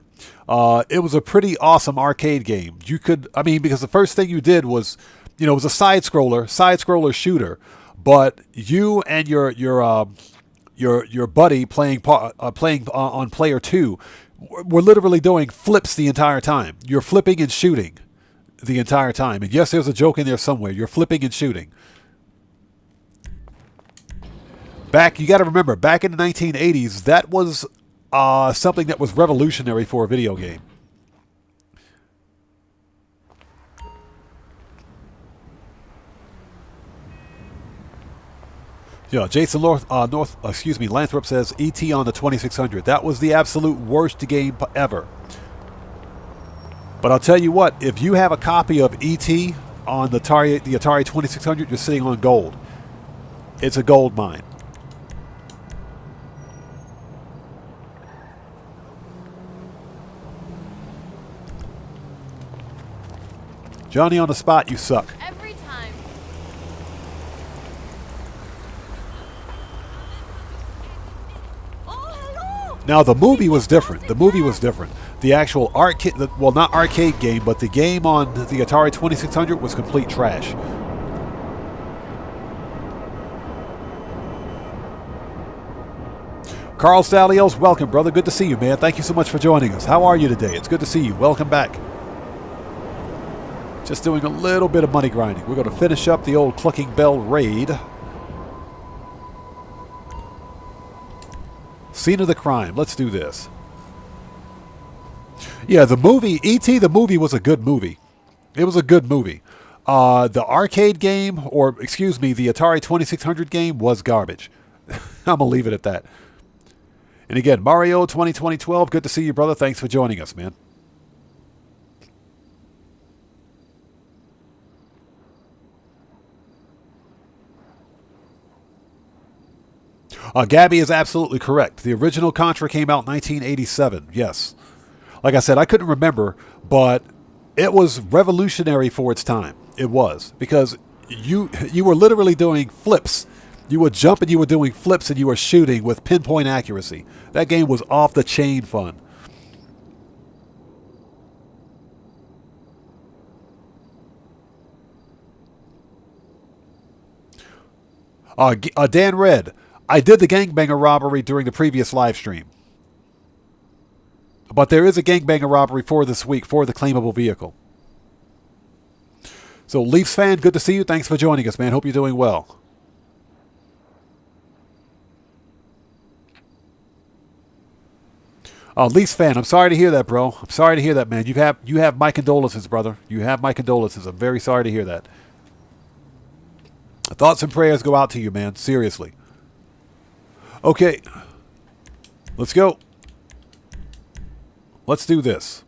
it was a pretty awesome arcade game. You could, because the first thing you did was, it was a side scroller shooter, but you and your buddy playing on player 2 were literally doing flips the entire time. You're flipping and shooting the entire time. And yes, there's a joke in there somewhere. You're flipping and shooting. You got to remember, back in the 1980s, that was something that was revolutionary for a video game. Yeah, Jason Lathrop says E.T. on the 2600. That was the absolute worst game ever. But I'll tell you what, if you have a copy of E.T. on the Atari 2600, you're sitting on gold. It's a gold mine. Johnny on the spot, you suck. Every time. Oh, hello! Now, the movie was different. The actual arcade, well, not arcade game, but the game on the Atari 2600 was complete trash. Carl Stalios, welcome, brother. Good to see you, man. Thank you so much for joining us. How are you today? It's good to see you. Welcome back. Just doing a little bit of money grinding. We're going to finish up the old Clucking Bell raid. Scene of the crime. Let's do this. Yeah, the movie, E.T. the movie was a good movie. It was a good movie. The arcade game, or excuse me, the Atari 2600 game was garbage. I'm going to leave it at that. And again, Mario 2012, good to see you, brother. Thanks for joining us, man. Gabby is absolutely correct. The original Contra came out in 1987, yes. Like I said, I couldn't remember, but it was revolutionary for its time. It was. Because you were literally doing flips. You would jump and you were doing flips and you were shooting with pinpoint accuracy. That game was off the chain fun. Dan Red, I did the gangbanger robbery during the previous live stream. But there is a gangbanger robbery for this week for the claimable vehicle. So, Leafs fan, good to see you. Thanks for joining us, man. Hope you're doing well. Least fan, I'm sorry to hear that, bro. I'm sorry to hear that, man. You have my condolences, brother. You have my condolences. I'm very sorry to hear that. Thoughts and prayers go out to you, man. Seriously. Okay. Let's go. Let's do this.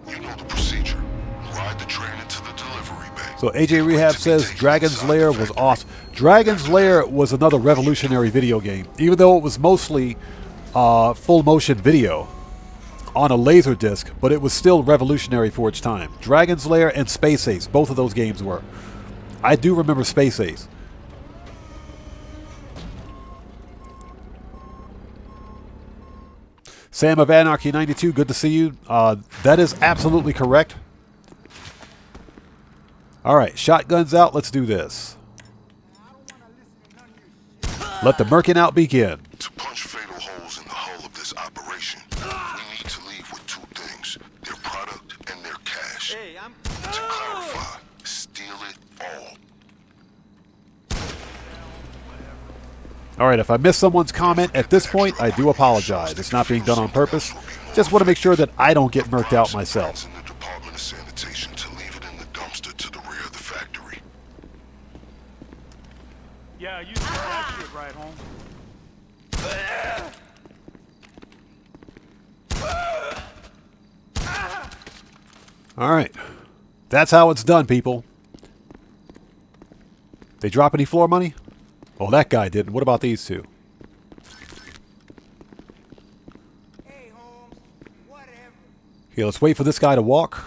You know the procedure. Ride the train into the delivery bay. So AJ Rehab says Dragon's Lair was awesome. Dragon's Lair was another revolutionary video game. Even though it was mostly full motion video on a laser disc, but it was still revolutionary for its time. Dragon's Lair and Space Ace, both of those games were. I do remember Space Ace. Sam of Anarchy 92, good to see you. That is absolutely correct. All right, shotguns out. Let's do this. Let the murking out begin. To punch fatal holes in the hull of this operation, we need to leave with two things: their product and their cash. Hey, I'm... To clarify, steal it all. All right, if I missed someone's comment at this point, I do apologize. It's not being done on purpose. Just want to make sure that I don't get murked out myself. In the Department of Sanitation to leave it in the dumpster to the rear of the factory. Yeah, you saw that shit right home. All right. That's how it's done, people. They drop any floor money? Oh, that guy didn't. What about these two? Hey, Holmes, whatever. Okay, let's wait for this guy to walk.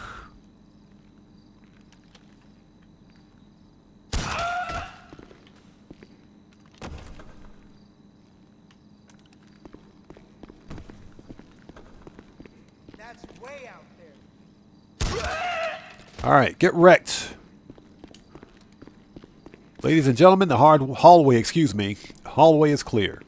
That's way out there. All right, get wrecked. Ladies and gentlemen, the hallway is clear.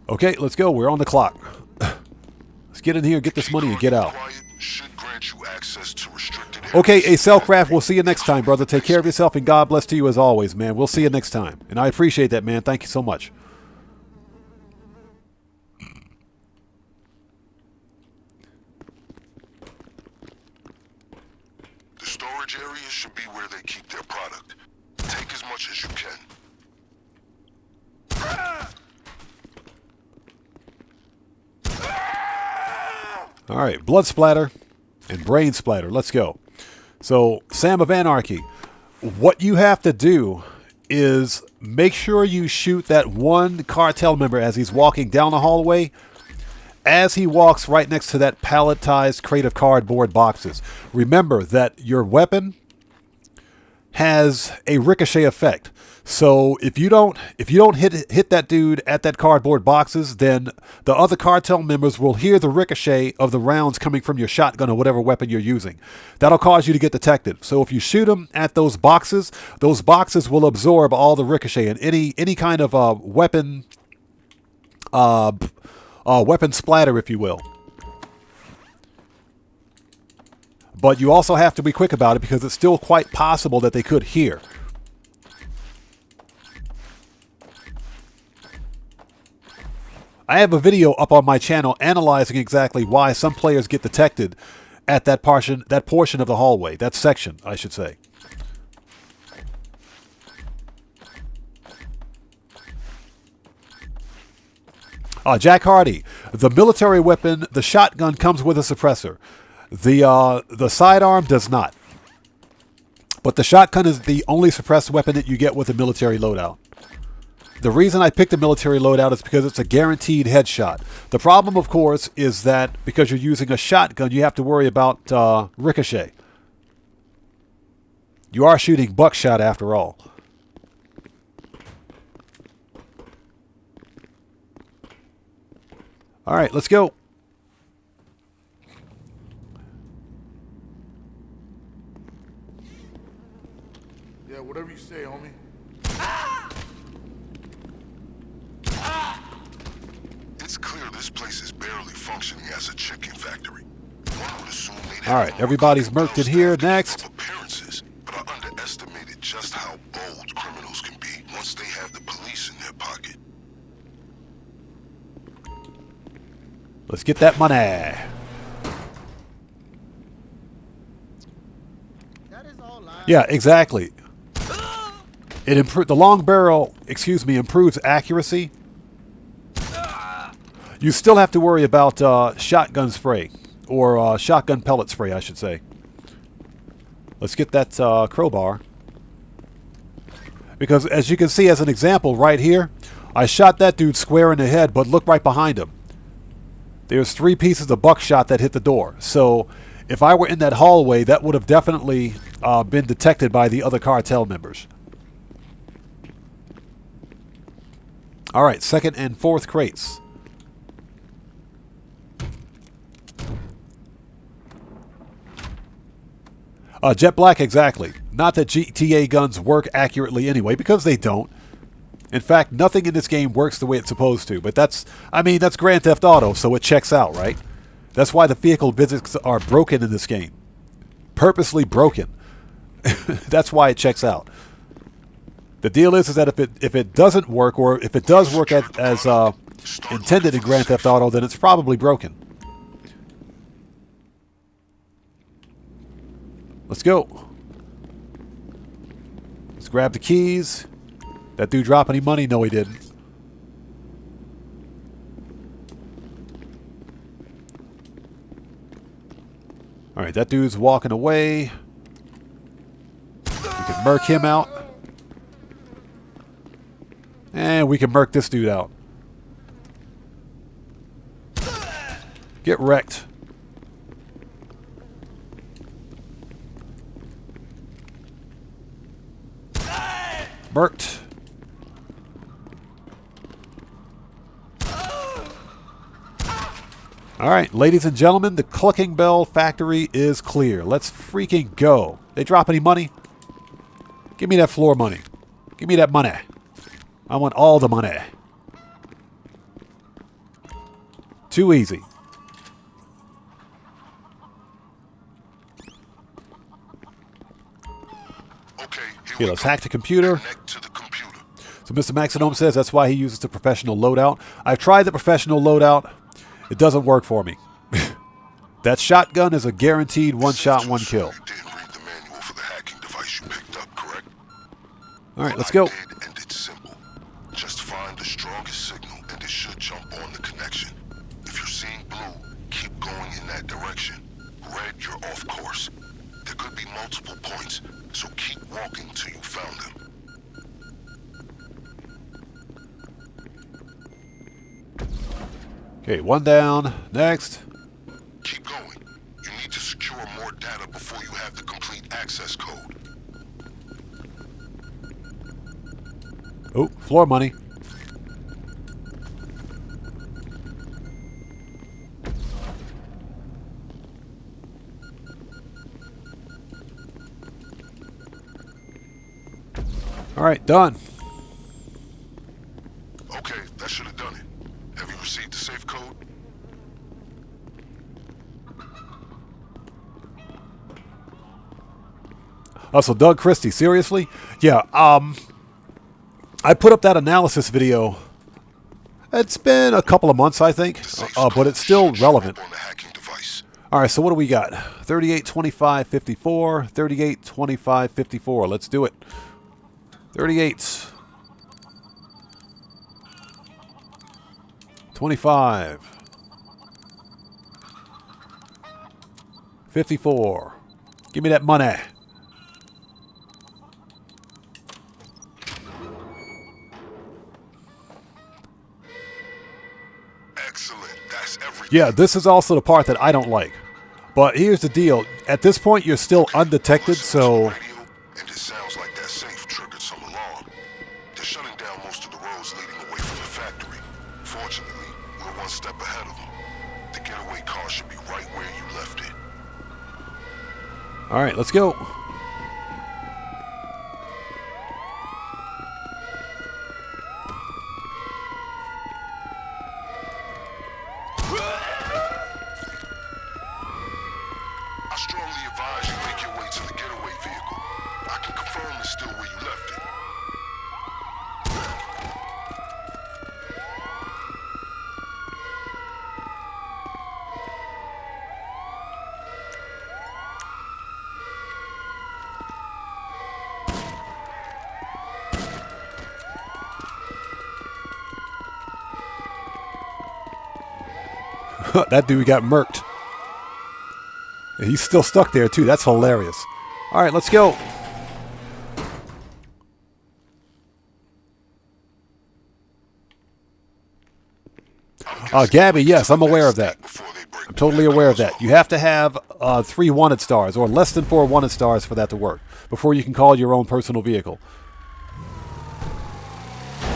Okay, let's go. We're on the clock. Let's get in here, get this money, and get out. Should grant you access to restricted areas. Okay, A Cellcraft, we'll see you next time, brother. Take care of yourself, and God bless to you as always, man. We'll see you next time. And I appreciate that, man. Thank you so much. The storage areas should be where they keep their product. Take as much as you can. All right, blood splatter and brain splatter. Let's go. So, Sam of Anarchy, what you have to do is make sure you shoot that one cartel member as he's walking down the hallway, as he walks right next to that palletized crate of cardboard boxes. Remember that your weapon has a ricochet effect. So if you don't hit that dude at that cardboard boxes, then the other cartel members will hear the ricochet of the rounds coming from your shotgun or whatever weapon you're using. That'll cause you to get detected. So if you shoot them at those boxes will absorb all the ricochet and any kind of weapon splatter, if you will. But you also have to be quick about it because it's still quite possible that they could hear. I have a video up on my channel analyzing exactly why some players get detected at that portion of the hallway, that section, I should say. Jack Hardy, the military weapon, the shotgun comes with a suppressor. The sidearm does not. But the shotgun is the only suppressed weapon that you get with a military loadout. The reason I picked a military loadout is because it's a guaranteed headshot. The problem, of course, is that because you're using a shotgun, you have to worry about ricochet. You are shooting buckshot after all. All right, let's go. Yeah, whatever you say, homie. It's clear this place is barely functioning as a chicken factory. One would assume they'd All right, everybody's murked in here. Next. Appearances, but I underestimated just how bold criminals can be once they have the police in their pocket. Let's get that money. That is all lies. Yeah, exactly. It the long barrel, improves accuracy. You still have to worry about shotgun spray, or shotgun pellet spray, I should say. Let's get that crowbar. Because as you can see as an example right here, I shot that dude square in the head, but look right behind him. There's 3 pieces of buckshot that hit the door. So if I were in that hallway, that would have definitely been detected by the other cartel members. All right, 2nd and 4th crates. Jet black, exactly. Not that GTA guns work accurately anyway, because they don't. In fact, nothing in this game works the way it's supposed to. But that's Grand Theft Auto, so it checks out, right? That's why the vehicle physics are broken in this game. Purposely broken. That's why it checks out. The deal is that if it doesn't work, or if it does work as intended in Grand Theft Auto, then it's probably broken. Let's go. Let's grab the keys. That dude drop any money? No, he didn't. All right, that dude's walking away. We can murk him out. And we can murk this dude out. Get wrecked. Murked. All right, ladies and gentlemen, the Clucking Bell factory is clear. Let's freaking go. They drop any money? Give me that floor money. Give me that money. I want all the money. Too easy. Okay, let's hack the computer. So Mr. Maxinome says that's why he uses the professional loadout. I've tried the professional loadout. It doesn't work for me. That shotgun is a guaranteed one shot, one kill. All right, let's go. And it's simple. Just find the strongest signal and it should jump on the connection. If you're seeing blue, keep going in that direction. Red, you're off course. There could be multiple points, so keep walking till you found them. Okay, one down. Next. Keep going. You need to secure more data before you have the complete access code. Oh, floor money. All right, done. Okay, that should have done it. Have you received the safe code? Oh, so Doug Christie, seriously? Yeah, I put up that analysis video. It's been a couple of months, I think, but it's still relevant. All right, so what do we got? 38, 25, 54, 38, 25, 54. Let's do it. 38. 25. 54. Give me that money. Excellent. That's everything. Yeah, this is also the part that I don't like. But here's the deal. At this point, you're still undetected, so... And it sounds like that safe triggered some alarm. They're shutting down most of the roads leading away from the factory. Fortunately, we're one step ahead of them. The getaway car should be right where you left it. All right, let's go. I strongly advise you make your way to the getaway vehicle. I can confirm it's still where you left it. That dude got murked. He's still stuck there, too. That's hilarious. All right, let's go. Gabby, yes, I'm aware of that. I'm totally aware of that. You have to have 3 wanted stars, or less than 4 wanted stars for that to work, before you can call your own personal vehicle.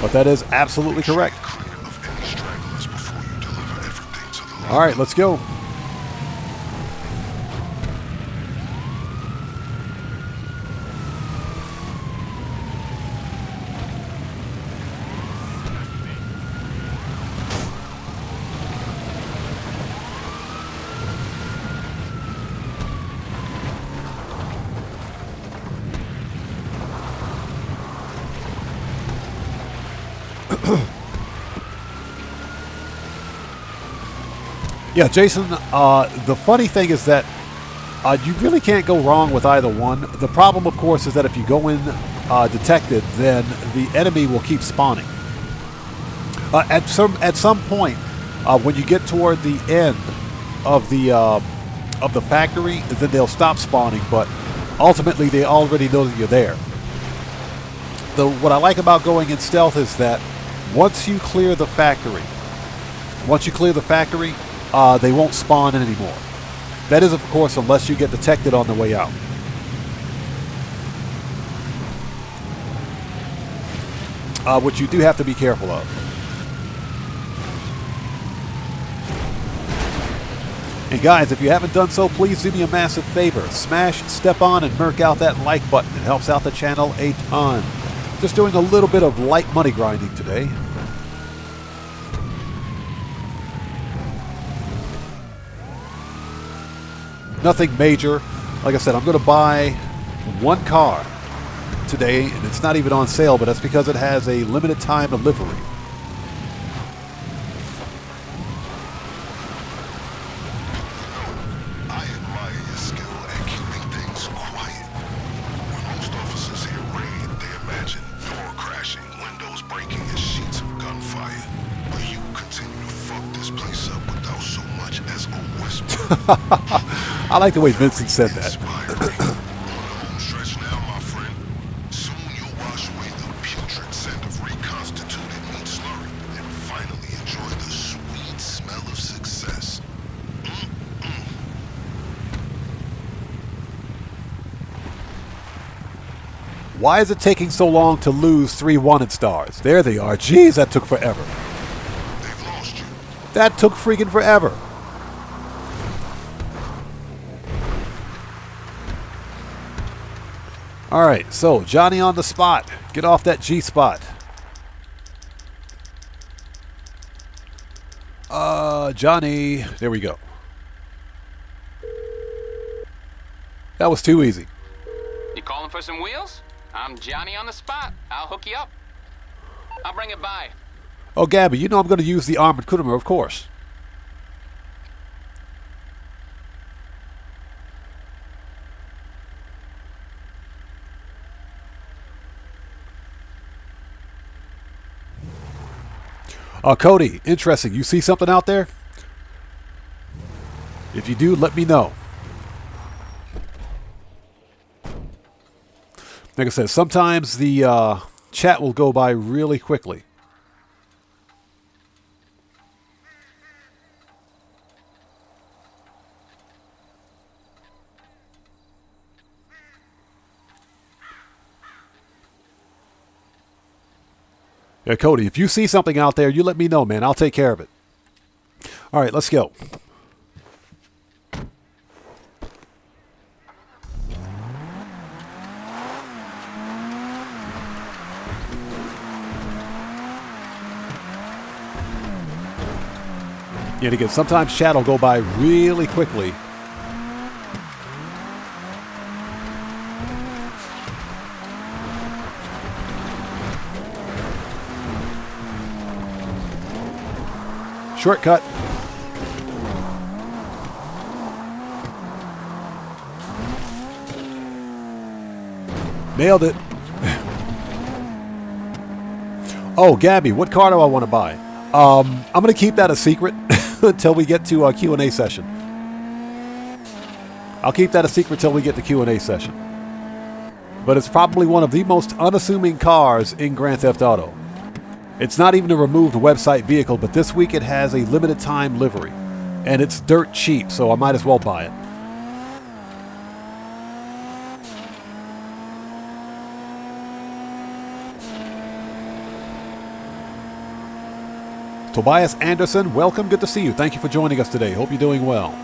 But that is absolutely correct. All right, let's go. Yeah, Jason, the funny thing is that you really can't go wrong with either one. The problem, of course, is that if you go in detected, then the enemy will keep spawning. At some point, when you get toward the end of the factory, then they'll stop spawning, but ultimately they already know that you're there. What I like about going in stealth is that once you clear the factory, they won't spawn anymore. That is, of course, unless you get detected on the way out. Which you do have to be careful of. And guys, if you haven't done so, please do me a massive favor. Smash, step on, and murk out that like button. It helps out the channel a ton. Just doing a little bit of light money grinding today. Nothing major. Like I said, I'm going to buy 1 car today, and it's not even on sale, but that's because it has a limited time delivery. I admire your skill at keeping things quiet. When most officers hear raid, they imagine door crashing, windows breaking, and sheets of gunfire. But you continue to fuck this place up without so much as a whisper. I like the way Vincent said that. Why is it taking so long to lose 3 wanted stars? There they are. Jeez, that took forever. They've lost you. That took freaking forever. All right, so Johnny on the spot. Get off that G spot. Johnny. There we go. That was too easy. You calling for some wheels? I'm Johnny on the spot. I'll hook you up. I'll bring it by. Oh, Gabby, you know I'm going to use the armored cutter, of course. Cody, interesting. You see something out there? If you do, let me know. Like I said, sometimes the chat will go by really quickly. Yeah, Cody, if you see something out there, you let me know, man. I'll take care of it. All right, let's go. And again, sometimes chat will go by really quickly. Shortcut. Nailed it. Oh, Gabby, what car do I want to buy? I'm going to keep that a secret until we get to our Q&A session. I'll keep that a secret till we get to Q&A session. But it's probably one of the most unassuming cars in Grand Theft Auto. It's not even a removed website vehicle, but this week it has a limited time livery. And it's dirt cheap, so I might as well buy it. Tobias Anderson, welcome. Good to see you. Thank you for joining us today. Hope you're doing well.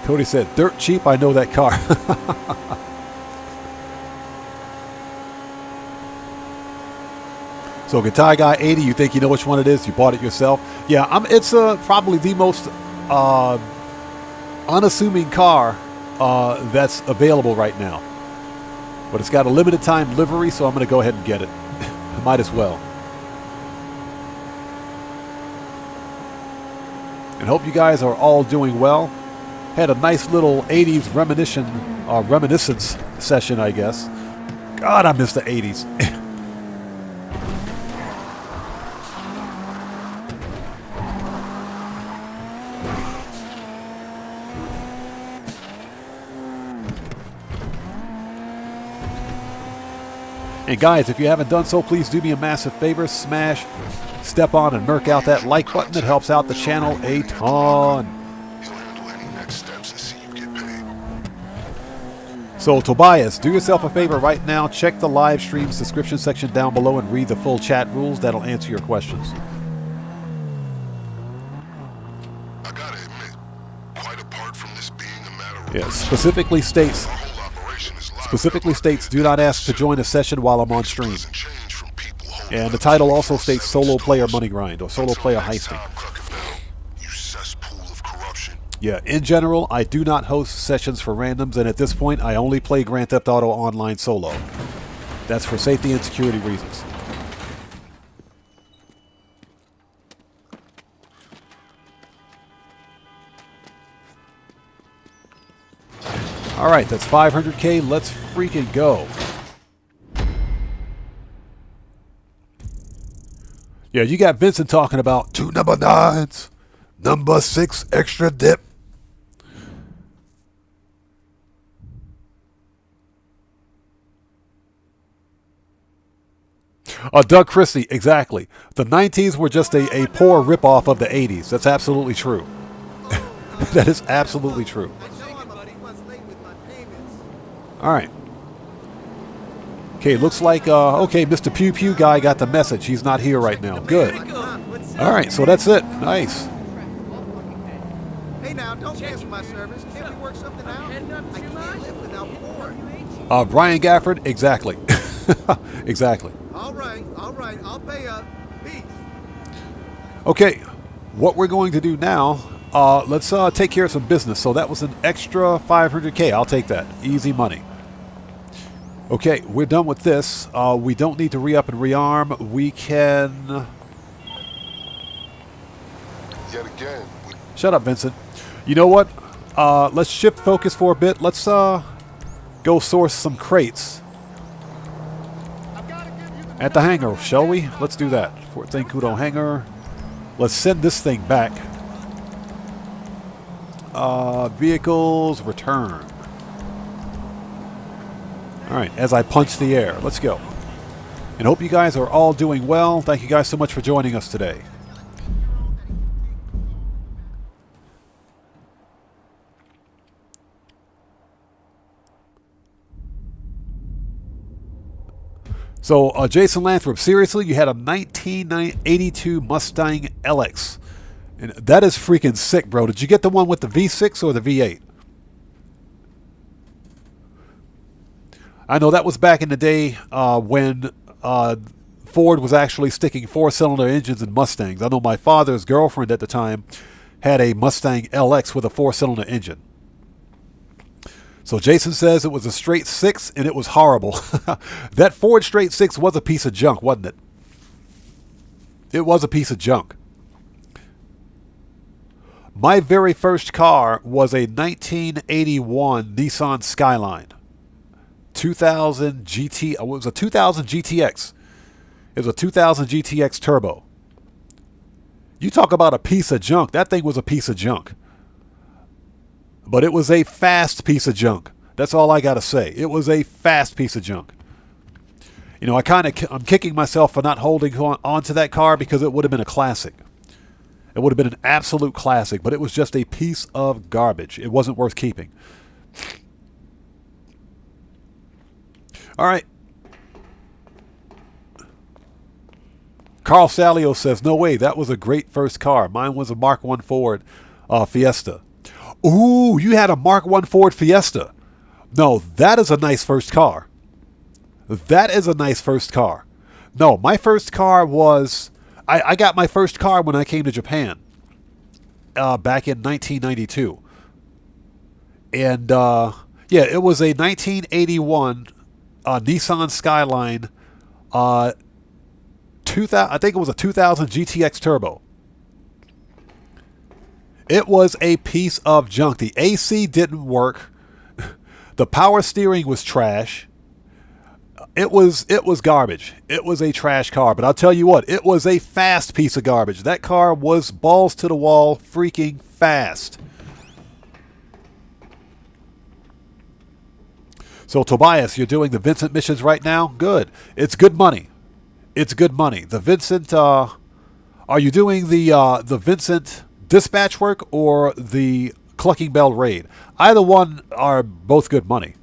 Cody said, dirt cheap, I know that car. So Guitar Guy 80, you think you know which one it is? You bought it yourself? Yeah, it's probably the most unassuming car that's available right now. But it's got a limited time livery, so I'm going to go ahead and get it. Might as well. And hope you guys are all doing well. Had a nice little 80s reminiscence session, I guess. God, I miss the 80s. And guys, if you haven't done so, please do me a massive favor. Smash, step on, and murk out that like button. It helps out the channel a ton. So Tobias, do yourself a favor right now. Check the live stream subscription section down below and read the full chat rules. That'll answer your questions. I gotta admit, quite apart from this being a matter of Yeah, specifically states do not ask to join a session while I'm on stream. And the title also states solo player money grind or solo player heisting. Yeah, in general, I do not host sessions for randoms, and at this point, I only play Grand Theft Auto Online solo. That's for safety and security reasons. Alright, that's 500k. Let's freaking go. Yeah, you got Vincent talking about 2 number 9s, number 6 extra dip. Doug Christie, exactly. The 90s were just a poor ripoff of the 80s. That's absolutely true. That is absolutely true. All right. Okay, looks like, okay, Mr. Pew Pew guy got the message. He's not here right now. Good. All right, so that's it. Nice. Hey now, don't cancel my service. Can't we work something out? I can't live without porn. Brian Gafford, exactly. Exactly. All right, I'll pay up. Peace. Okay, what we're going to do now, let's take care of some business. So that was an extra 500k. I'll take that. Easy money. Okay, we're done with this. We don't need to re-up and rearm. We can... Yet again. Shut up, Vincent. You know what? Let's shift focus for a bit. Let's go source some crates at the hangar, shall we? Let's do that. Fort Zancudo hangar. Let's send this thing back. Vehicles, return. Alright, as I punch the air. Let's go. And hope you guys are all doing well. Thank you guys so much for joining us today. So, Jason Lathrop, seriously, you had a 1982 Mustang LX. And that is freaking sick, bro. Did you get the one with the V6 or the V8? I know that was back in the day when Ford was actually sticking 4-cylinder engines in Mustangs. I know my father's girlfriend at the time, had a Mustang LX with a 4-cylinder engine. So Jason says it was a straight 6 and it was horrible. That Ford straight 6 was a piece of junk, wasn't it? It was a piece of junk. My very first car was a 1981 Nissan Skyline. 2000 GT. It was a 2000 GTX. It was a 2000 GTX Turbo. You talk about a piece of junk. That thing was a piece of junk. But it was a fast piece of junk. That's all I got to say. It was a fast piece of junk. You know, I'm kicking myself for not holding on to that car because it would have been a classic. It would have been an absolute classic, but it was just a piece of garbage. It wasn't worth keeping. All right. Carl Salio says, no way, that was a great first car. Mine was a Mark I Ford Fiesta. Ooh, you had a Mark I Ford Fiesta. No, that is a nice first car. That is a nice first car. No, my first car was... I got my first car when I came to Japan. Back in 1992. And, yeah, it was a 1981 Nissan Skyline. I think it was a 2000 GTX Turbo. It was a piece of junk. The AC didn't work. The power steering was trash. It was garbage. It was a trash car. But I'll tell you what, it was a fast piece of garbage. That car was balls to the wall, freaking fast. So Tobias, you're doing the Vincent missions right now? Good. It's good money. It's good money. The Vincent, are you doing the Vincent dispatch work or the Clucking Bell raid? Either one are both good money.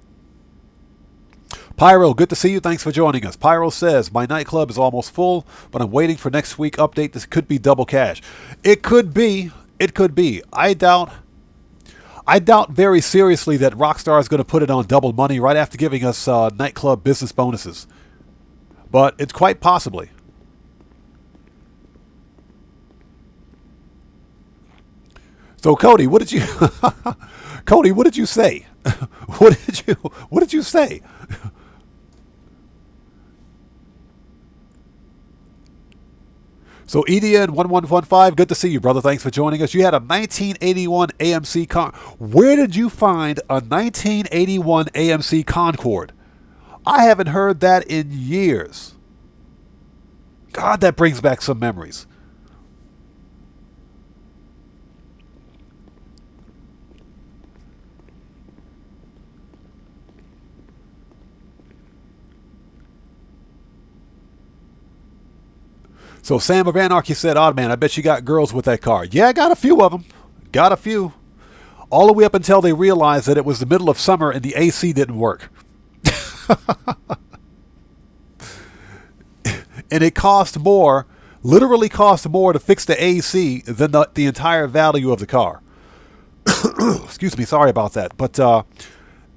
Pyro, good to see you. Thanks for joining us. Pyro says, my nightclub is almost full, but I'm waiting for next week update. This could be double cash. It could be. It could be. I doubt very seriously that Rockstar is going to put it on double money right after giving us nightclub business bonuses. But it's quite possibly. So Cody, what did you Cody, what did you say? What did you say? So EDN1115, good to see you, brother. Thanks for joining us. You had a 1981 AMC Where did you find a 1981 AMC Concorde? I haven't heard that in years. God, that brings back some memories. So Sam of Anarchy said, odd man, I bet you got girls with that car. Yeah, I got a few of them. Got a few. All the way up until they realized that it was the middle of summer and the AC didn't work. And it cost more, literally cost more to fix the AC than the entire value of the car. Excuse me, sorry about that. But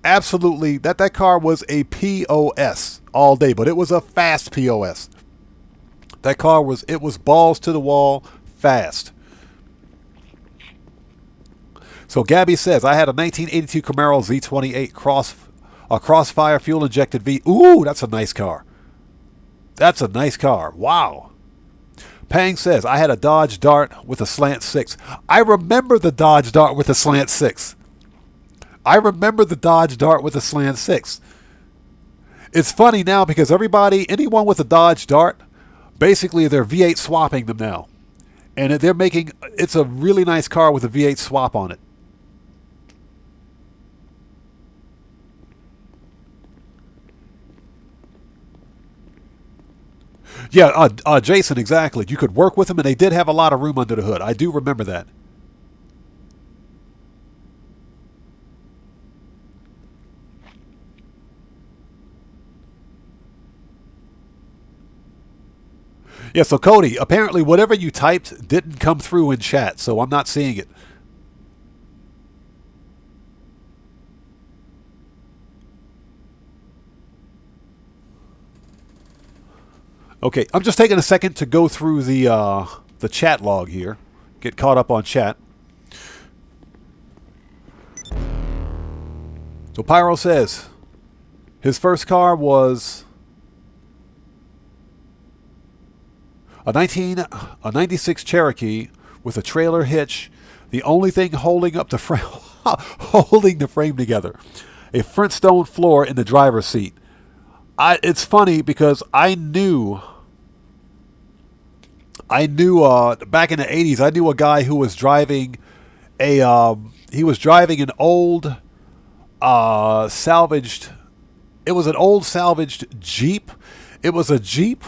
absolutely, that car was a POS all day, but it was a fast POS. That car was balls to the wall fast. So Gabby says, I had a 1982 Camaro Z28 Crossfire fuel injected V. Ooh, that's a nice car. That's a nice car. Wow. Pang says, I had a Dodge Dart with a slant 6. I remember the Dodge Dart with a slant 6. I remember the Dodge Dart with a slant 6. It's funny now because anyone with a Dodge Dart, basically they're V8 swapping them now. And it's a really nice car with a V8 swap on it. Yeah, Jason, exactly. You could work with them, and they did have a lot of room under the hood. I do remember that. Yeah, so Cody, apparently whatever you typed didn't come through in chat, so I'm not seeing it. Okay, I'm just taking a second to go through the chat log here. Get caught up on chat. So Pyro says his first car was a 96 Cherokee with a trailer hitch. The only thing holding up the frame, holding the frame together, a Flintstone floor in the driver's seat. It's funny because I knew back in the 80s, I knew a guy who was driving an old salvaged. It was an old salvaged Jeep. It was a Jeep.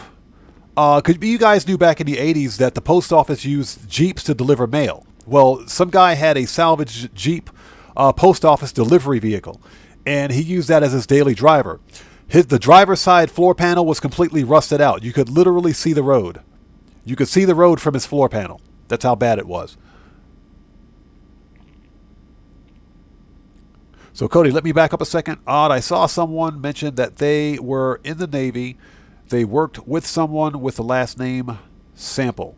You guys knew back in the 80s that the post office used Jeeps to deliver mail. Well, some guy had a salvaged Jeep post office delivery vehicle, and he used that as his daily driver. The driver's side floor panel was completely rusted out. You could literally see the road. You could see the road from his floor panel. That's how bad it was. So, Cody, let me back up a second. Odd, I saw someone mention that they were in the Navy. They worked with someone with the last name Sample.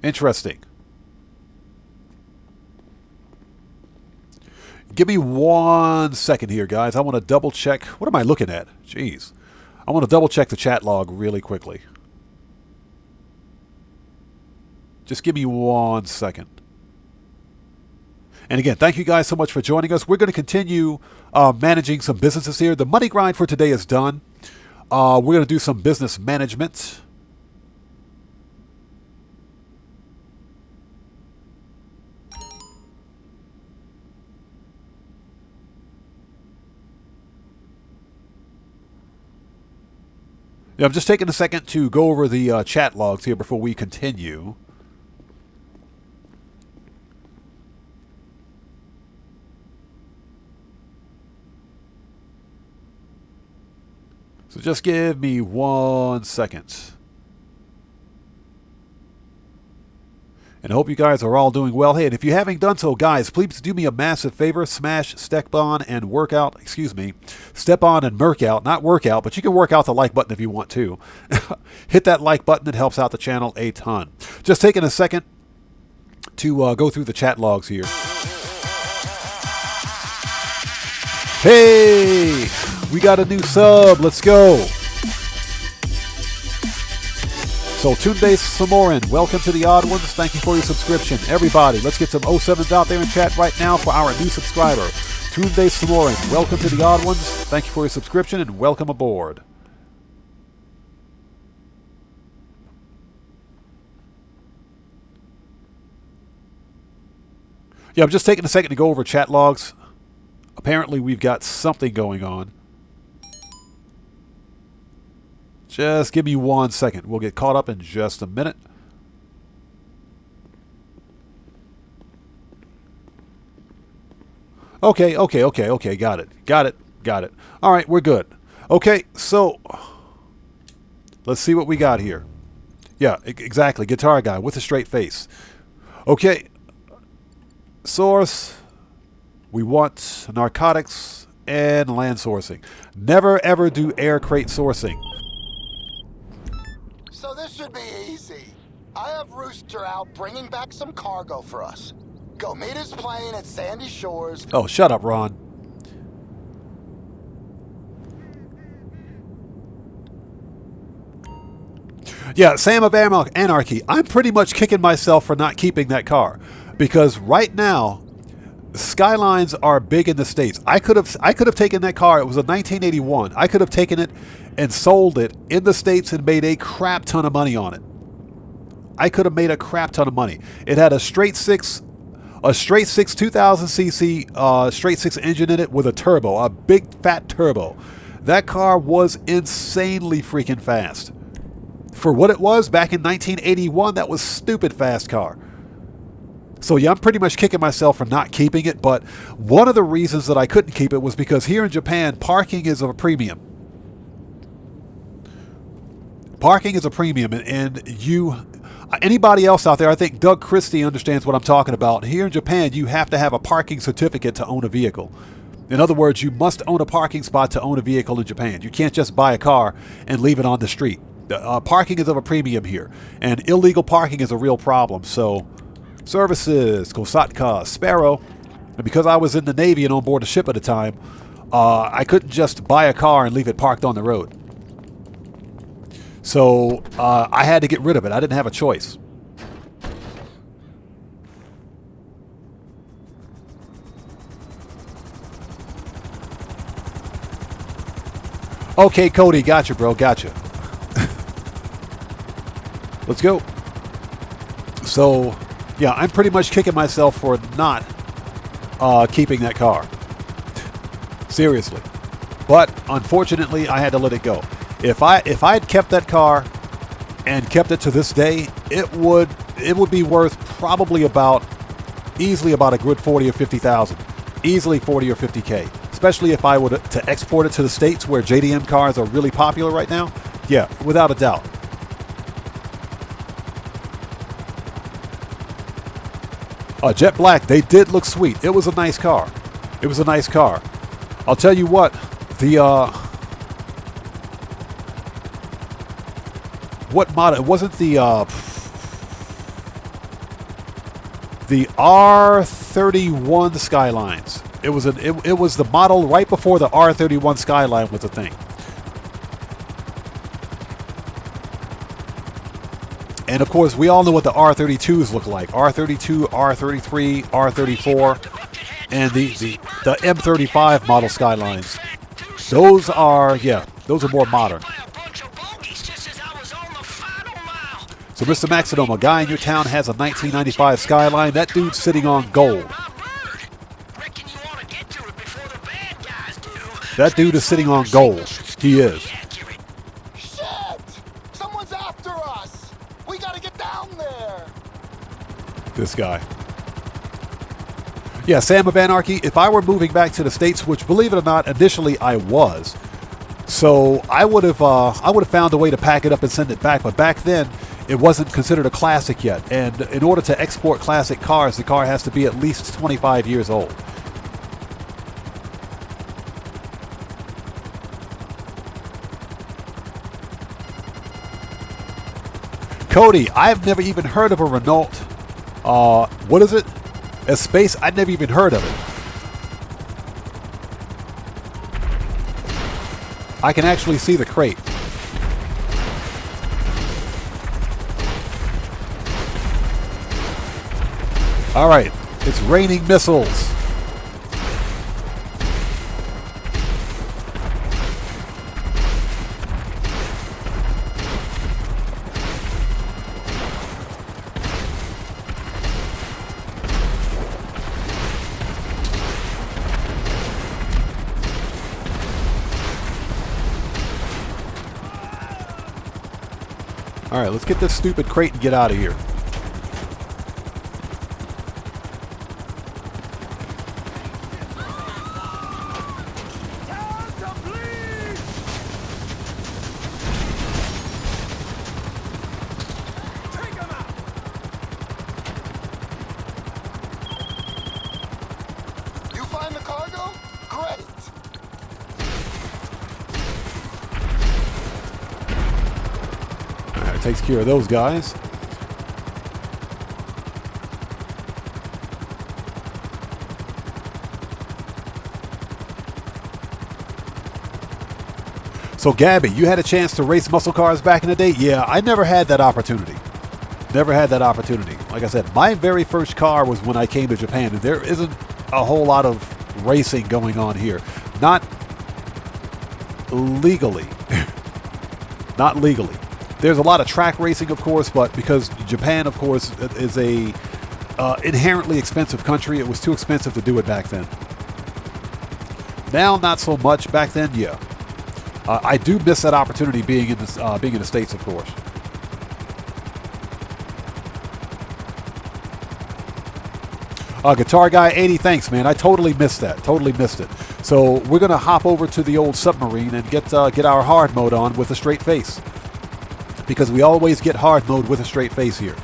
Interesting. Give me 1 second here, guys. I want to double check. What am I looking at? Jeez. I want to double check the chat log really quickly. Just give me 1 second. And again, thank you guys so much for joining us. We're going to continue managing some businesses here. The money grind for today is done. We're going to do some business management. Yeah, I'm just taking a second to go over the chat logs here before we continue. So just give me 1 second. And I hope you guys are all doing well. Hey, and if you haven't done so, guys, please do me a massive favor. Smash step on and workout. Step on and merk out. Not workout, but you can work out the like button if you want to. Hit that like button. It helps out the channel a ton. Just taking a second to go through the chat logs here. Hey, we got a new sub. Let's go. So, Tunde Samoran, welcome to the Odd Ones. Thank you for your subscription. Everybody, let's get some 07s out there in chat right now for our new subscriber. Tunde Samoran, welcome to the Odd Ones. Thank you for your subscription and welcome aboard. Yeah, I'm just taking a second to go over chat logs. Apparently, we've got something going on. Just give me 1 second. We'll get caught up in just a minute. Okay. Got it. All right, we're good. Okay, so let's see what we got here. Yeah, exactly. Guitar guy with a straight face. Okay. Source. We want narcotics and land sourcing. Never ever do air crate sourcing. So this should be easy. I have Rooster out bringing back some cargo for us. Go meet his plane at Sandy Shores. Oh, shut up, Ron. Yeah, Sam of Anarchy. I'm pretty much kicking myself for not keeping that car. Because right now, Skylines are big in the States. I could have taken that car. It was a 1981. I could have taken it and sold it in the States and made a crap ton of money on it. I could have made a crap ton of money. It had a straight six 2000cc straight six engine in it with a turbo, a big fat turbo. That car was insanely freaking fast. For what it was back in 1981, that was stupid fast car. So yeah, I'm pretty much kicking myself for not keeping it, but one of the reasons that I couldn't keep it was because here in Japan, parking is of a premium. Parking is a premium, and anybody else out there, I think Doug Christie understands what I'm talking about. Here in Japan, you have to have a parking certificate to own a vehicle. In other words, you must own a parking spot to own a vehicle in Japan. You can't just buy a car and leave it on the street. Parking is of a premium here, and illegal parking is a real problem. So Services, Kosatka, Sparrow. And because I was in the Navy and on board the ship at the time, I couldn't just buy a car and leave it parked on the road. So I had to get rid of it. I didn't have a choice. Okay, Cody, gotcha, bro, gotcha. Let's go. So, yeah, I'm pretty much kicking myself for not keeping that car. Seriously. But unfortunately, I had to let it go. If I had kept that car and kept it to this day, it would be worth probably easily about a good 40 or 50,000. Easily 40 or 50K. Especially if I were to export it to the States where JDM cars are really popular right now. Yeah, without a doubt. Jet Black, they did look sweet. It was a nice car. It was a nice car. I'll tell you what, what model? It wasn't the R31 Skylines. It was the model right before the R31 Skyline was a thing. And of course, we all know what the R32s look like. R32, R33, R34, and the M35 model Skylines. Those are more modern. So Mr. Maximum, a guy in your town has a 1995 Skyline. That dude's sitting on gold. That dude is sitting on gold. He is. Shit! Someone's after us! We gotta get down there! This guy. Yeah, Sam of Anarchy, if I were moving back to the States, which, believe it or not, initially I was, so I would have found a way to pack it up and send it back, but back then, it wasn't considered a classic yet, and in order to export classic cars, the car has to be at least 25 years old. Cody, I've never even heard of a Renault, what is it? Espace? I'd never even heard of it. I can actually see the crate. All right, it's raining missiles. All right, let's get this stupid crate and get out of here. You find the cargo? Great! All right, takes care of those guys. So, Gabby, you had a chance to race muscle cars back in the day? Yeah, I never had that opportunity. Never had that opportunity. Like I said, my very first car was when I came to Japan, and there isn't a whole lot of racing going on here. Not legally. Not legally. There's a lot of track racing, of course, but because Japan, of course, is a inherently expensive country, it was too expensive to do it back then. Now, not so much. Back then, yeah. I do miss that opportunity being in the States, of course. Guitar Guy 80, thanks, man. I totally missed that. Totally missed it. So we're going to hop over to the old submarine and get our hard mode on with a straight face. Because we always get hard mode with a straight face here.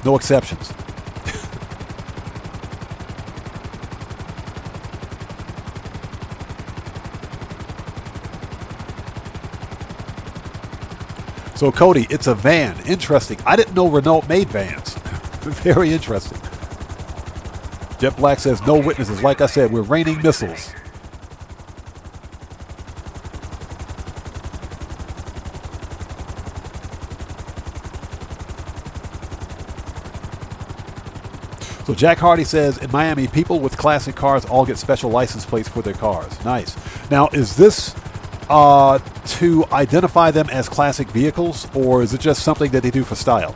No exceptions. So, Cody, it's a van. Interesting. I didn't know Renault made vans. Very interesting. Jet Black says no witnesses. Like I said, we're raining missiles. So Jack Hardy says, in Miami, people with classic cars all get special license plates for their cars. Nice. Now, is this to identify them as classic vehicles, or is it just something that they do for style?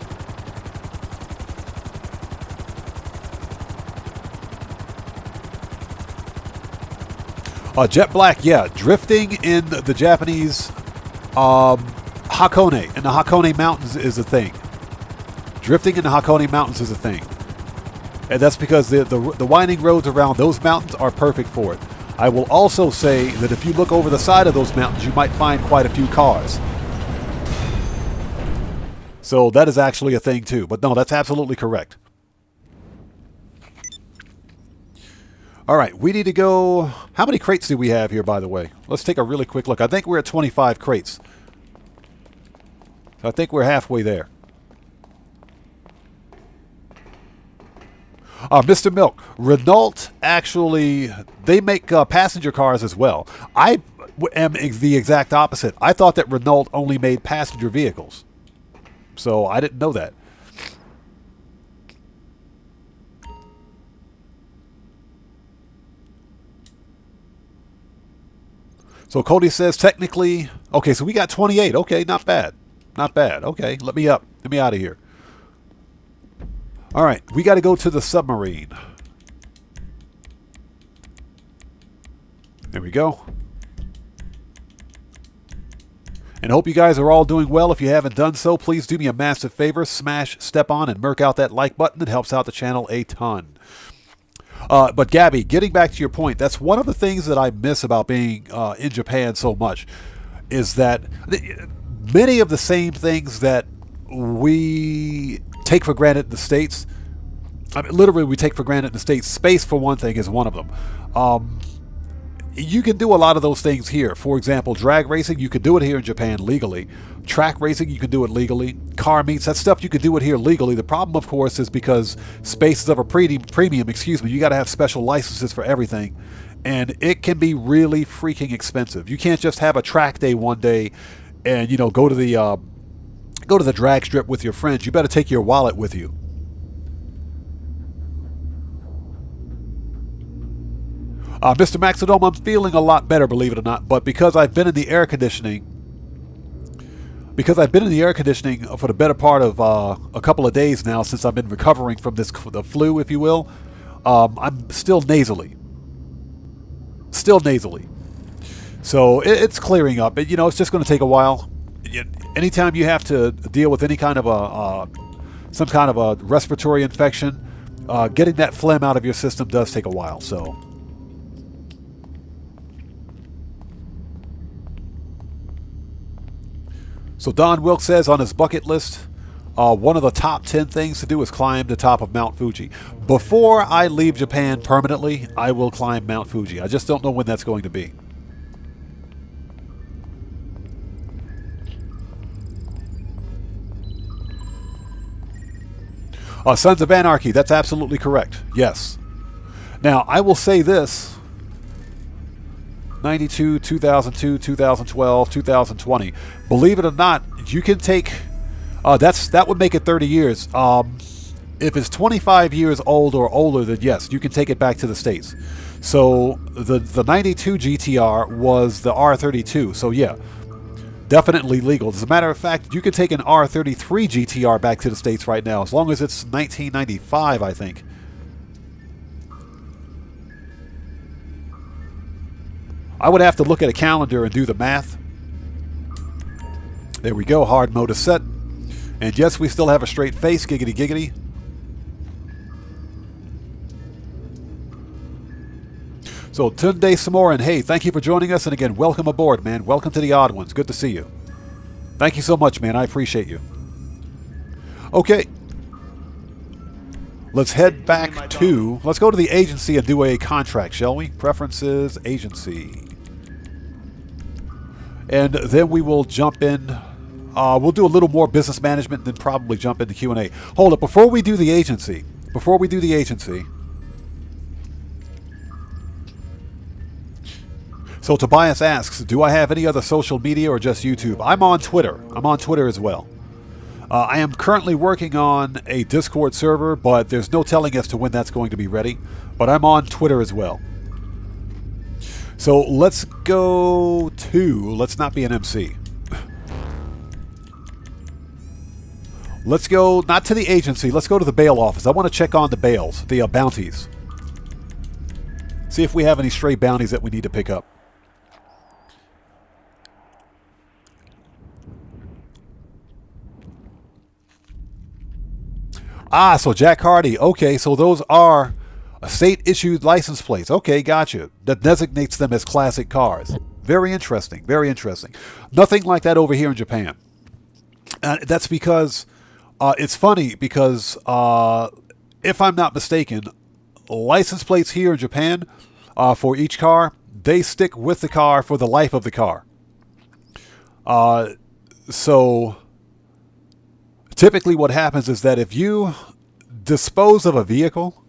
Jet Black, yeah. Drifting in the Japanese Hakone, in the Hakone Mountains is a thing. Drifting in the Hakone Mountains is a thing. And that's because the winding roads around those mountains are perfect for it. I will also say that if you look over the side of those mountains, you might find quite a few cars. So that is actually a thing too. But no, that's absolutely correct. All right, we need to go... How many crates do we have here, by the way? Let's take a really quick look. I think we're at 25 crates. I think we're halfway there. Mr. Milk, Renault actually, they make passenger cars as well. I am the exact opposite. I thought that Renault only made passenger vehicles. So I didn't know that. So Cody says technically, okay, so we got 28. Okay, not bad. Not bad. Okay, let me up. Let me out of here. All right, we got to go to the submarine. There we go. And I hope you guys are all doing well. If you haven't done so, please do me a massive favor. Smash, step on, and murk out that like button. It helps out the channel a ton. But Gabby, getting back to your point, that's one of the things that I miss about being in Japan so much, is that many of the same things that we take for granted in the States, I mean, literally we take for granted in the States. Space, for one thing, is one of them. You can do a lot of those things here. For example, drag racing, you can do it here in Japan legally. Track racing, you can do it legally. Car meets, that stuff, you can do it here legally. The problem, of course, is because space is of a premium, you got to have special licenses for everything. And it can be really freaking expensive. You can't just have a track day one day and, you know, go to the drag strip with your friends. You better take your wallet with you. Mr. Maxidome, I'm feeling a lot better, believe it or not, but because I've been in the air conditioning, for the better part of a couple of days now, since I've been recovering from the flu, if you will, I'm still nasally. So it's clearing up. You know, it's just going to take a while. Anytime you have to deal with any kind of some kind of a respiratory infection, getting that phlegm out of your system does take a while. So Don Wilkes says on his bucket list, one of the top 10 things to do is climb the top of Mount Fuji. Before I leave Japan permanently, I will climb Mount Fuji. I just don't know when that's going to be. Sons of Anarchy, that's absolutely correct. Yes. Now, I will say this. 92, 2002, 2012, 2020. Believe it or not, you can take... that would make it 30 years. If it's 25 years old or older, then yes, you can take it back to the States. So the 92 GTR was the R32. So yeah, definitely legal. As a matter of fact, you can take an R33 GTR back to the States right now, as long as it's 1995, I think. I would have to look at a calendar and do the math. There we go, hard mode is set. And yes, we still have a straight face, giggity giggity. So Tunde Samoran, hey, thank you for joining us, and again, welcome aboard, man. Welcome to the Odd Ones. Good to see you. Thank you so much, man. I appreciate you. Okay. Let's head back to... Let's go to the agency and do a contract, shall we? Preferences, agency. And then we will jump in... we'll do a little more business management, then probably jump into Q&A. Hold up, before we do the agency... So Tobias asks, do I have any other social media or just YouTube? I'm on Twitter. I'm on Twitter as well. I am currently working on a Discord server, but there's no telling as to when that's going to be ready. But I'm on Twitter as well. So let's go to... Let's not be an MC. Let's go, not to the agency, let's go to the bail office. I want to check on the bails, the bounties. See if we have any stray bounties that we need to pick up. Ah, so Jack Hardy. Okay, so those are state-issued license plates. Okay, gotcha. That designates them as classic cars. Very interesting, very interesting. Nothing like that over here in Japan. That's because... it's funny because, if I'm not mistaken, license plates here in Japan for each car, they stick with the car for the life of the car. So typically what happens is that if you dispose of a vehicle,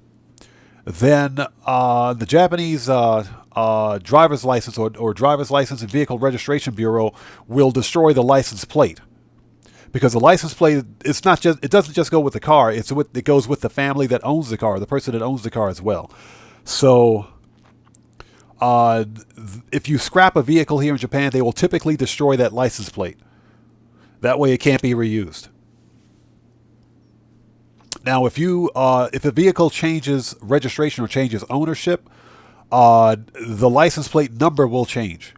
then the Japanese driver's license or driver's license and vehicle registration bureau will destroy the license plate. Because the license plate, it's not just, it doesn't just go with the car, it goes with the family that owns the car, the person that owns the car as well. So, if you scrap a vehicle here in Japan, they will typically destroy that license plate. That way it can't be reused. Now, if a vehicle changes registration or changes ownership, the license plate number will change.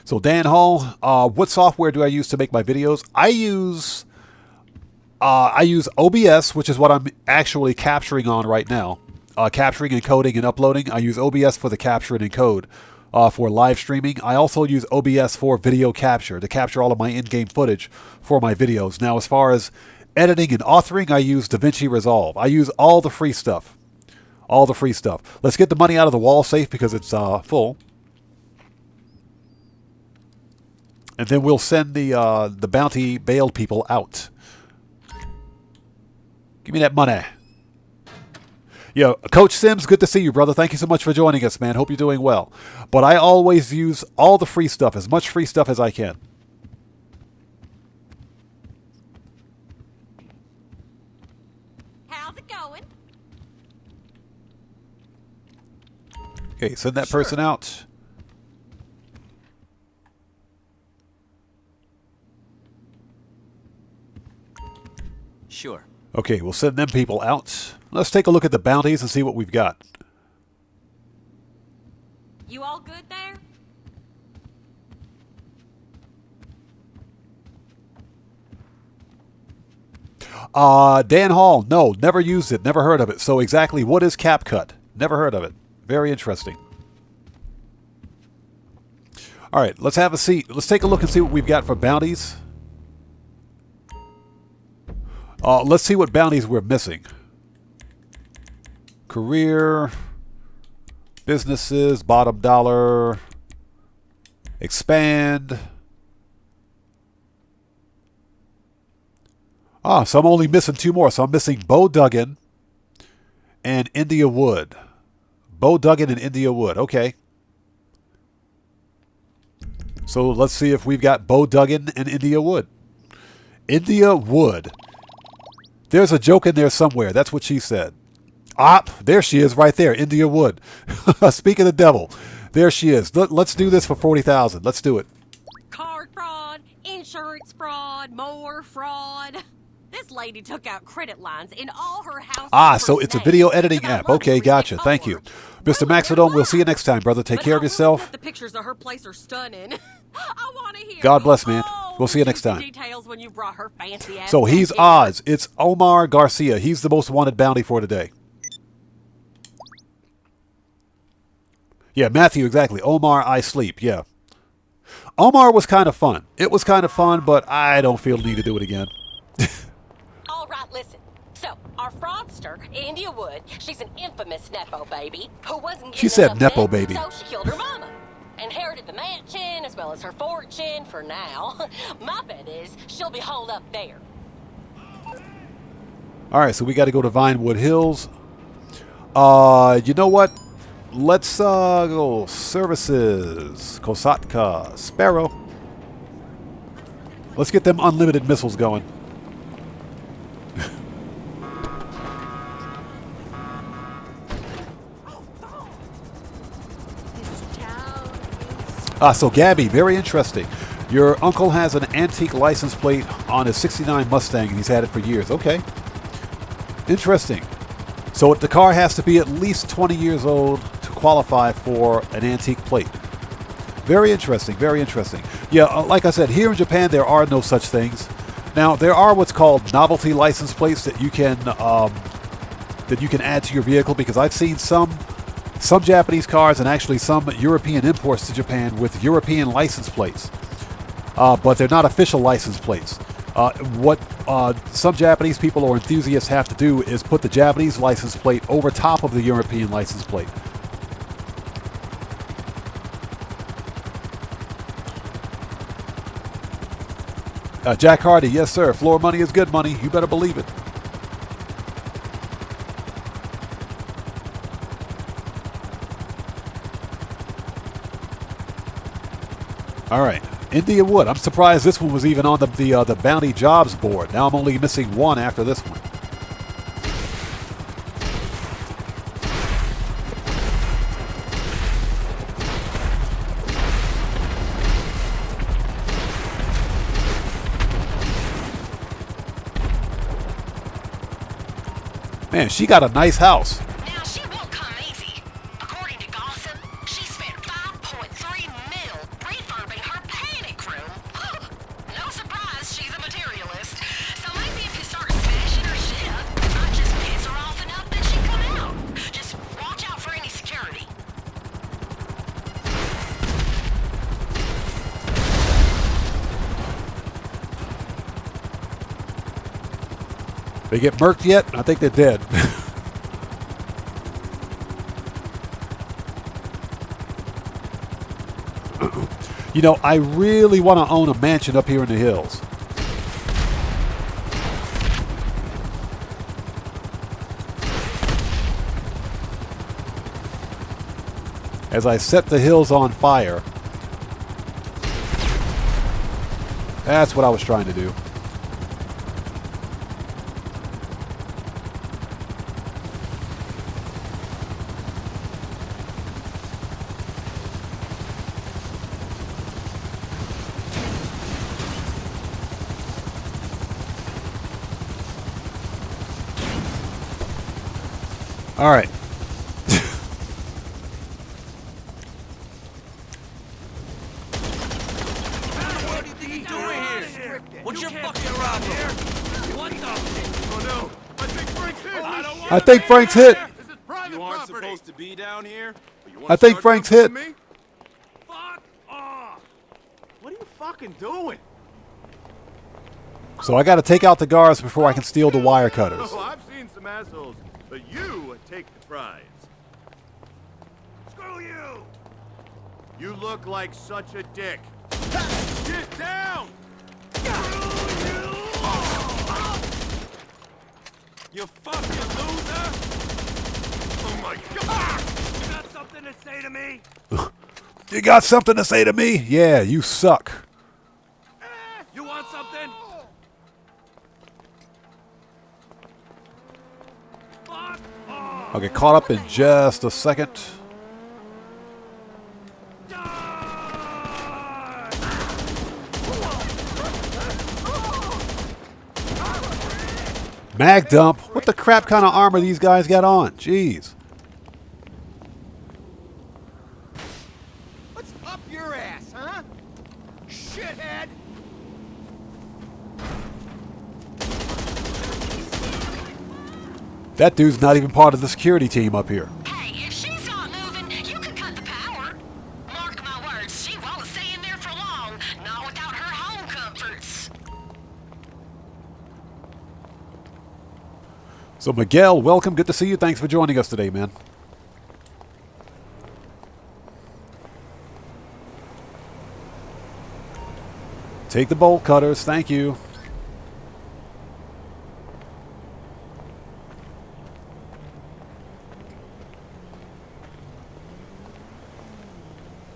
So Dan Hall, what software do I use to make my videos? I use OBS, which is what I'm actually capturing on right now. Capturing, encoding, and uploading. I use OBS for the capture and encode for live streaming. I also use OBS for video capture, to capture all of my in-game footage for my videos. Now, as far as editing and authoring, I use DaVinci Resolve. I use all the free stuff. All the free stuff. Let's get the money out of the wall safe because it's full. And then we'll send the bounty bailed people out. Give me that money. Yo, Coach Sims, good to see you, brother. Thank you so much for joining us, man. Hope you're doing well. But I always use all the free stuff, as much free stuff as I can. How's it going? Okay, send that person out. Sure. Okay, we'll send them people out. Let's take a look at the bounties and see what we've got. You all good there? Dan Hall, no, never used it, never heard of it. So exactly, what is CapCut? Never heard of it. Very interesting. All right, let's have a seat. Let's take a look and see what we've got for bounties. Let's see what bounties we're missing. Career, businesses, bottom dollar, expand. So I'm only missing two more. So I'm missing Bo Duggan and India Wood. Bo Duggan and India Wood. Okay. So let's see if we've got Bo Duggan and India Wood. India Wood. There's a joke in there somewhere. That's what she said. There she is right there. India Wood. Speak of the devil. There she is. Let's do this for 40,000. Let's do it. Card fraud, insurance fraud, more fraud. This lady took out credit lines in all her house. So it's a video editing app. Okay, gotcha. Thank you. Mr. Maxidome, we'll see you next time, brother. Take care of yourself. The pictures of her place are stunning. I want to hear. God bless, man. We'll see you next time. Details when you brought her fancy ass. So he's Oz. It's Omar Garcia. He's the most wanted bounty for today. Yeah, Matthew, exactly. Omar, I sleep. Yeah. Omar was kind of fun. It was kind of fun, but I don't feel the need to do it again. All right, listen. So, our fraudster, India Wood, she's an infamous Nepo baby who wasn't She getting said enough Nepo men, baby. So she killed her mama. Inherited the mansion as well as her fortune for now. My bet is she'll be holed up there. All right, so we got to go to Vinewood Hills. You know what? Let's go services. Kosatka. Sparrow. Let's get them unlimited missiles going. So Gabby, very interesting. Your uncle has an antique license plate on his 69 Mustang, and he's had it for years. Okay. Interesting. So the car has to be at least 20 years old to qualify for an antique plate. Very interesting, very interesting. Yeah, like I said, here in Japan there are no such things. Now there are what's called novelty license plates that you can add to your vehicle, because I've seen some Japanese cars and actually some European imports to Japan with European license plates, but they're not official license plates. What some Japanese people or enthusiasts have to do is put the Japanese license plate over top of the European license plate. Jack Hardy, yes sir, floor money is good money, you better believe it. All right, India Wood. I'm surprised this one was even on the bounty jobs board. Now I'm only missing one after this one. Man, she got a nice house. Now, she won't come easy. According to gossip, she spent 5.3 mil refurbing her panic room. No surprise, she's a materialist. So maybe if you start smashing her shit up, it might just piss her off enough that she come out. Just watch out for any security. They get murked yet? I think they're dead. You know, I really want to own a mansion up here in the hills. As I set the hills on fire. That's what I was trying to do. All right. What do you think you're doing here? What's your fucking problem? What the? Oh no! I think Frank's hit. I think Frank's hit. This is private You aren't property. supposed to be down here. I think Frank's hit. Fuck off! What are you fucking doing? So I got to take out the guards before I can steal the wire cutters. Oh, I've seen some assholes, but you take the prize. Screw you! You look like such a dick. Get down! You fucking loser! Oh my god! You got something to say to me? You got something to say to me? Yeah, you suck. You want something? Fuck off! I'll get caught up in just a second. Mag dump? What the crap kind of armor these guys got on? Jeez. What's up your ass, huh? Shithead! That dude's not even part of the security team up here. Hey, if she's not moving, you can cut the power. Mark my words, she won't stay in there for long, not without her home comforts. So Miguel, welcome. Good to see you. Thanks for joining us today, man. Take the bolt cutters. Thank you.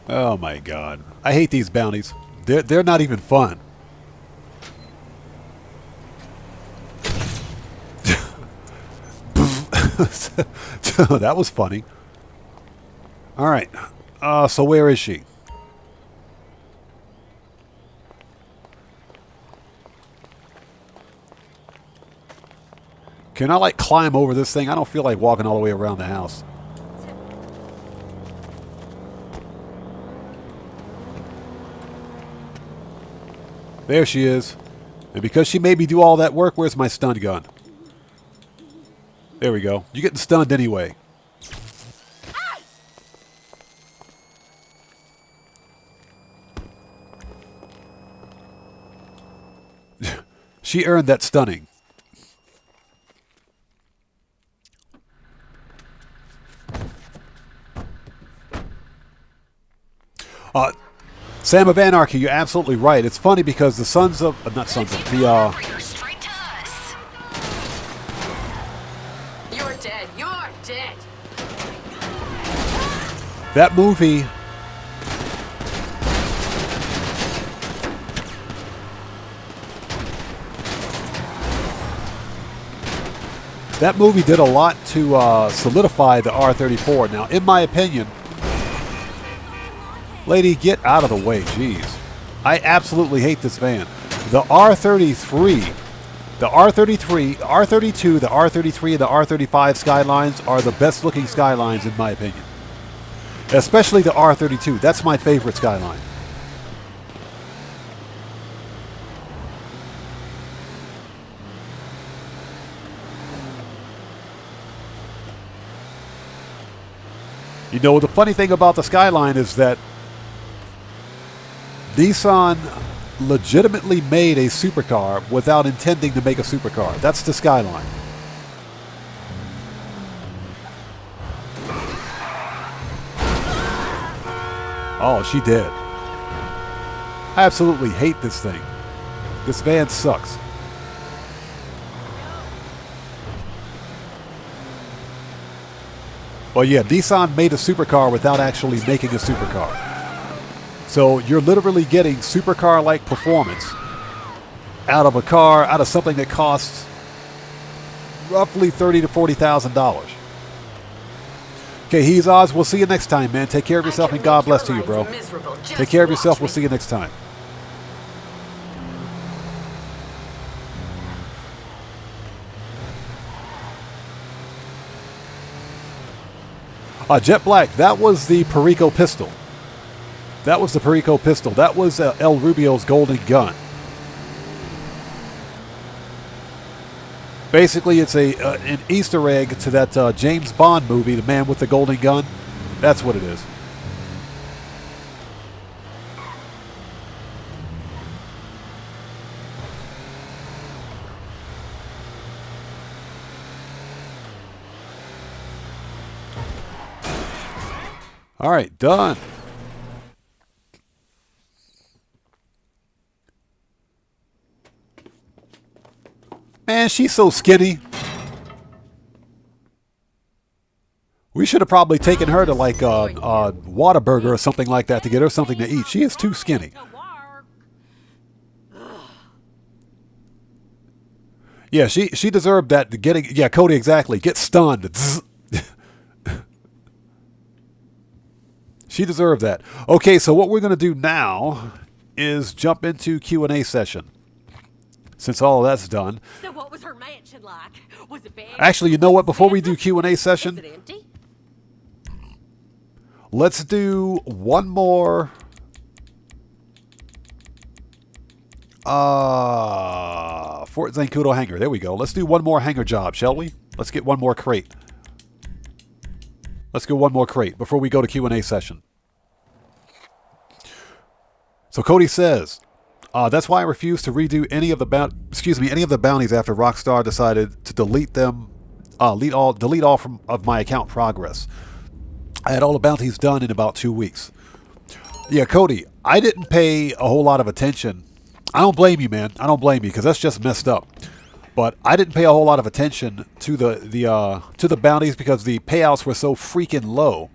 Oh my god. I hate these bounties. They're not even fun. That was funny. Alright. So where is she? Can I, like, climb over this thing? I don't feel like walking all the way around the house. There she is. And because she made me do all that work, where's my stun gun? There we go. You're getting stunned anyway. She earned that stunning. Sam of Anarchy, you're absolutely right. It's funny because the sons of... not sons of... The, You're dead. You're dead. that movie... That movie did a lot to solidify the R-34. Now, in my opinion... Lady, get out of the way, jeez. I absolutely hate this van. The R-33, the R-33, the R-32, the R-33, and the R-35 Skylines are the best looking Skylines in my opinion. Especially the R-32. That's my favorite Skyline. You know, the funny thing about the Skyline is that Nissan legitimately made a supercar without intending to make a supercar. That's the Skyline. Oh, she did. I absolutely hate this thing. This van sucks. Well, yeah, Nissan made a supercar without actually making a supercar. So you're literally getting supercar-like performance out of a car, out of something that costs roughly $30,000 to $40,000. Okay, he's Oz. We'll see you next time, man. Take care of yourself and God bless to you, bro. Take care of yourself. We'll see you next time. Jet Black, that was the Perico pistol. That was the Perico pistol. That was El Rubio's golden gun. Basically, it's an Easter egg to that James Bond movie, The Man with the Golden Gun. That's what it is. All right, done. Man, she's so skinny. We should have probably taken her to like Whataburger or something like that to get her something to eat. She is too skinny. Yeah, she deserved that. Getting, yeah, Cody, exactly. Get stunned. She deserved that. Okay, so what we're going to do now is jump into Q&A session. Since all of that's done. So what was her mansion like? Was it bad? Actually, you know what? Before we do Q&A session, Was it empty? let's do one more. Fort Zancudo hangar. There we go. Let's do one more hangar job, shall we? Let's get one more crate. Let's go one more crate before we go to Q&A session. So Cody says, that's why I refused to redo any of the bounties after Rockstar decided to delete them, delete all of my account progress. I had all the bounties done in about 2 weeks. Yeah, Cody, I didn't pay a whole lot of attention. I don't blame you, man. I don't blame you because that's just messed up. But I didn't pay a whole lot of attention to the bounties because the payouts were so freaking low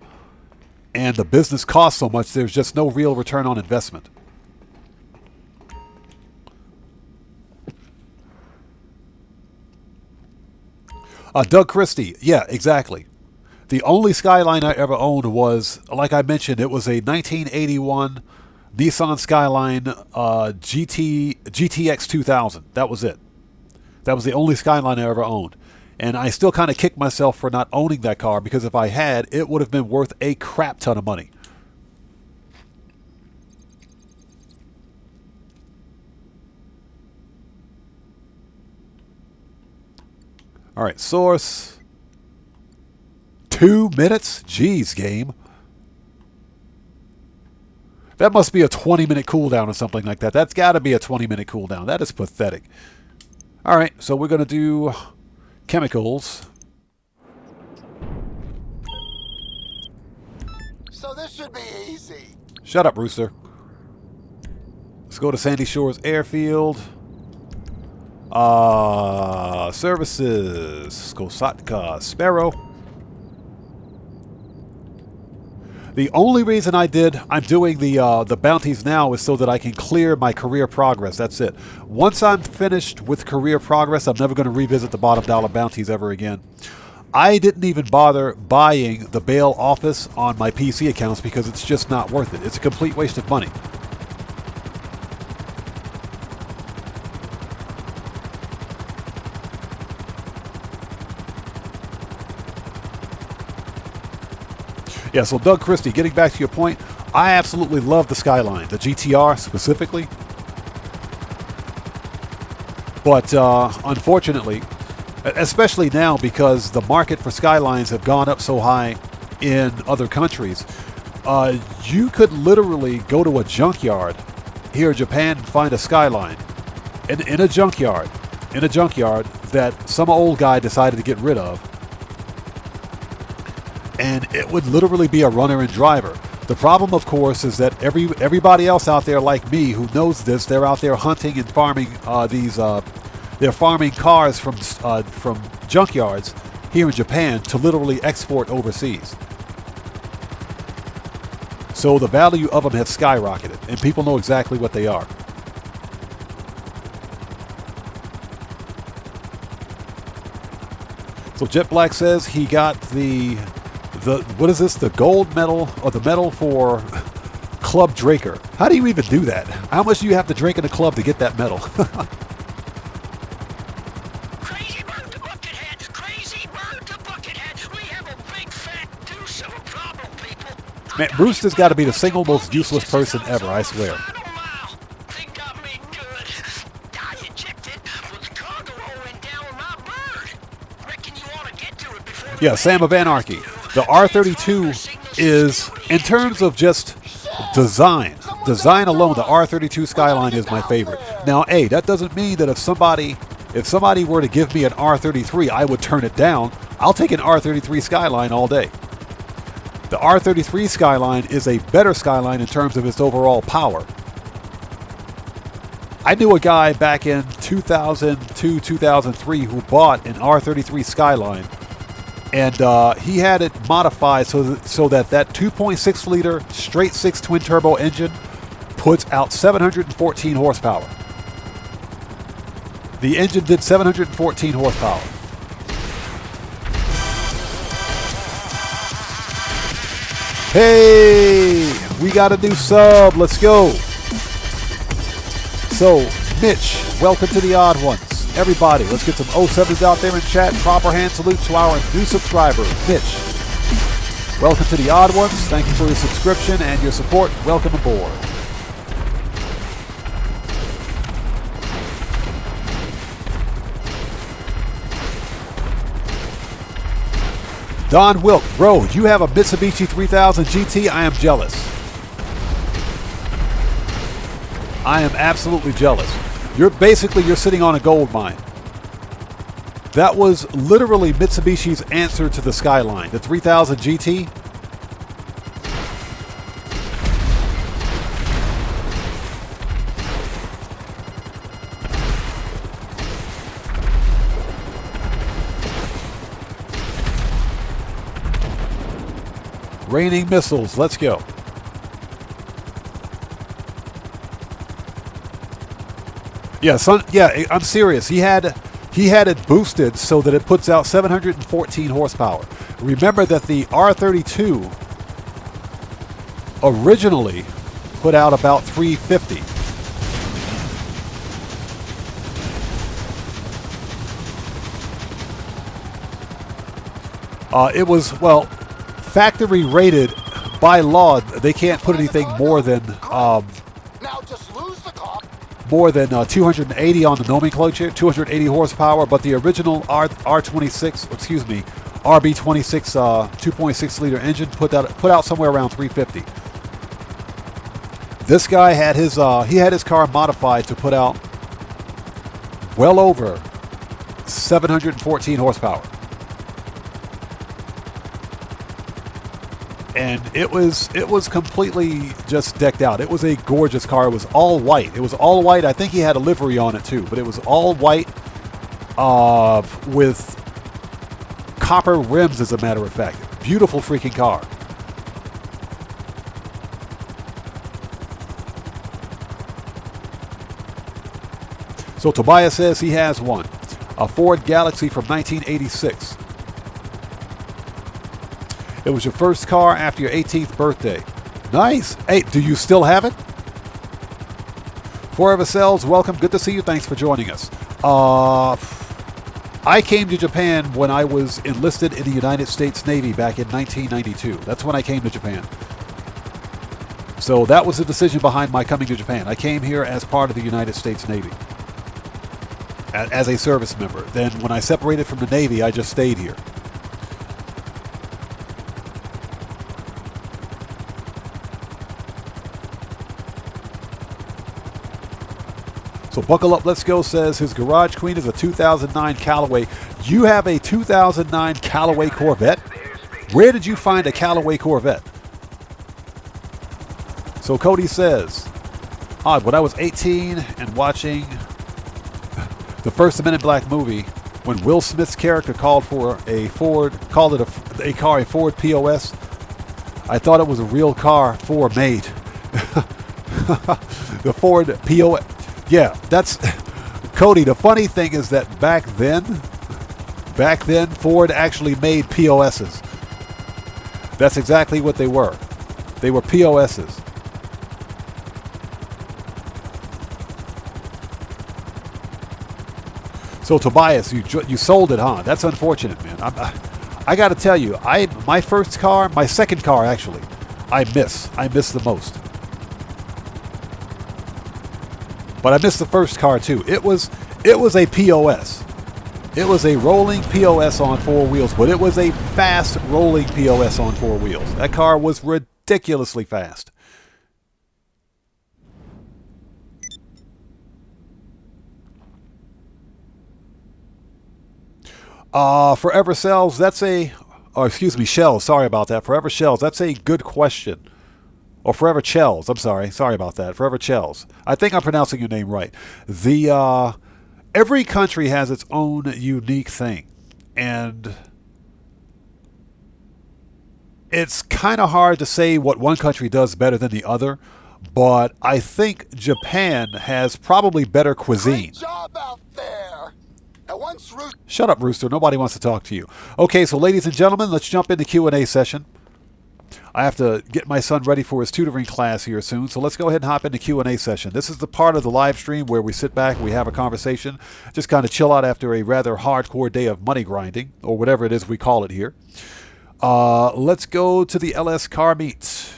and the business costs so much, there's just no real return on investment. Doug Christie. Yeah, exactly. The only Skyline I ever owned was, like I mentioned, it was a 1981 Nissan Skyline GTX 2000. That was it. That was the only Skyline I ever owned. And I still kind of kick myself for not owning that car, because if I had, it would have been worth a crap ton of money. All right, source. 2 minutes? Jeez, game. That must be a 20-minute cooldown or something like that. That's got to be a 20-minute cooldown. That is pathetic. All right, so we're going to do chemicals. So this should be easy. Shut up, Rooster. Let's go to Sandy Shores Airfield. Services. Skosatka. Sparrow. The only reason I'm doing the bounties now is so that I can clear my career progress. That's it. Once I'm finished with career progress, I'm never going to revisit the bottom dollar bounties ever again. I didn't even bother buying the bail office on my PC accounts because it's just not worth it. It's a complete waste of money. Yeah, so Doug Christie, getting back to your point, I absolutely love the Skyline, the GTR specifically. But unfortunately, especially now because the market for Skylines have gone up so high in other countries, you could literally go to a junkyard here in Japan and find a Skyline in a junkyard that some old guy decided to get rid of. And it would literally be a runner and driver. The problem, of course, is that everybody else out there like me who knows this, they're out there hunting and farming they're farming cars from junkyards here in Japan to literally export overseas. So the value of them has skyrocketed, and people know exactly what they are. So Jet Black says he got what is this? The gold medal or the medal for Club Draker. How do you even do that? How much do you have to drink in a club to get that medal? Crazy bird to Buckethead! Crazy bird to Buckethead! We have a big fat deuce of a problem, people! Man, Brewster's got to be the single most useless person ever, I swear. They got me good. I ejected, but the cargo went down with my bird. Reckon you ought to get to it before Yeah, Sam of Anarchy. The R32 is, in terms of just design alone, the R32 Skyline is my favorite. Now, hey, that doesn't mean that if somebody were to give me an R33, I would turn it down. I'll take an R33 Skyline all day. The R33 Skyline is a better Skyline in terms of its overall power. I knew a guy back in 2002, 2003 who bought an R33 Skyline. And he had it modified so that 2.6 liter straight 6 twin turbo engine puts out 714 horsepower. The engine did 714 horsepower. Hey, we got a new sub. Let's go. So, Mitch, welcome to the Odd Ones. Everybody, let's get some 07s out there in chat. Proper hand salute to our new subscriber, Mitch. Welcome to the Odd Ones. Thank you for your subscription and your support. Welcome aboard. Don Wilk, bro, you have a Mitsubishi 3000 GT? I am jealous. I am absolutely jealous. You're sitting on a gold mine. That was literally Mitsubishi's answer to the Skyline, the 3000 GT. Raining missiles. Let's go. Yeah, I'm serious. He had it boosted so that it puts out 714 horsepower. Remember that the R32 originally put out about 350. It was, well, factory rated by law. They can't put anything more than Now just lose the car. 280 on the nomenclature, 280 horsepower. But the original R26, excuse me, RB26 2.6 liter engine put out somewhere around 350. This guy had his car modified to put out well over 714 horsepower. And it was completely just decked out. It was a gorgeous car. It was all white. It was all white. I think he had a livery on it too, but it was all white with copper rims, as a matter of fact. Beautiful freaking car. So Tobias says he has one. A Ford Galaxy from 1986. It was your first car after your 18th birthday. Nice. Hey, do you still have it? Forever Cells, welcome. Good to see you. Thanks for joining us. I came to Japan when I was enlisted in the United States Navy back in 1992. That's when I came to Japan. So that was the decision behind my coming to Japan. I came here as part of the United States Navy, as a service member. Then when I separated from the Navy, I just stayed here. So buckle up, let's go, says his garage queen is a 2009 Callaway. You have a 2009 Callaway Corvette? Where did you find a Callaway Corvette? So Cody says, when I was 18 and watching the first Men in Black movie, when Will Smith's character called a Ford POS, I thought it was a real car Ford made. The Ford POS. Yeah, that's Cody. The funny thing is that back then, Ford actually made POSs. That's exactly what they were. They were POSs. So Tobias, you sold it, huh? That's unfortunate, man. I got to tell you, my second car actually, I miss the most. But I missed the first car too. It was a POS. It was a rolling POS on four wheels, but it was a fast rolling POS on four wheels. That car was ridiculously fast. Forever Cells, Shells, sorry about that. Forever Shells, that's a good question. Or Forever Chells, I'm sorry about that. Forever Chells. I think I'm pronouncing your name right. Every country has its own unique thing. And it's kind of hard to say what one country does better than the other. But I think Japan has probably better cuisine. Great job out there. Now once Shut up, Rooster. Nobody wants to talk to you. Okay, so ladies and gentlemen, let's jump into Q&A session. I have to get my son ready for his tutoring class here soon, so let's go ahead and hop into Q&A session. This is the part of the live stream where we sit back, we have a conversation, just kind of chill out after a rather hardcore day of money grinding, or whatever it is we call it here. Let's go to the LS car meet.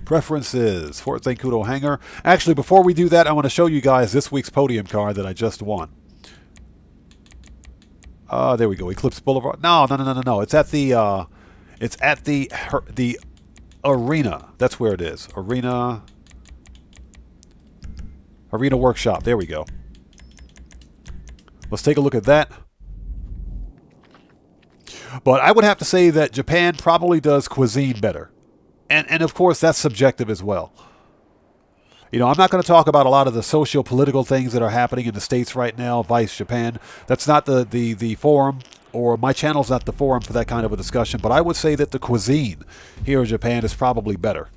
Preferences, Fort St. Kudo Hangar. Actually, before we do that, I want to show you guys this week's podium car that I just won. There we go, Eclipse Boulevard. No. It's at the arena. That's where it is. Arena Workshop. There we go. Let's take a look at that. But I would have to say that Japan probably does cuisine better. And of course, that's subjective as well. You know, I'm not going to talk about a lot of the socio-political things that are happening in the States right now, vice Japan. That's not the forum or my channel's not the forum for that kind of a discussion, but I would say that the cuisine here in Japan is probably better.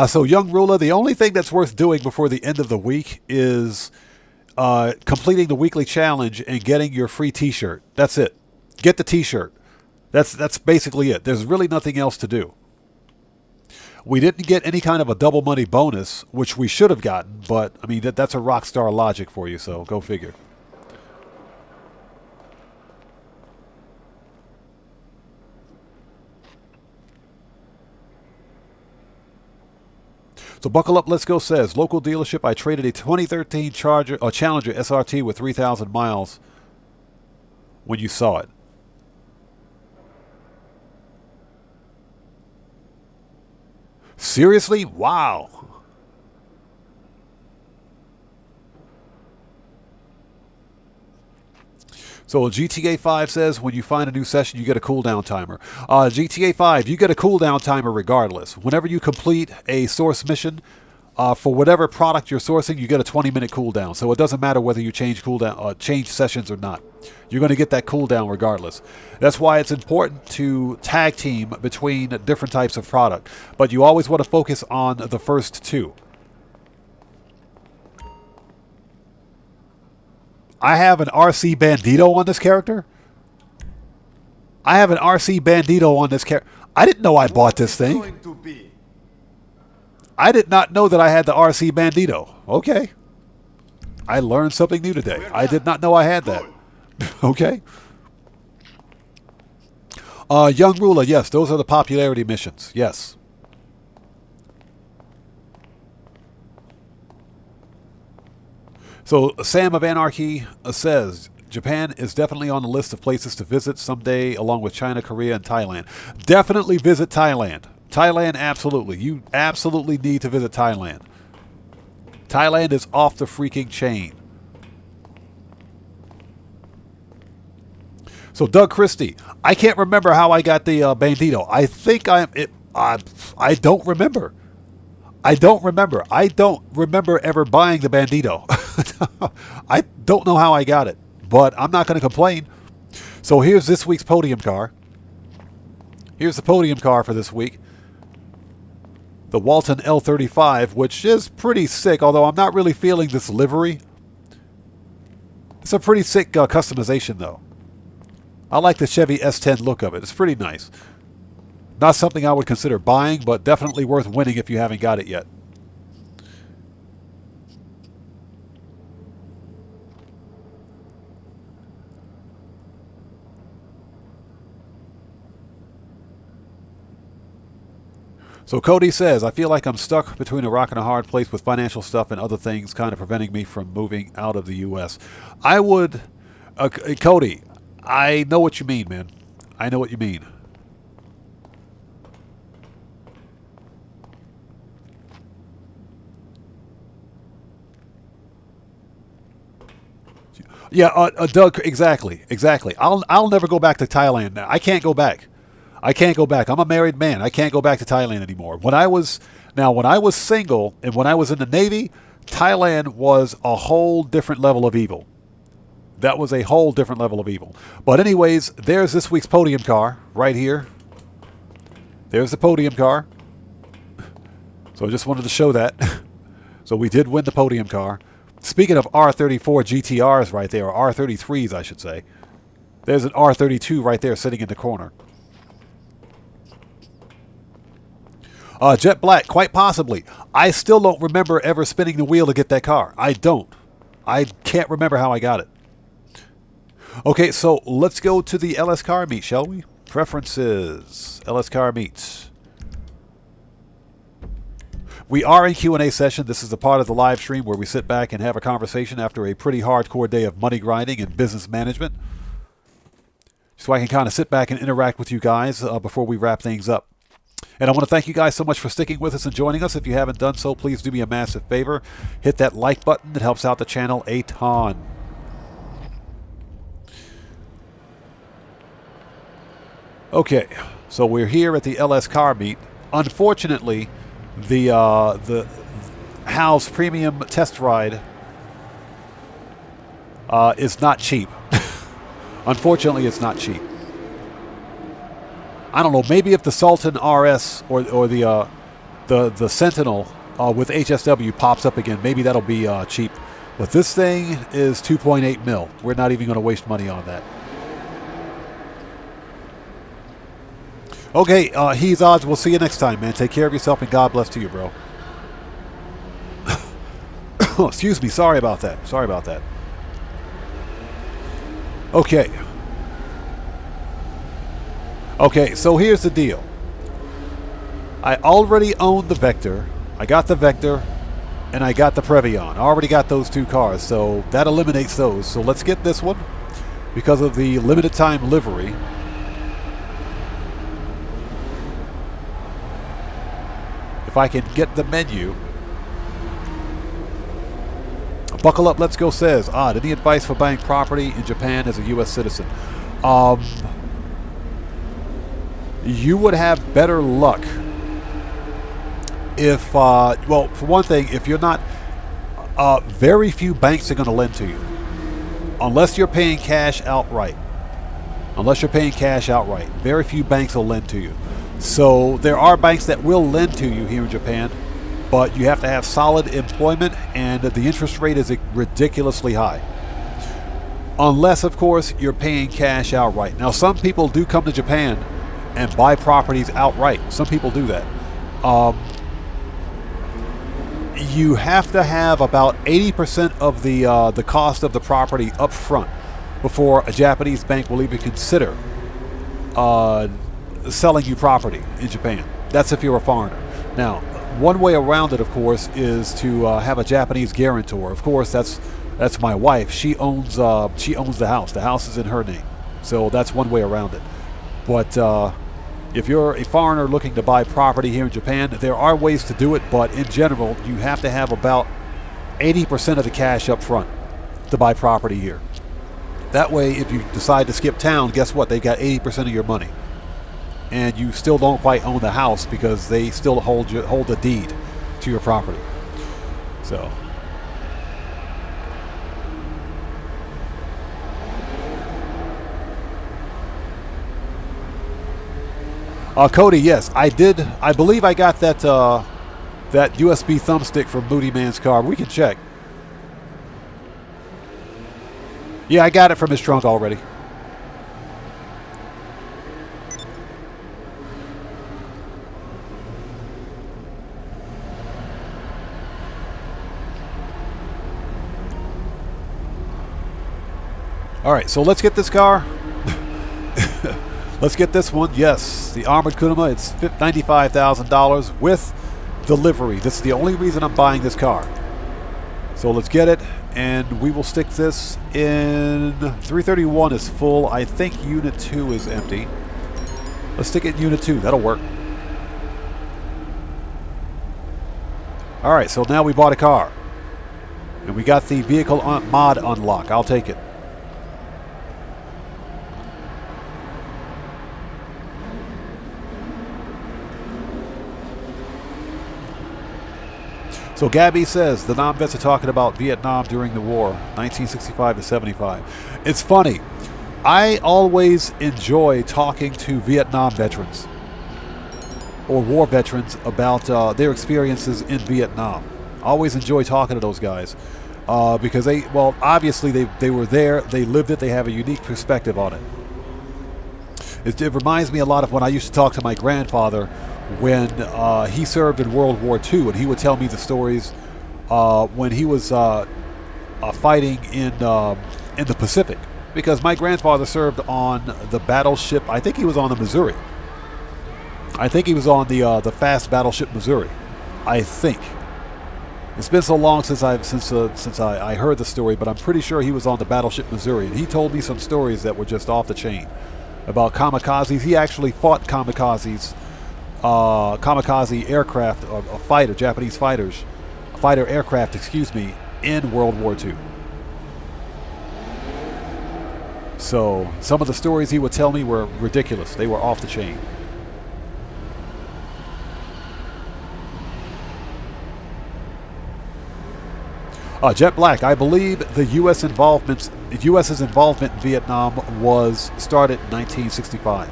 So, Young Ruler, the only thing that's worth doing before the end of the week is completing the weekly challenge and getting your free t-shirt. That's it. Get the t-shirt. That's basically it. There's really nothing else to do. We didn't get any kind of a double money bonus, which we should have gotten, but, I mean, that's a Rockstar logic for you, so go figure. So Buckle Up, Let's Go says, local dealership, I traded a 2013 Challenger SRT with 3,000 miles when you saw it. Seriously? Wow. So GTA 5 says when you find a new session, you get a cooldown timer. GTA 5, you get a cooldown timer regardless. Whenever you complete a source mission, for whatever product you're sourcing, you get a 20-minute cooldown. So it doesn't matter whether you change sessions or not. You're going to get that cooldown regardless. That's why it's important to tag team between different types of product. But you always want to focus on the first two. I have an RC Bandito on this character? I have an RC Bandito on this character. I didn't know I bought this thing. I did not know that I had the RC Bandito. Okay. I learned something new today. I did not know I had that. Okay. Young Ruler, yes, those are the popularity missions. Yes. So Sam of Anarchy says, Japan is definitely on the list of places to visit someday, along with China, Korea, and Thailand. Definitely visit Thailand. Thailand, absolutely. You absolutely need to visit Thailand. Thailand is off the freaking chain. So Doug Christie, I can't remember how I got the Bandito. I think I don't remember. I don't remember. I don't remember ever buying the Bandito. I don't know how I got it, but I'm not going to complain. So here's this week's podium car. Here's the podium car for this week. The Walton L35, which is pretty sick, although I'm not really feeling this livery. It's a pretty sick customization, though. I like the Chevy S10 look of it. It's pretty nice. Not something I would consider buying, but definitely worth winning if you haven't got it yet. So Cody says, I feel like I'm stuck between a rock and a hard place with financial stuff and other things kind of preventing me from moving out of the U.S. I would... Cody, I know what you mean, man. I know what you mean. Yeah, Doug, exactly. I'll never go back to Thailand now. I can't go back. I'm a married man. I can't go back to Thailand anymore. When I was single and when I was in the Navy, Thailand was a whole different level of evil. That was a whole different level of evil. But anyways, there's this week's podium car right here. There's the podium car. So I just wanted to show that. So we did win the podium car. Speaking of R34 GTRs right there, or R33s I should say, there's an R32 right there sitting in the corner. Jet Black, quite possibly. I still don't remember ever spinning the wheel to get that car. I don't. I can't remember how I got it. Okay, so let's go to the LS Car Meet, shall we? Preferences. LS Car Meet. We are in Q&A session. This is the part of the live stream where we sit back and have a conversation after a pretty hardcore day of money grinding and business management. So I can kind of sit back and interact with you guys before we wrap things up. And I want to thank you guys so much for sticking with us and joining us. If you haven't done so, please do me a massive favor. Hit that like button. It helps out the channel a ton. Okay, so we're here at the LS Car Meet. Unfortunately, the Hal's Premium Test Ride It's not cheap. Unfortunately, it's not cheap. I don't know. Maybe if the Sultan RS or the Sentinel with HSW pops up again, maybe that'll be cheap. But this thing is 2.8 mil. We're not even going to waste money on that. Okay, he's odds. We'll see you next time, man. Take care of yourself and God bless to you, bro. Oh, excuse me. Sorry about that. Sorry about that. Okay. Okay, so here's the deal. I already own the Vector. I got the Vector, and I got the Previon. I already got those two cars, so that eliminates those. So let's get this one because of the limited time livery. If I can get the menu. Buckle up, let's go says, Odd, any advice for buying property in Japan as a U.S. citizen? You would have better luck if, well, for one thing, if you're not, very few banks are going to lend to you. Unless you're paying cash outright. Unless you're paying cash outright. Very few banks will lend to you. So there are banks that will lend to you here in Japan, but you have to have solid employment and the interest rate is ridiculously high. Unless, of course, you're paying cash outright. Now, some people do come to Japan and buy properties outright. Some people do that. You have to have about 80% of the cost of the property up front before a Japanese bank will even consider selling you property in Japan. That's if you're a foreigner. Now, one way around it, of course, is to have a Japanese guarantor. Of course, that's my wife. She owns the house. The house is in her name, so that's one way around it. But if you're a foreigner looking to buy property here in Japan, there are ways to do it. But in general, you have to have about 80% of the cash up front to buy property here. That way, if you decide to skip town, guess what? They got 80% of your money. And you still don't quite own the house because they still hold the deed to your property. So, Cody, yes, I did. I believe I got that that USB thumbstick from Moody Man's car. We can check. Yeah, I got it from his trunk already. All right, so let's get this car. Let's get this one. Yes, the Armored Kunima. It's $95,000 with delivery. This is the only reason I'm buying this car. So let's get it, and we will stick this in. 331 is full. I think Unit 2 is empty. Let's stick it in Unit 2. That'll work. All right, so now we bought a car. And we got the vehicle mod unlock. I'll take it. So Gabby says the non-vets are talking about Vietnam during the war, 1965 to 75. It's funny. I always enjoy talking to Vietnam veterans or war veterans about their experiences in Vietnam. I always enjoy talking to those guys because they, well, obviously they were there, they lived it, they have a unique perspective on it. It reminds me a lot of when I used to talk to my grandfather when he served in World War II, and he would tell me the stories when he was fighting in the Pacific. Because my grandfather served on the battleship. I think he was on the Missouri. I think he was on the fast battleship Missouri. I think. It's been so long since I heard the story, but I'm pretty sure he was on the battleship Missouri, and he told me some stories that were just off the chain about kamikazes. He actually fought kamikazes. Kamikaze aircraft, or Japanese fighter aircraft, excuse me, in World War II. So some of the stories he would tell me were ridiculous. They were off the chain. Jet Black, I believe the U.S.'s involvement in Vietnam was started in 1965.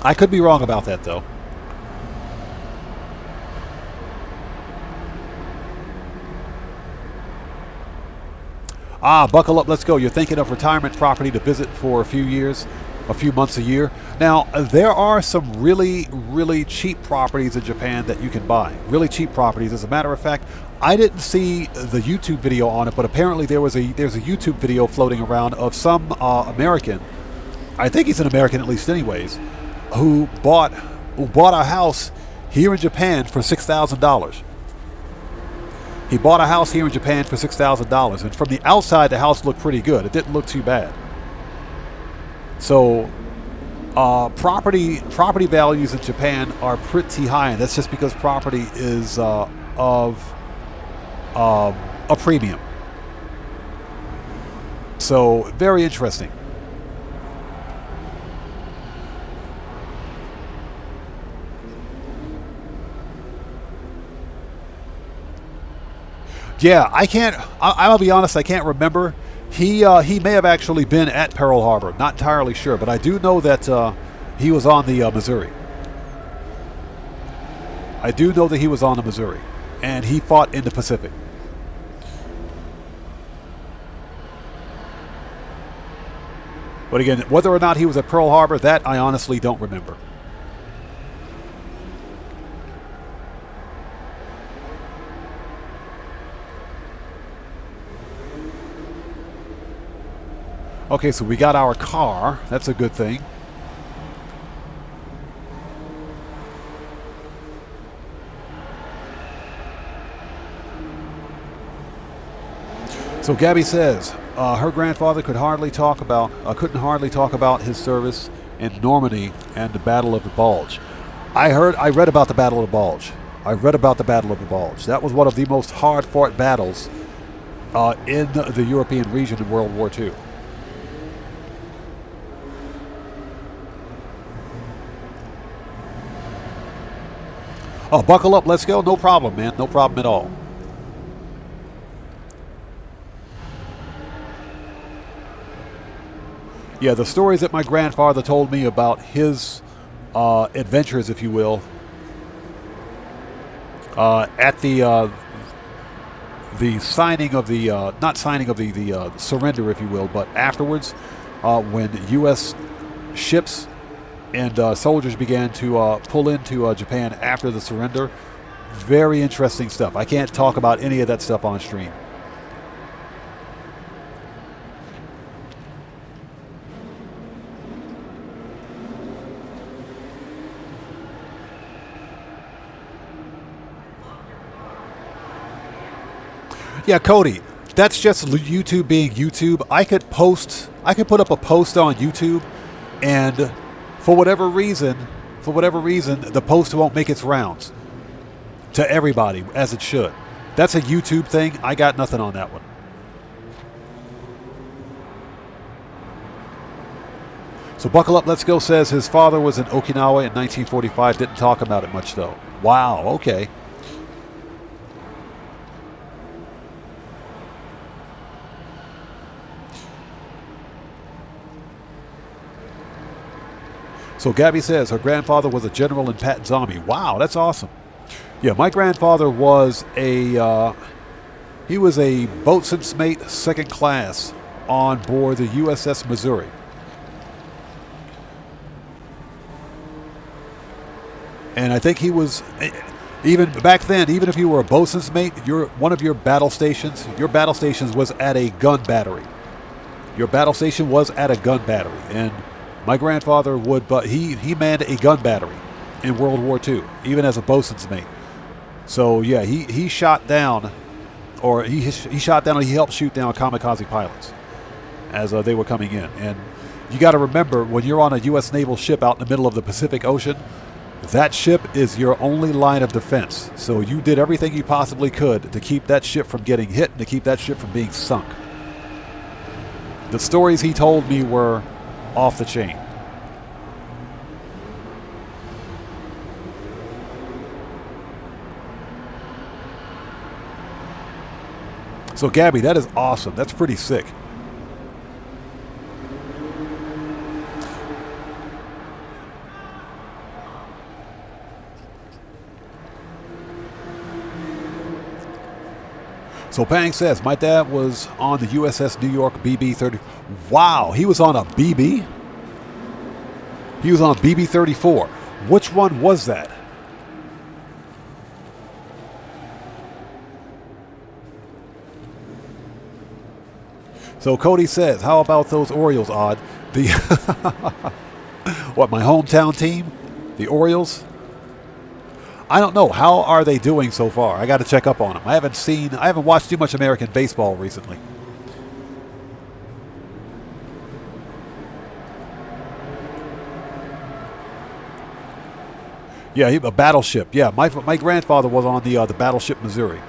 I could be wrong about that, though. Buckle up, let's go. You're thinking of retirement property to visit for a few years, a few months a year. Now, there are some really, really cheap properties in Japan that you can buy. Really cheap properties. As a matter of fact, I didn't see the YouTube video on it, but apparently there's a YouTube video floating around of some American, I think he's an American at least anyways, who bought a house here in Japan for $6,000. He bought a house here in Japan for $6,000, and from the outside, the house looked pretty good. It didn't look too bad. So, property values in Japan are pretty high, and that's just because property is of a premium. So, very interesting. Yeah, I'm gonna be honest, I can't remember. He may have actually been at Pearl Harbor. Not entirely sure, but I do know that he was on the Missouri. I do know that he was on the Missouri, and he fought in the Pacific. But again, whether or not he was at Pearl Harbor, that I honestly don't remember. Okay, so we got our car. That's a good thing. So Gabby says her grandfather couldn't hardly talk about his service in Normandy and the Battle of the Bulge. I read about the Battle of the Bulge. That was one of the most hard-fought battles in the European region in World War II. Oh, buckle up, let's go. No problem, man. No problem at all. Yeah, the stories that my grandfather told me about his adventures, if you will, at the signing of the the surrender, if you will, but afterwards, when U.S. ships and soldiers began to pull into Japan after the surrender. Very interesting stuff. I can't talk about any of that stuff on stream. Yeah, Cody, that's just YouTube being YouTube. I could put up a post on YouTube, and for whatever reason, the post won't make its rounds to everybody as it should. That's a YouTube thing. I got nothing on that one. So buckle up, let's go says his father was in Okinawa in 1945. Didn't talk about it much though. Wow, okay. So Gabby says her grandfather was a general in Patton's Army. Wow, that's awesome. Yeah, my grandfather was a boatswain's mate, second class, on board the USS Missouri. And I think he was, even back then, even if you were a boatswain's mate, one of your battle stations was at a gun battery. Your battle station was at a gun battery, and my grandfather he manned a gun battery in World War II, even as a boatswain's mate. So yeah, he shot down, or he helped shoot down kamikaze pilots as they were coming in. And you got to remember, when you're on a U.S. naval ship out in the middle of the Pacific Ocean, that ship is your only line of defense. So you did everything you possibly could to keep that ship from getting hit and to keep that ship from being sunk. The stories he told me were off the chain. So, Gabby, that is awesome. That's pretty sick. So Pang says, my dad was on the USS New York BB-30. Wow, he was on a BB? He was on a BB-34. Which one was that? So Cody says, how about those Orioles, Odd? The what, my hometown team? The Orioles? I don't know. How are they doing so far? I got to check up on them. I haven't watched too much American baseball recently. Yeah, a battleship. Yeah, my grandfather was on the battleship Missouri.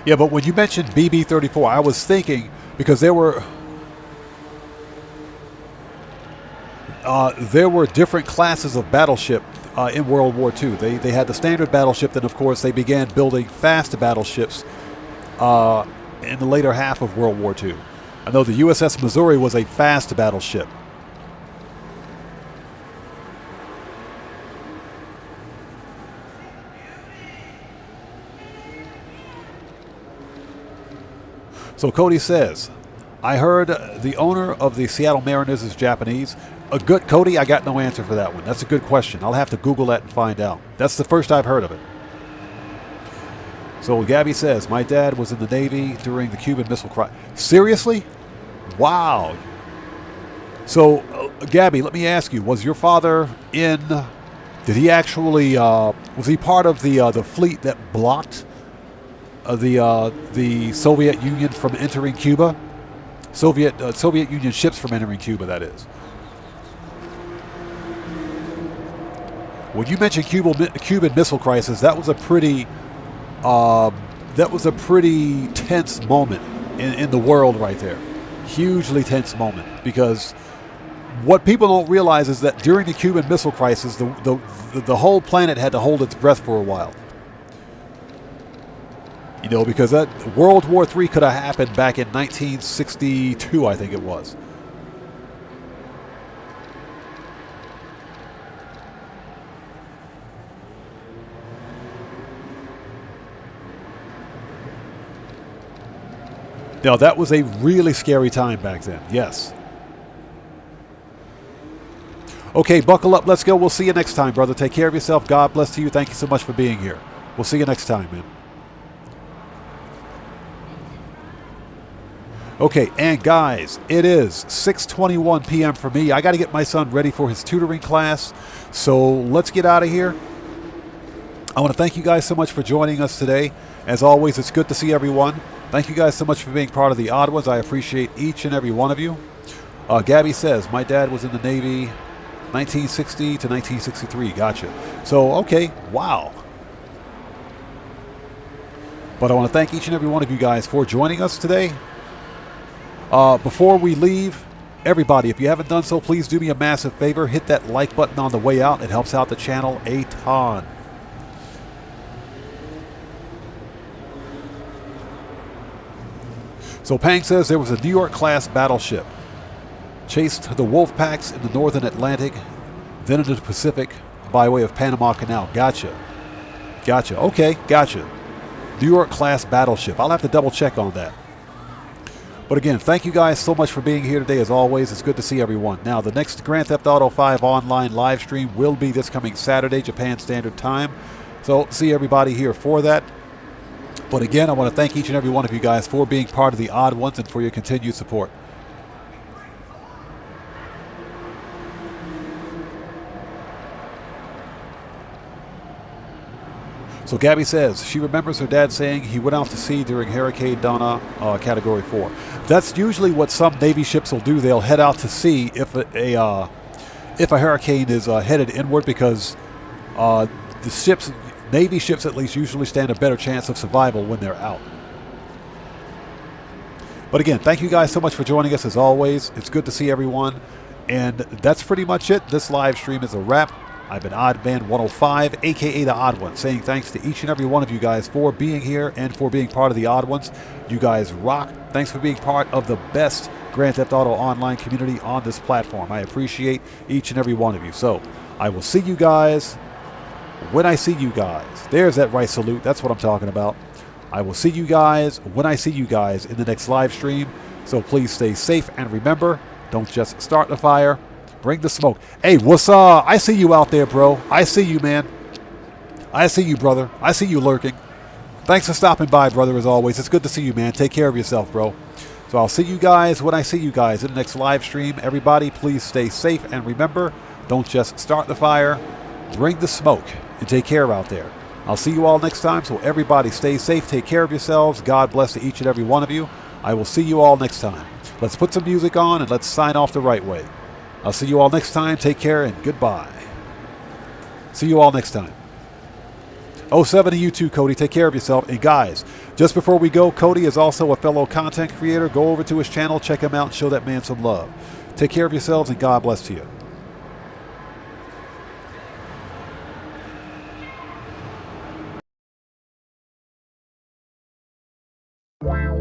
Yeah, but when you mentioned BB-34, I was thinking, because there were different classes of battleship in World War II. They had the standard battleship, then of course they began building fast battleships in the later half of World War II. I know the USS Missouri was a fast battleship. So Cody says, I heard the owner of the Seattle Mariners is Japanese. A good Cody, I got no answer for that one. That's a good question. I'll have to Google that and find out. That's the first I've heard of it. So Gabby says, my dad was in the Navy during the Cuban Missile Crisis. Seriously? Wow. So, Gabby, let me ask you, was your father in... Did he actually... was he part of the fleet that blocked the Soviet Union from entering Cuba? Soviet Union ships from entering Cuba, that is. When you mentioned Cuban Missile Crisis, that was a pretty tense moment in the world right there. Hugely tense moment, because what people don't realize is that during the Cuban Missile Crisis, the whole planet had to hold its breath for a while. You know, because that World War III could have happened back in 1962, I think it was. Now, that was a really scary time back then, yes. Okay, buckle up, let's go. We'll see you next time, brother. Take care of yourself. God bless to you. Thank you so much for being here. We'll see you next time, man. Okay, and guys, it is 6:21 p.m. for me. I got to get my son ready for his tutoring class, so let's get out of here. I want to thank you guys so much for joining us today. As always, it's good to see everyone. Thank you guys so much for being part of the Odd Ones. I appreciate each and every one of you. Gabby says, my dad was in the Navy 1960 to 1963. Gotcha. So, okay, wow. But I want to thank each and every one of you guys for joining us today. Before we leave, everybody, if you haven't done so, please do me a massive favor. Hit that like button on the way out. It helps out the channel a ton. So Pang says there was a New York-class battleship. Chased the wolf packs in the northern Atlantic, then into the Pacific by way of Panama Canal. Gotcha. Gotcha. Okay, gotcha. New York-class battleship. I'll have to double-check on that. But again, thank you guys so much for being here today. As always, it's good to see everyone. Now, the next Grand Theft Auto 5 online live stream will be this coming Saturday, Japan Standard Time. So, see everybody here for that. But again, I want to thank each and every one of you guys for being part of the Odd Ones and for your continued support. So Gabby says she remembers her dad saying he went out to sea during Hurricane Donna, Category 4. That's usually what some Navy ships will do. They'll head out to sea if a hurricane is headed inward, because the ships Navy ships at least usually stand a better chance of survival when they're out. But again, thank you guys so much for joining us as always. It's good to see everyone. And that's pretty much it. This live stream is a wrap. I've been OddMan105, aka the Odd One, saying thanks to each and every one of you guys for being here and for being part of the Odd Ones. You guys rock. Thanks for being part of the best Grand Theft Auto online community on this platform. I appreciate each and every one of you. So I will see you guys when I see you guys. There's that right salute. That's what I'm talking about. I will see you guys when I see you guys in the next live stream. So please stay safe and remember, don't just start the fire, bring the smoke. Hey, what's up? I see you out there, bro. I see you, man. I see you, brother. I see you lurking. Thanks for stopping by, brother, as always. It's good to see you, man. Take care of yourself, bro. So I'll see you guys when I see you guys in the next live stream. Everybody, please stay safe and remember, don't just start the fire, bring the smoke, and take care out there. I'll see you all next time, so everybody stay safe, take care of yourselves. God bless to each and every one of you. I will see you all next time. Let's put some music on and let's sign off the right way. I'll see you all next time. Take care and goodbye. See you all next time. 07 to you too, Cody. Take care of yourself. And guys, just before we go, Cody is also a fellow content creator. Go over to his channel, check him out, and show that man some love. Take care of yourselves and God bless to you. Wow.